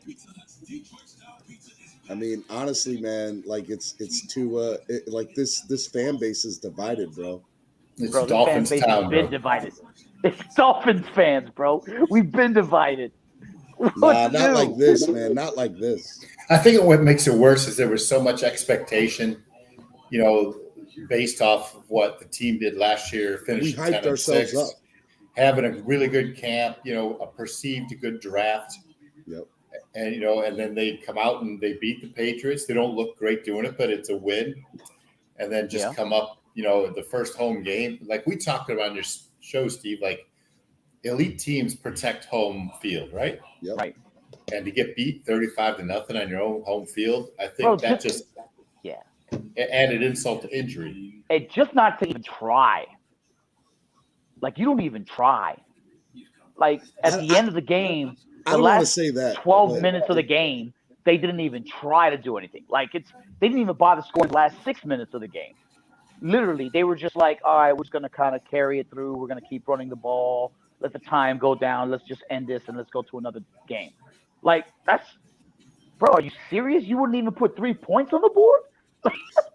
I mean, honestly, man, like it's too like this fan base is divided, bro. It's Bro, this Dolphins fan base town, has been bro. divided. It's Dolphins fans, bro. We've been divided. What Nah, to not do? like this, man. Not like this. I think what makes it worse is there was so much expectation, based off of what the team did last year, We finishing hyped 10-6, ourselves up. having a really good camp, a perceived good draft. Yep. And, and then they come out and they beat the Patriots. They don't look great doing it, but it's a win. And then just come up, the first home game. Like we talked about on your show, Steve, like elite teams protect home field, right? Yep. Right. And to get beat 35-0 on your own home field, I think Bro, that just added insult to injury. And just not to even try. Like, you don't even try. Like, at the end of the game, I the don't want to last say that. 12 but minutes of the game, they didn't even try to do anything. Like, they didn't even bother scoring the last 6 minutes of the game. Literally, they were just like, all right, we're just going to kind of carry it through. We're going to keep running the ball. Let the time go down. Let's just end this and let's go to another game. Like, bro, are you serious? You wouldn't even put 3 points on the board?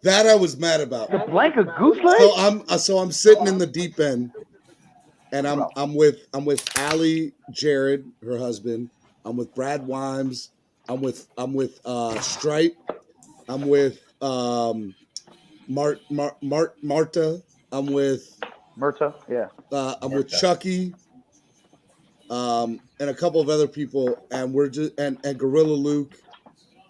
That I was mad about. The blank a goose leg? So I'm sitting in the deep end, and I'm with Allie Jared, her husband. I'm with Brad Wimes. I'm with Stripe. I'm with Marta. I'm with Murta, yeah. I'm with Chucky. And a couple of other people, and we're just and Gorilla Luke,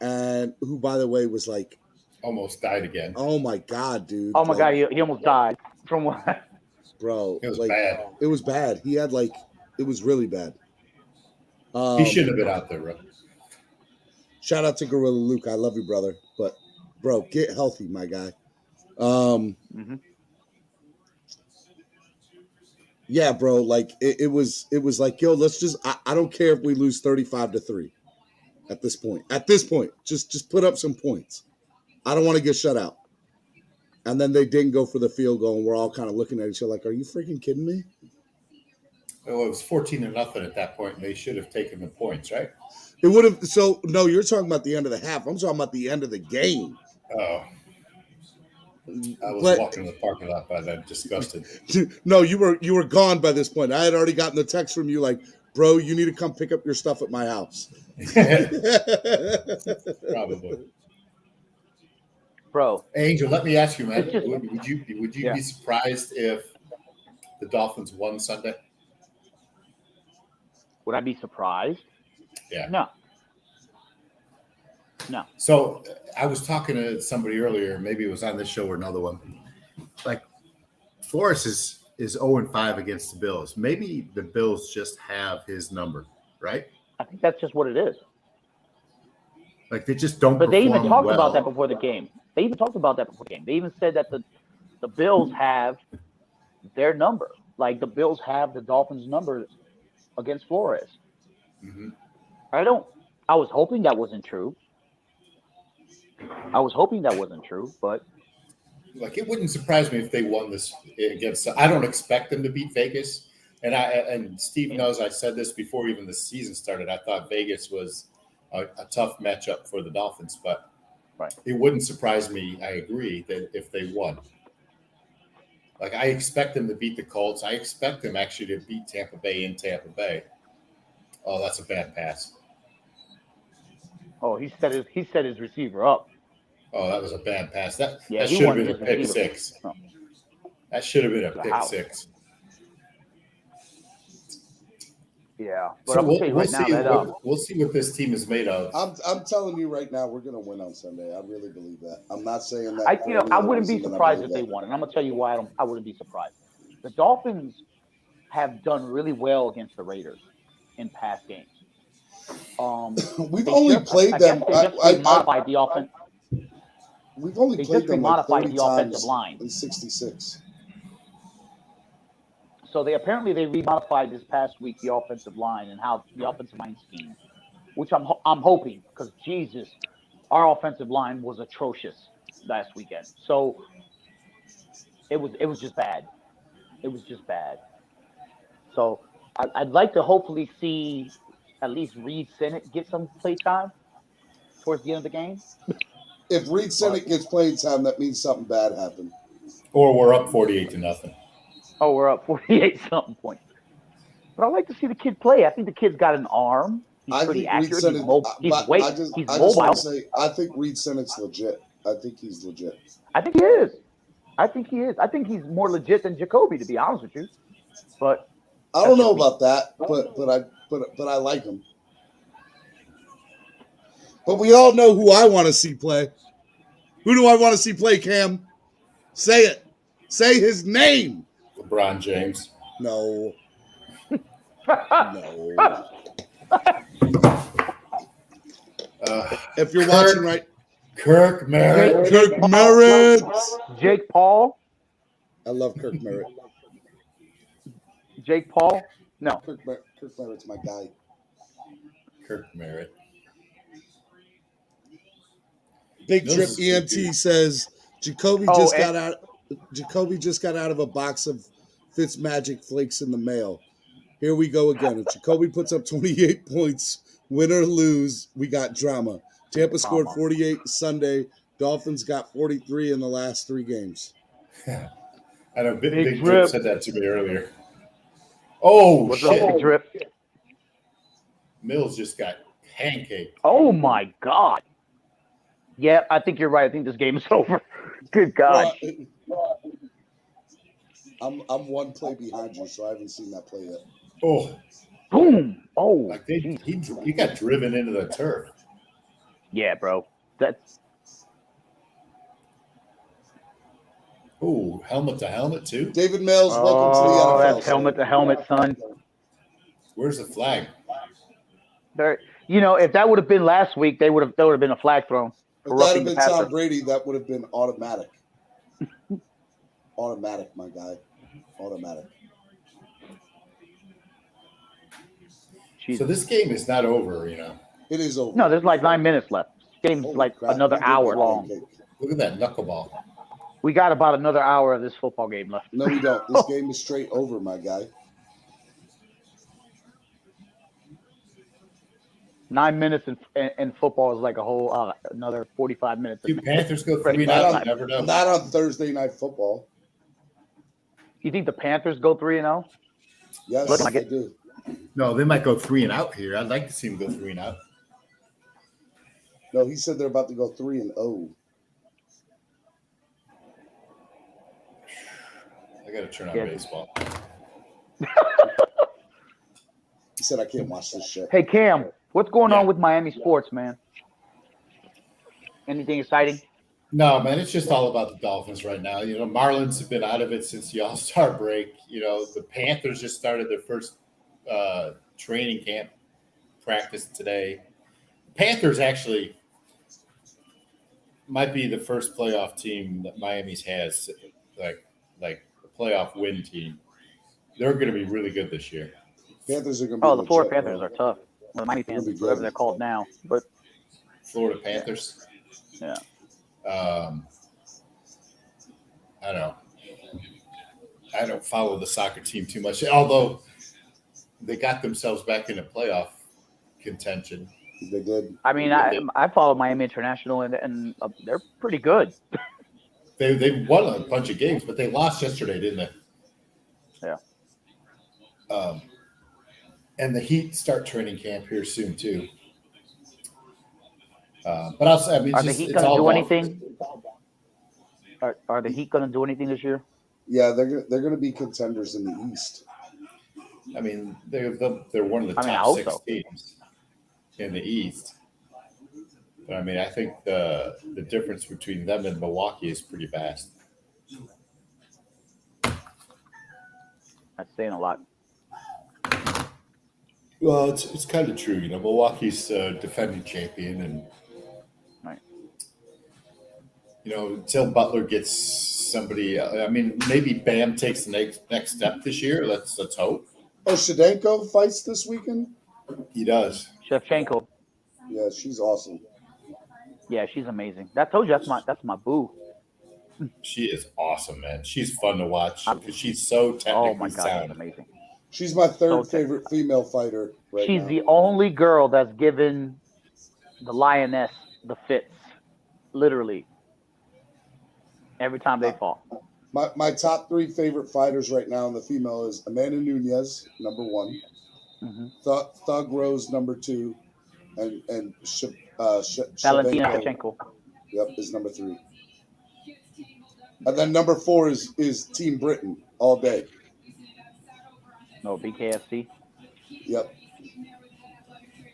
and who, by the way, was like Almost died again. oh my god, dude. Oh my like, god, he almost died from what? bro. It was like, bad. It was bad. He had it was really bad. He shouldn't have been out there, bro. Shout out to Gorilla Luke. I love you, brother. But bro, get healthy, my guy. Yeah, bro. Like it was like, yo, let's just. I don't care if we lose 35-3. At this point, just put up some points. I don't want to get shut out. And then they didn't go for the field goal, and we're all kind of looking at each other like, "Are you freaking kidding me?" Well, it was 14-0 at that point, and they should have taken the points, right? It would have. So no, you're talking about the end of the half. I'm talking about the end of the game. Oh, I was walking in the parking lot by that, disgusted. No, you were gone by this point. I had already gotten the text from you like, "Bro, you need to come pick up your stuff at my house." Probably. Bro. Angel, let me ask you, man. Just, would you be surprised if the Dolphins won Sunday? Would I be surprised? Yeah. No. So I was talking to somebody earlier, maybe it was on this show or another one. Like Flores is 0-5 against the Bills. Maybe the Bills just have his number, right? I think that's just what it is. Like they just don't. But they even talked well. about that before the game. They even said that the Bills have their number. Like the Bills have the Dolphins' number against Flores. Mm-hmm. I was hoping that wasn't true. But like it wouldn't surprise me if they won this against. I don't expect them to beat Vegas, and Steve knows I said this before even the season started. I thought Vegas was a tough matchup for the Dolphins, but Right. it wouldn't surprise me. I agree that if they won, like I expect them to beat the Colts. I expect them actually to beat Tampa Bay in Tampa Bay. Oh, that's a bad pass. Oh, he set his receiver up. Oh, that was a bad pass. That Yeah, he should have wanted been a his pick receiver. six. Oh. That should have been a The pick house. six. Yeah, but So I'm gonna tell you right now that we'll see what this team is made of. I'm telling you right now, we're gonna win on Sunday. I really believe that. I'm not saying that. I wouldn't be surprised if they won, and I'm gonna tell you why I wouldn't be surprised. The Dolphins have done really well against the Raiders in past games. We've only played them. They just remodified the offense. We've only played them like 30 times in 66. So they remodified this past week the offensive line and how the offensive line scheme, which I'm hoping, because Jesus, our offensive line was atrocious last weekend. So it was just bad. It was just bad. So I'd like to hopefully see at least Reed Senate get some play time towards the end of the game. If Reed Senate gets playing time, that means something bad happened. Or we're up 48-0. Oh, we're up 48-something points. But I like to see the kid play. I think the kid's got an arm. He's pretty accurate. He's mobile. I just want to say, I think Reed Senate's legit. I think he's legit. I think he is. I think he's more legit than Jacoby, to be honest with you. But I don't know about that. But I like him. But we all know who I want to see play. Who do I want to see play, Cam? Say it. Say his name. LeBron James. No. No. If you're watching right, Kirk Merritt. Kirk Merritt. Jake Paul. I love Kirk Merritt. Jake Paul. No. Kirk Merritt's my guy. Kirk Merritt. Big Trip ENT says Jacoby just got out of a box of Fitzmagic flakes in the mail. Here we go again. If Jacoby puts up 28 points, win or lose, we got drama. Tampa scored 48 Sunday. Dolphins got 43 in the last 3 games. I know Big Drip said that to me earlier. Oh, shit. Big Drip? Mills just got pancaked. Oh, my God. Yeah, I think you're right. I think this game is over. Good God. I'm one play behind you, so I haven't seen that play yet. Oh. Boom. Oh. Like he got driven into the turf. Yeah, bro. That's. Oh, helmet to helmet, too? David Mills, welcome to the NFL. Oh, that's helmet to helmet, son. Where's the flag? There, if that would have been last week, there would have been a flag thrown. If that had been Tom Brady, that would have been automatic. Automatic, my guy. Automatic. So this game is not over, It is over. No, there's like 9 minutes left. This game's another hour long. Look at that knuckleball. We got about another hour of this football game left. No, we don't. This game is straight over, my guy. 9 minutes in football is like a whole another 45 minutes. Do Panthers go 3-0? Never know. Not on Thursday Night Football. You think the Panthers go 3-0? Yes, I do. No, they might go 3-out here. I'd like to see them go 3-out. No, he said they're about to go 3-0. I got to turn on baseball. He said I can't watch this shit. Hey, Cam, what's going on with Miami sports, man? Anything exciting? No, man, it's just all about the Dolphins right now. Marlins have been out of it since the All-Star break. The Panthers just started their first training camp practice today. Panthers actually might be the first playoff team that Miami's has, like a playoff win team. They're going to be really good this year. Panthers are going to be. Oh, the Florida Panthers are tough. Well, the Miami Panthers, whatever they're called now, but Florida Panthers. Yeah. I don't follow the soccer team too much, although they got themselves back into playoff contention. They did. I mean, I follow Miami International, and they're pretty good. They won a bunch of games, but they lost yesterday, didn't they? Yeah. And the Heat start training camp here soon too. But I'll say, I mean, Are the Heat going to do anything? Are the Heat going to do anything this year? Yeah, they're going to be contenders in the East. I mean, they're one of the top 6 teams in the East. But I mean, I think the difference between them and Milwaukee is pretty vast. That's saying a lot. Well, it's kind of true. You know, Milwaukee's defending champion, and right. You know, until Butler gets somebody, I mean, maybe Bam takes the next step this year. Let's hope. Oh, Shevchenko fights this weekend? He does. Shevchenko. Yeah, she's awesome. Yeah, she's amazing. That told you that's my boo. She is awesome, man. She's fun to watch because she's so technically oh my God, sound. She's amazing. She's my third favorite female fighter right She's now. the only girl that's given the lioness the fits, literally, every time they fought. My top 3 favorite fighters right now in the female is Amanda Nunes, number 1, Thug Rose, number 2, and Valentina Shevchenko. Yep, is number 3. And then number 4 is Team Britain all day. No, BKFC. Yep.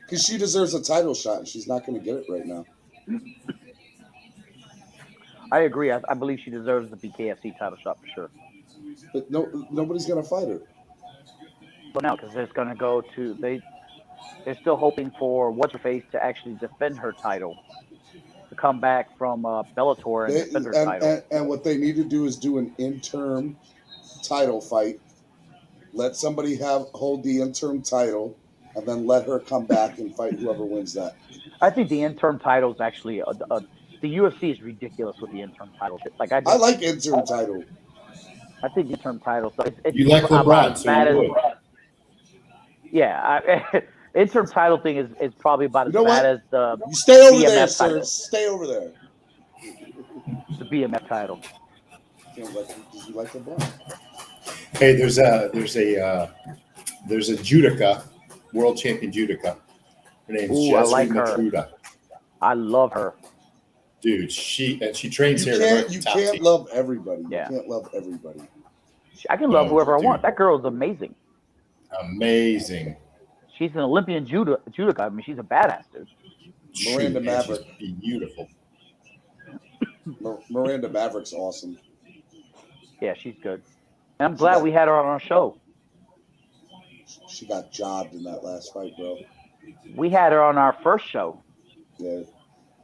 Because she deserves a title shot, and she's not going to get it right now. I agree. I believe she deserves the BKFC title shot for sure. But nobody's going to fight her. But no, because it's going to go to they're still hoping for what's-her-face to actually defend her title, to come back from Bellator and defend her title. And what they need to do is do an interim title fight. Let somebody hold the interim title, and then let her come back and fight whoever wins that. I think the interim title is actually the UFC is ridiculous with the interim title. Like I like interim title. I think the interim title. You like LeBron, so you would. Yeah, interim title thing is probably about as bad as the. You stay over BMF there, title. sir. Stay over there. The BMF title. You like LeBron? Hey, there's a judoka, world champion judoka. Her name's Jesri Matruda. I love her. Dude, she trains here. You can't love everybody. Yeah. You can't love everybody. I can love whoever I want. That girl is amazing. Amazing. She's an Olympian judoka. I mean, she's a badass, dude. Miranda Maverick. She's beautiful. Miranda Maverick's awesome. Yeah, she's good. And I'm glad we had her on our show. She got jobbed in that last fight, bro. We had her on our first show. Yeah,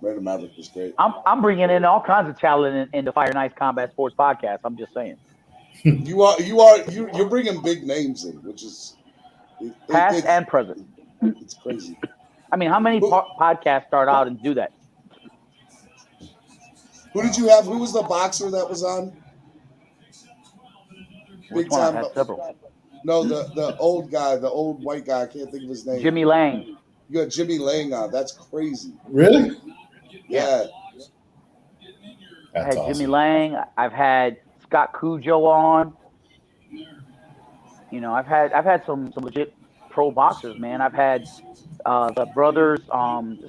Miranda Maverick was great. I'm bringing in all kinds of talent in the Fire Nice Combat Sports podcast. I'm just saying. You're bringing big names in, which is past and present. It's crazy. I mean, how many podcasts start out and do that? Who did you have? Who was the boxer that was on? Which one? I had several. No, the old guy, the old white guy. I can't think of his name. Jimmy Lang. You got Jimmy Lang on. That's crazy. Really? Yeah. I had Jimmy Lang. I've had Scott Cujo on. You know, I've had some legit pro boxers, man. I've had the brothers. What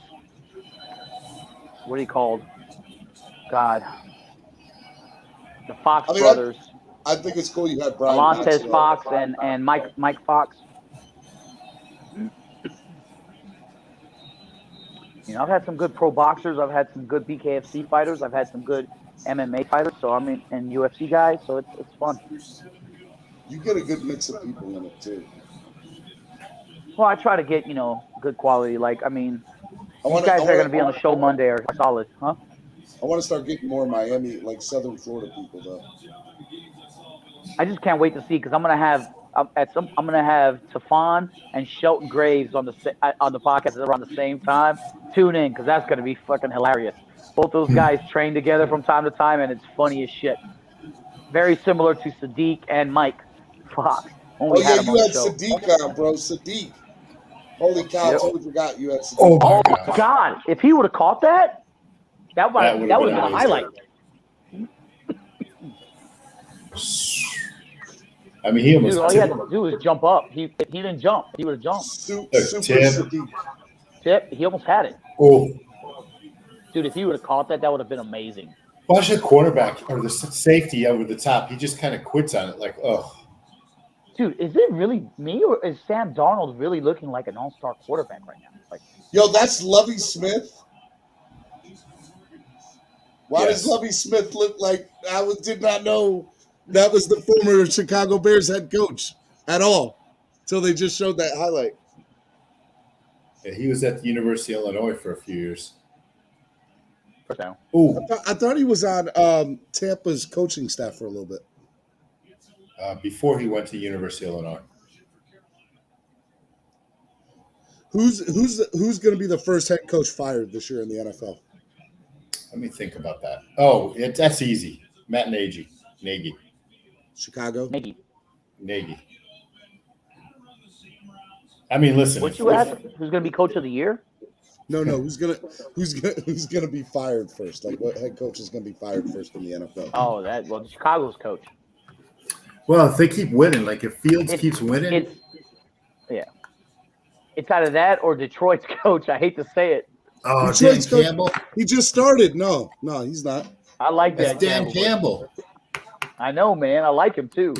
are you called? God, the Fox brothers. I think it's cool you had Brian Montez Fox and Mike Fox. You know, I've had some good pro boxers. I've had some good BKFC fighters. I've had some good MMA fighters. So I mean, and UFC guys. So it's fun. You get a good mix of people in it too. Well, I try to get good quality. Like I mean, these guys that are going to be on the show Monday are solid, huh? I want to start getting more Miami, like Southern Florida people though. I just can't wait to see because I'm gonna have Tafon and Shelton Graves on the podcast around the same time. Tune in because that's gonna be fucking hilarious. Both those guys train together from time to time, and it's funny as shit. Very similar to Sadiq and Mike Fox. You had Sadiq on, bro. Sadiq. Holy cow! Totally forgot you had. Oh my God! If he would have caught that would have been a highlight. I mean, he almost. Dude, all he had to do was jump up. If he didn't jump, he would have jumped. Tip. He almost had it. Oh, dude! If he would have caught that would have been amazing. Watch the quarterback or the safety over the top. He just kind of quits on it, like, oh. Dude, is it really me or is Sam Darnold really looking like an all-star quarterback right now? Like, yo, that's Lovie Smith. Why does Lovie Smith look like? Did not know that was the former Chicago Bears head coach at all until they just showed that highlight. Yeah, he was at the University of Illinois for a few years. Oh, I thought he was on Tampa's coaching staff for a little bit. Before he went to University of Illinois. Who's going to be the first head coach fired this year in the NFL? Let me think about that. Oh, that's easy. Matt Nagy. Chicago. Nagy. I mean, listen. What you ask? Who's going to be coach of the year? No. Who's gonna be fired first? Like, what head coach is gonna be fired first in the NFL? Oh, Chicago's coach. Well, if they keep winning, like if Fields keeps winning, it's either that or Detroit's coach. I hate to say it. Oh, Dan Campbell. He just started. No, he's not. I like that. Dan Campbell. I know, man. I like him too.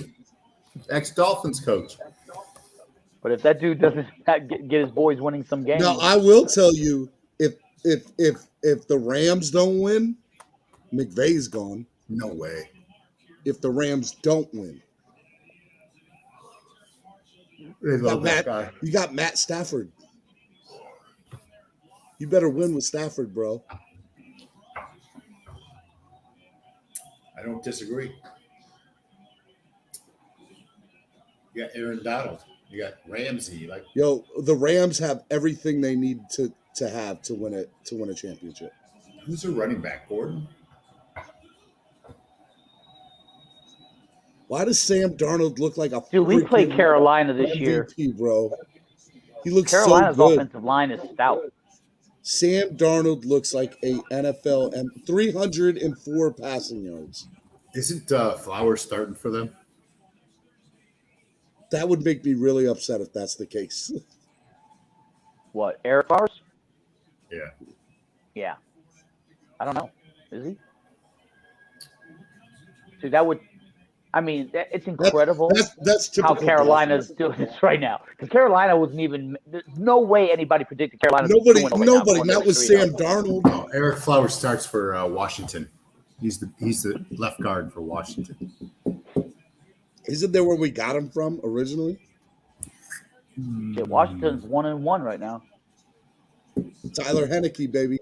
Ex-Dolphins coach. But if that dude doesn't get his boys winning some games, now I will tell you, if the Rams don't win, McVay's gone. No way. If the Rams don't win, you got Matt Stafford. You better win with Stafford, bro. I don't disagree. You got Aaron Donald. You got Ramsey. The Rams have everything they need to have to win a championship. Who's their running back, Gordon? Why does Sam Darnold look like a? Dude, we played Carolina this year, bro. He looks Carolina's so good. Offensive line is stout. Sam Darnold looks like a NFL and 304 passing yards. Isn't Flowers starting for them? That would make me really upset if that's the case. What, Eric Flowers? Yeah. Yeah. I don't know. Is he? Dude, that would. I mean, it's incredible that's how Carolina's doing this right now. Because Carolina wasn't even. There's no way anybody predicted Carolina. Nobody. Not with Sam Darnold. No, Eric Flowers starts for Washington. He's the left guard for Washington. Isn't there where we got him from originally? Yeah, Washington's 1-1 right now. Tyler Heineke, baby.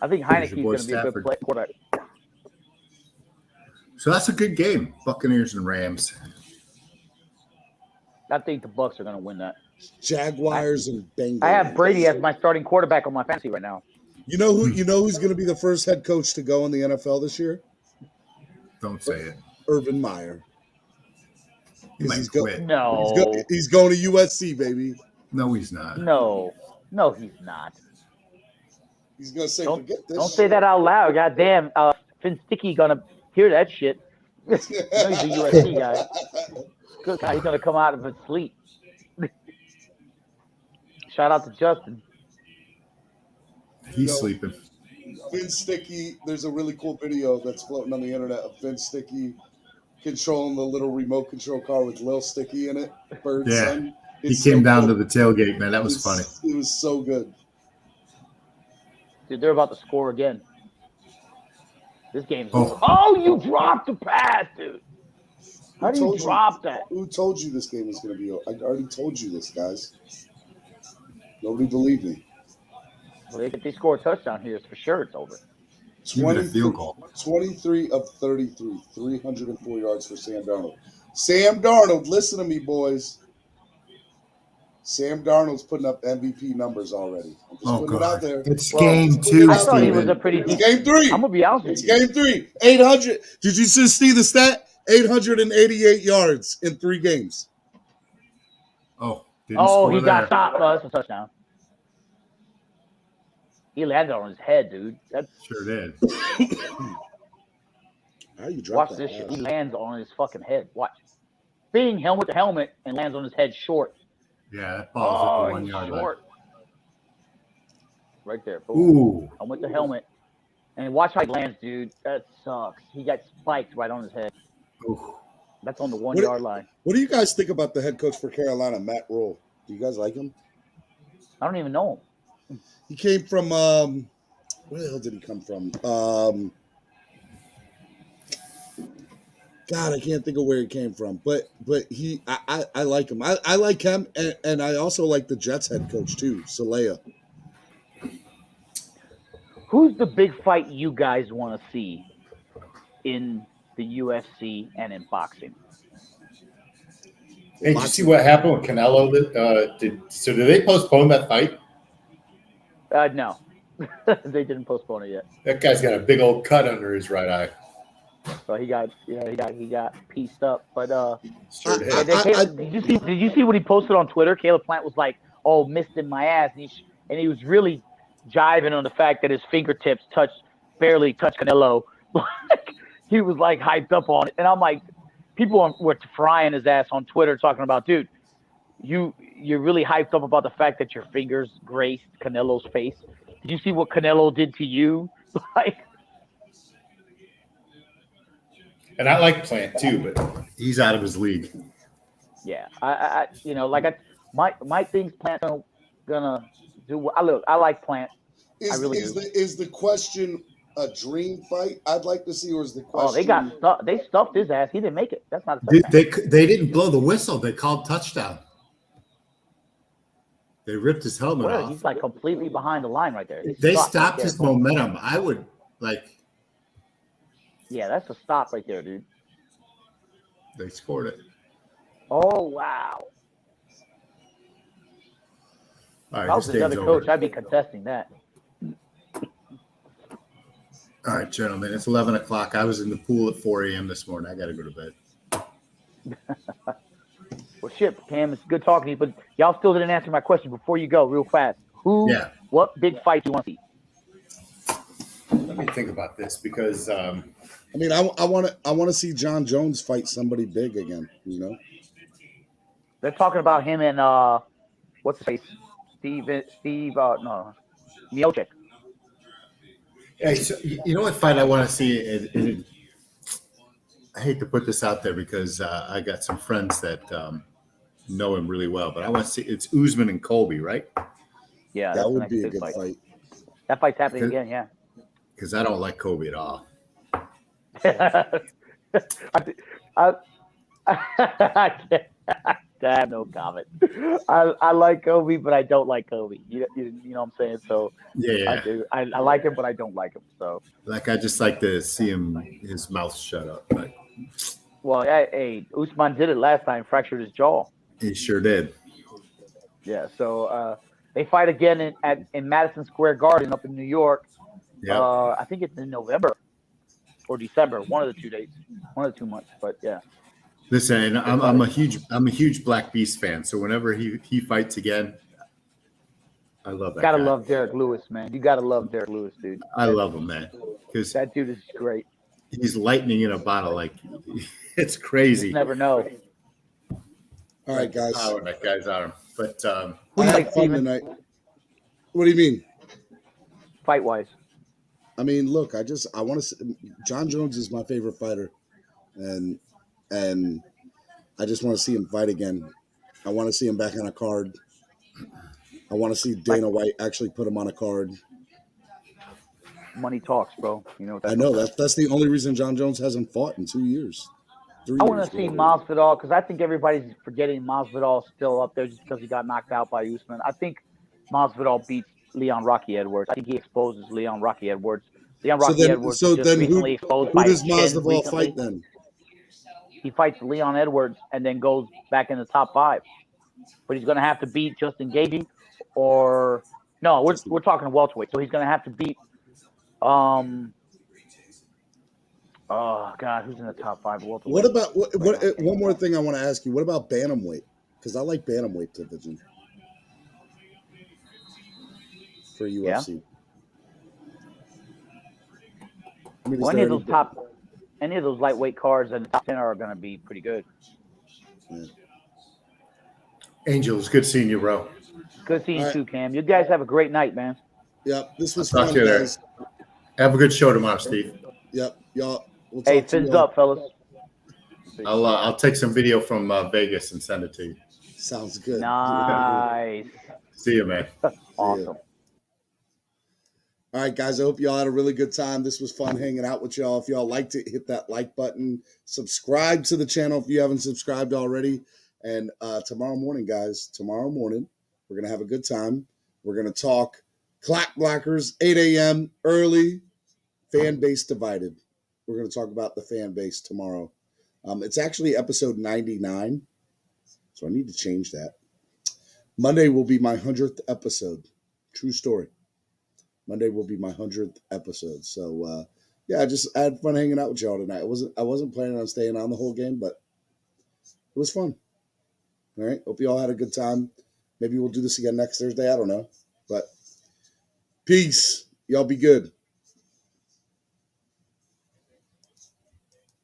I think Heineke's going to be a good quarterback. So that's a good game, Buccaneers and Rams. I think the Bucs are going to win that. Jaguars and Bengals. I have Brady as my starting quarterback on my fantasy right now. You know who's going to be the first head coach to go in the NFL this year? Don't say it. Urban Meyer. He's quit. He's going to USC, baby. No, he's not. No, he's not. He's going to say, forget this. Don't say that out loud. Goddamn, Finn Sticky going to hear that shit. He's a USC guy. Good guy. He's going to come out of his sleep. Shout out to Justin. He's sleeping. Finn Sticky, there's a really cool video that's floating on the internet of Finn Sticky controlling the little remote control car with Lil Sticky in it. Son. He came down to the tailgate, man. That was funny. It was so good. Dude, they're about to score again. This game's over. Oh, you dropped the pass, dude. How do you drop that? Who told you this game was going to be over? I already told you this, guys. Nobody believed me. Well, if they score a touchdown here, it's for sure it's over. 23 of 33, 304 yards for Sam Darnold. Sam Darnold, listen to me, boys. Sam Darnold's putting up MVP numbers already. I'm just putting it out there. It's game 2. I thought he was a pretty decent. It's game 3. I'm going to be honest with you. It's game 3. 800. Did you just see the stat? 888 yards in 3 games. Oh, didn't Oh, score he there. got stopped. Oh, that's a touchdown. He landed on his head, dude. That's Sure did. How you drop watch that this shit. pass? He lands on his fucking head. Watch. Being helmet to helmet and lands on his head short. Yeah, that ball's at the 1 he's yard line. short. Right there. Boom. Ooh. Helmet to helmet. And watch how he lands, dude. That sucks. He got spiked right on his head. Ooh. That's on the 1 yard line. What do you guys think about the head coach for Carolina, Matt Rule? Do you guys like him? I don't even know him. He came from where the hell did he come from? God, I can't think of where he came from. But I like him. I like him, and I also like the Jets head coach too, Salea. Who's the big fight you guys want to see in the UFC and in boxing? Hey, did you see what happened with Canelo? Did they postpone that fight? No. They didn't postpone it yet. That guy's got a big old cut under his right eye. So he got pieced up. But Sure did. did you see what he posted on Twitter? Caleb Plant was like, "Oh, missed in my ass," and he was really jiving on the fact that his fingertips barely touched Canelo. He was like hyped up on it, and I'm like, people were frying his ass on Twitter talking about, dude, you're really hyped up about the fact that your fingers graced Canelo's face. Did you see what Canelo did to you? Like. And I like Plant too, but he's out of his league. Yeah, my things Plant gonna do. I like Plant. I really do. Is the question a dream fight? I'd like to see. Or is the question? Oh, they stuffed his ass. He didn't make it. That's not a touchdown. They didn't blow the whistle. They called touchdown. They ripped his helmet off. He's like completely behind the line right there. They stopped his momentum. I would like. Yeah, that's a stop right there, dude. They scored it. Oh, wow. All right, if I was another coach, I'd be contesting that. All right, gentlemen, it's 11 o'clock. I was in the pool at 4 a.m. this morning. I got to go to bed. Well, shit, Cam, it's good talking to you, but y'all still didn't answer my question before you go real fast. What big fight do you want to see? Let me think about this because I want to see John Jones fight somebody big again. You know, they're talking about him and what's his face, Miocic. Hey, so you know what fight I want to see? I hate to put this out there because I got some friends that know him really well, but I want to see it's Usman and Colby, right? Yeah, that would be a good fight. That fight's happening again, yeah. Because I don't like Colby at all. I have no comment. I like Kobe, but I don't like Kobe. You know what I'm saying? So yeah, I like him, but I don't like him. So I just like to see his mouth shut up. But well, hey, Usman did it last time, fractured his jaw. He sure did. Yeah. So they fight again in Madison Square Garden up in New York. Yeah. I think it's in November or December, one of the 2 days, 1 of the 2 months. But yeah. Listen, I'm a huge Black Beast fan. So whenever he fights again, I love that. Gotta love Derek Lewis, man. You gotta love Derek Lewis, dude. I love him, man. Because that dude is great. He's lightning in a bottle. Like it's crazy. You just never know. All right, guys. Power that guy's arm. But I had fun tonight. What do you mean? Fight wise. I mean, look, I want to. John Jones is my favorite fighter, and I just want to see him fight again. I want to see him back on a card. I want to see Dana White actually put him on a card. Money talks, bro. You know. I know that's the only reason John Jones hasn't fought in 2 years. I want to see Masvidal because I think everybody's forgetting Masvidal's still up there just because he got knocked out by Usman. I think Masvidal beats Leon Rocky Edwards. I think he exposes Leon Rocky Edwards. Edwards so just then recently who exposed by does Chin Masvidal recently. fight then? He fights Leon Edwards and then goes back in the top 5. But he's going to have to beat Justin Gaethje or no, we're talking welterweight. So he's going to have to beat oh God, who's in the top 5 welterweight? What about one more thing I want to ask you? What about bantamweight? because I like bantamweight division for UFC. I mean, Well, any of those lightweight cards in the top 10 are going to be pretty good. Yeah. Angel, it's good seeing you, bro. Good seeing you All right. too, Cam. You guys have a great night, man. Yep, this was I'll talk fun, to you there. guys. Have a good show tomorrow, Steve. Yep, y'all. We'll Hey, talk to you fins all. up, fellas. I'll take some video from Vegas and send it to you. Sounds good. Nice. See you, man. Awesome. All right, guys. I hope y'all had a really good time. This was fun hanging out with y'all. If y'all liked it, hit that like button. Subscribe to the channel if you haven't subscribed already. And tomorrow morning, guys, we're going to have a good time. We're going to talk clock blockers, 8 a.m. early, fan base divided. We're going to talk about the fan base tomorrow. It's actually episode 99, so I need to change that. Monday will be my 100th episode. True story. Monday will be my 100th episode. So, yeah, I had fun hanging out with y'all tonight. I wasn't planning on staying on the whole game, but it was fun. All right. Hope you all had a good time. Maybe we'll do this again next Thursday. I don't know. But peace. Y'all be good.